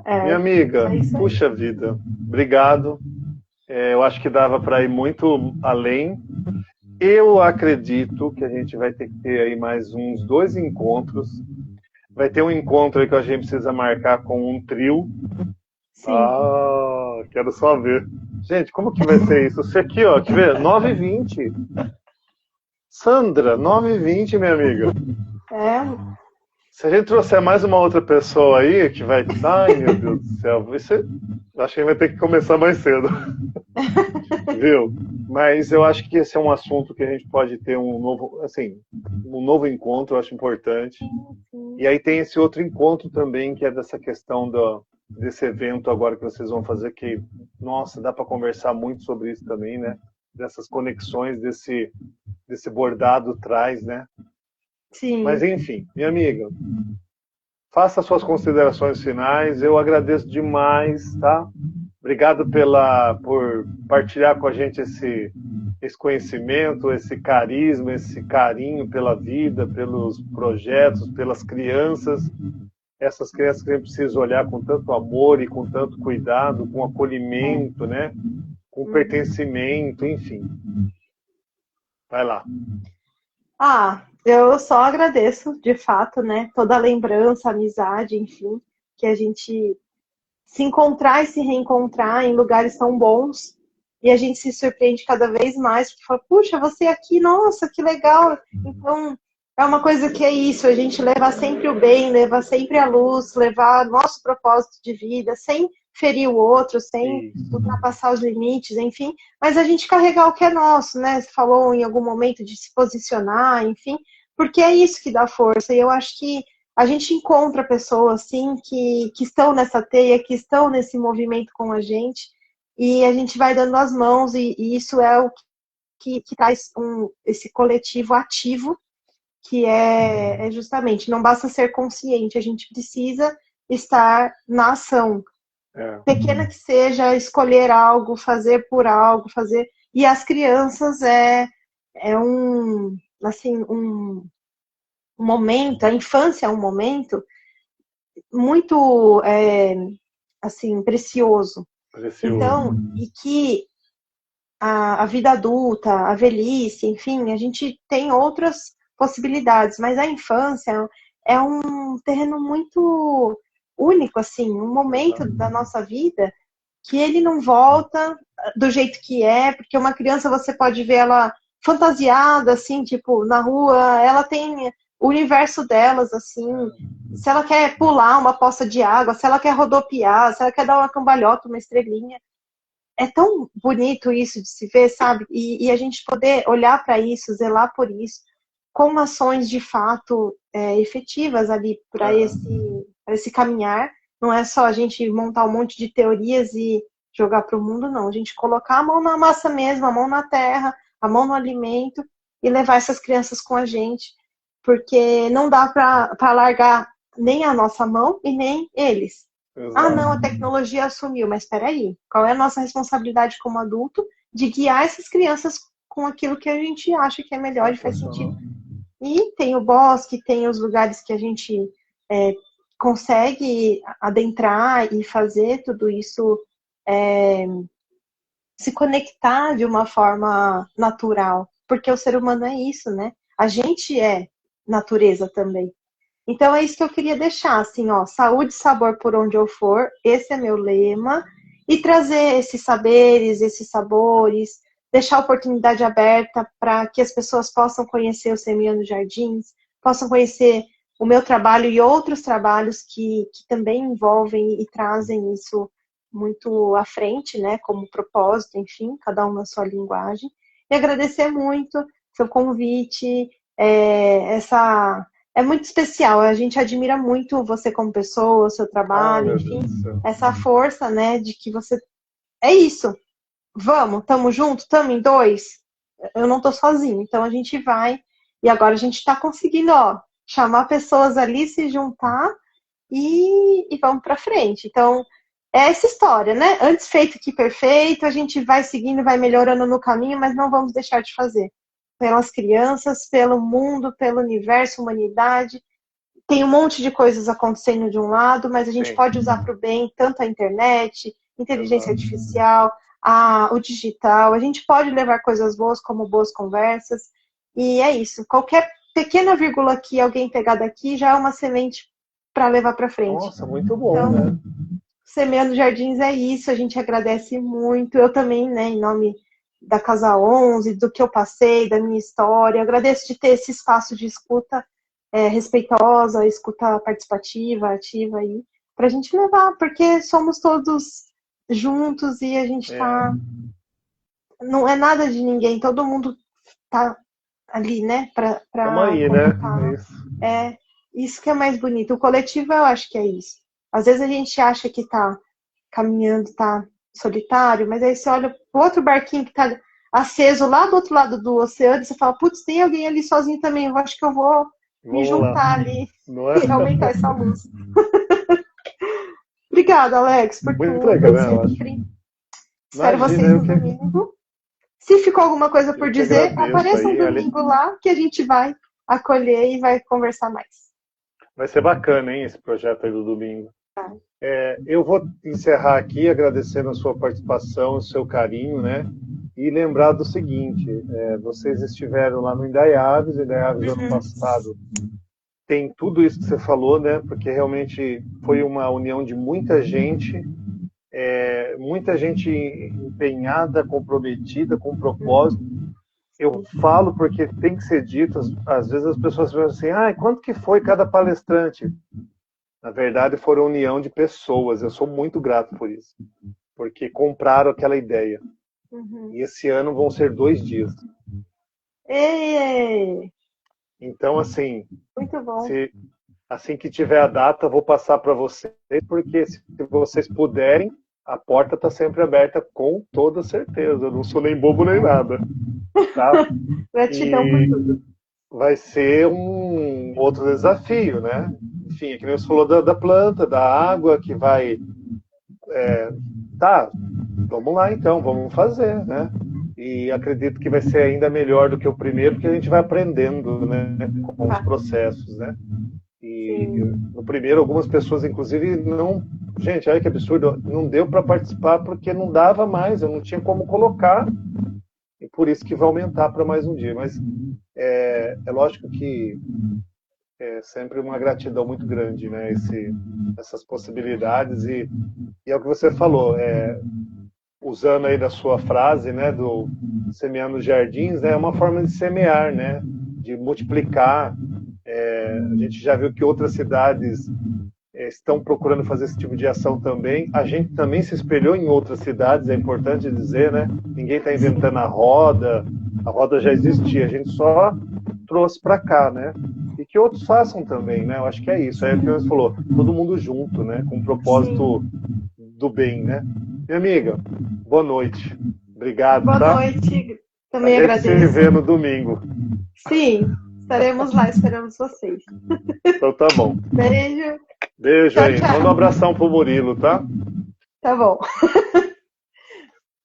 Speaker 3: Minha amiga, puxa vida, obrigado. Eu acho que dava para ir muito além. Eu acredito que a gente vai ter que ter aí mais uns 2 encontros. Vai ter um encontro aí que a gente precisa marcar com um trio.
Speaker 2: Sim.
Speaker 3: Quero só ver. Gente, como que vai ser isso? Você aqui, ó, quer ver? 9h20. Sandra, 9h20, minha amiga. Se a gente trouxer mais uma outra pessoa aí, que vai... Ai, meu Deus do céu. Acho que a gente vai ter que começar mais cedo. Viu? Mas eu acho que esse é um assunto que a gente pode ter um novo encontro, eu acho importante. E aí tem esse outro encontro também, que é dessa questão desse evento agora que vocês vão fazer, que, nossa, dá para conversar muito sobre isso também, né? Dessas conexões, desse bordado traz, né?
Speaker 2: Sim.
Speaker 3: Mas enfim, minha amiga, faça suas considerações finais. Eu agradeço demais, tá? Obrigado por partilhar com a gente esse conhecimento, esse carisma, esse carinho pela vida, pelos projetos, pelas crianças. Essas crianças que a gente precisa olhar com tanto amor e com tanto cuidado, com acolhimento, né? Com pertencimento, enfim. Vai lá.
Speaker 2: Eu só agradeço, de fato, né? Toda a lembrança, a amizade, enfim, que a gente se encontrar e se reencontrar em lugares tão bons e a gente se surpreende cada vez mais, porque fala, puxa, você aqui, nossa, que legal. Então, é uma coisa que é isso, a gente levar sempre o bem, levar sempre a luz, levar nosso propósito de vida, sem ferir o outro, sem ultrapassar os limites, enfim, mas a gente carregar o que é nosso, né? Você falou em algum momento de se posicionar, enfim, porque é isso que dá força, e eu acho que a gente encontra pessoas, assim, que estão nessa teia, que estão nesse movimento com a gente, e a gente vai dando as mãos, e isso é o que traz esse coletivo ativo, que é justamente, não basta ser consciente, a gente precisa estar na ação. Pequena que seja, escolher algo, fazer por algo, fazer... E as crianças é um momento, a infância é um momento muito assim, precioso. Então, e que a vida adulta, a velhice, enfim, a gente tem outras possibilidades, mas a infância é um terreno muito único, assim, um momento da nossa vida que ele não volta do jeito que é, porque uma criança você pode ver ela fantasiada, assim, tipo, na rua, ela tem o universo delas, assim, se ela quer pular uma poça de água, se ela quer rodopiar, se ela quer dar uma cambalhota, uma estrelinha. é tão bonito isso de se ver, sabe? E a gente poder olhar para isso, zelar por isso, com ações de fato efetivas ali para esse caminhar. Não é só a gente montar um monte de teorias e jogar para o mundo, não. A gente colocar a mão na massa mesmo, a mão na terra, a mão no alimento e levar essas crianças com a gente, porque não dá para largar nem a nossa mão e nem eles. Exato. Ah, não, a tecnologia assumiu, mas espera aí, qual é a nossa responsabilidade como adulto de guiar essas crianças com aquilo que a gente acha que é melhor e faz sentido? E tem o bosque, tem os lugares que a gente consegue adentrar e fazer tudo isso se conectar de uma forma natural, porque o ser humano é isso, né? A gente é natureza também. Então é isso que eu queria deixar, assim, ó, saúde e sabor por onde eu for, esse é meu lema, e trazer esses saberes, esses sabores, deixar a oportunidade aberta para que as pessoas possam conhecer o Semeando Jardins, possam conhecer o meu trabalho e outros trabalhos que também envolvem e trazem isso muito à frente, né, como propósito, enfim, cada um na sua linguagem. E agradecer muito seu convite, é muito especial, a gente admira muito você como pessoa, o seu trabalho, enfim, essa força, né, de que você... É isso, vamos, tamo junto, tamo em dois, eu não tô sozinho, então a gente vai, e agora a gente tá conseguindo, ó, chamar pessoas ali, se juntar e vamos pra frente. Então, é essa história, né? Antes feito que perfeito, a gente vai seguindo, vai melhorando no caminho, mas não vamos deixar de fazer. Pelas crianças, pelo mundo, pelo universo, humanidade. Tem um monte de coisas acontecendo de um lado, mas a gente pode usar para o bem tanto a internet, inteligência artificial, o digital. A gente pode levar coisas boas como boas conversas. E é isso. Qualquer pequena vírgula que alguém pegar daqui já é uma semente para levar para frente.
Speaker 3: Nossa, muito bom,
Speaker 2: então,
Speaker 3: né?
Speaker 2: Semeando Jardins é isso, a gente agradece muito. Eu também, né, em nome da Casa 11, do que eu passei, da minha história. Eu agradeço de ter esse espaço de escuta respeitosa, escuta participativa, ativa aí, para a gente levar, porque somos todos juntos e a gente tá... Não é nada de ninguém, todo mundo tá ali, né, para
Speaker 3: aí, né?
Speaker 2: É isso que é mais bonito. O coletivo, eu acho que é isso. Às vezes a gente acha que tá caminhando, tá solitário, mas aí você olha o outro barquinho que tá aceso lá do outro lado do oceano e você fala, putz, tem alguém ali sozinho também, eu acho que eu vou me juntar ali e aumentar essa luz. Obrigada, Alex, por
Speaker 3: muito
Speaker 2: tudo.
Speaker 3: Legal,
Speaker 2: sempre. Espero vocês no domingo. Se ficou alguma coisa por dizer, apareça no domingo lá que a gente vai acolher e vai conversar mais.
Speaker 3: Vai ser bacana, hein, esse projeto aí do domingo. Eu vou encerrar aqui agradecendo a sua participação, o seu carinho, né? E lembrar do seguinte, vocês estiveram lá no Indaiaves ano passado tem tudo isso que você falou, né? Porque realmente foi uma união de muita gente empenhada, comprometida, com propósito. Eu falo porque tem que ser dito, às vezes as pessoas pensam assim, quanto que foi cada palestrante? Na verdade, foram uma união de pessoas. Eu sou muito grato por isso. Porque compraram aquela ideia. E esse ano vão ser 2 dias. Então, assim,
Speaker 2: muito bom.
Speaker 3: Assim que tiver a data, vou passar para vocês, porque se vocês puderem, a porta está sempre aberta com toda certeza. Eu não sou nem bobo nem nada. Tá?
Speaker 2: Gratidão por tudo.
Speaker 3: Vai ser um outro desafio, né? Enfim, é que nem você falou da planta, da água, que vai... vamos lá então, vamos fazer, né? E acredito que vai ser ainda melhor do que o primeiro, porque a gente vai aprendendo, né? Com os processos, né? E no primeiro, algumas pessoas, inclusive, não... Gente, olha que absurdo, não deu para participar porque não dava mais, eu não tinha como colocar, e por isso que vai aumentar para mais um dia. Mas é lógico que é sempre uma gratidão muito grande, né? Essas possibilidades, e é o que você falou, usando aí da sua frase, né, do Semeando Jardins, né, é uma forma de semear, né, de multiplicar. A gente já viu que outras cidades estão procurando fazer esse tipo de ação também. A gente também se espelhou em outras cidades, é importante dizer, né? Ninguém está inventando a roda já existia, a gente só trouxe para cá, né? E que outros façam também, né? Eu acho que é isso. É o que você falou, todo mundo junto, né? Com um propósito do bem, né? Minha amiga, boa noite. Obrigado,
Speaker 2: boa
Speaker 3: tá?
Speaker 2: noite. Também agradeço.
Speaker 3: A gente se vê no domingo.
Speaker 2: Sim, estaremos lá, esperamos vocês.
Speaker 3: Então tá bom.
Speaker 2: Beijo.
Speaker 3: Beijo tchau, aí. Tchau. Manda um abração pro Murilo, tá?
Speaker 2: Tá bom.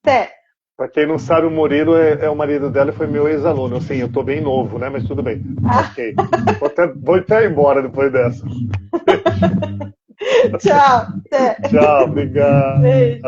Speaker 2: Até.
Speaker 3: Pra quem não sabe, o Murilo é o marido dela e foi meu ex-aluno. Assim, eu tô bem novo, né? Mas tudo bem. Ok. Vou até embora depois dessa.
Speaker 2: Tchau. Até.
Speaker 3: Tchau, obrigado.
Speaker 2: Beijo.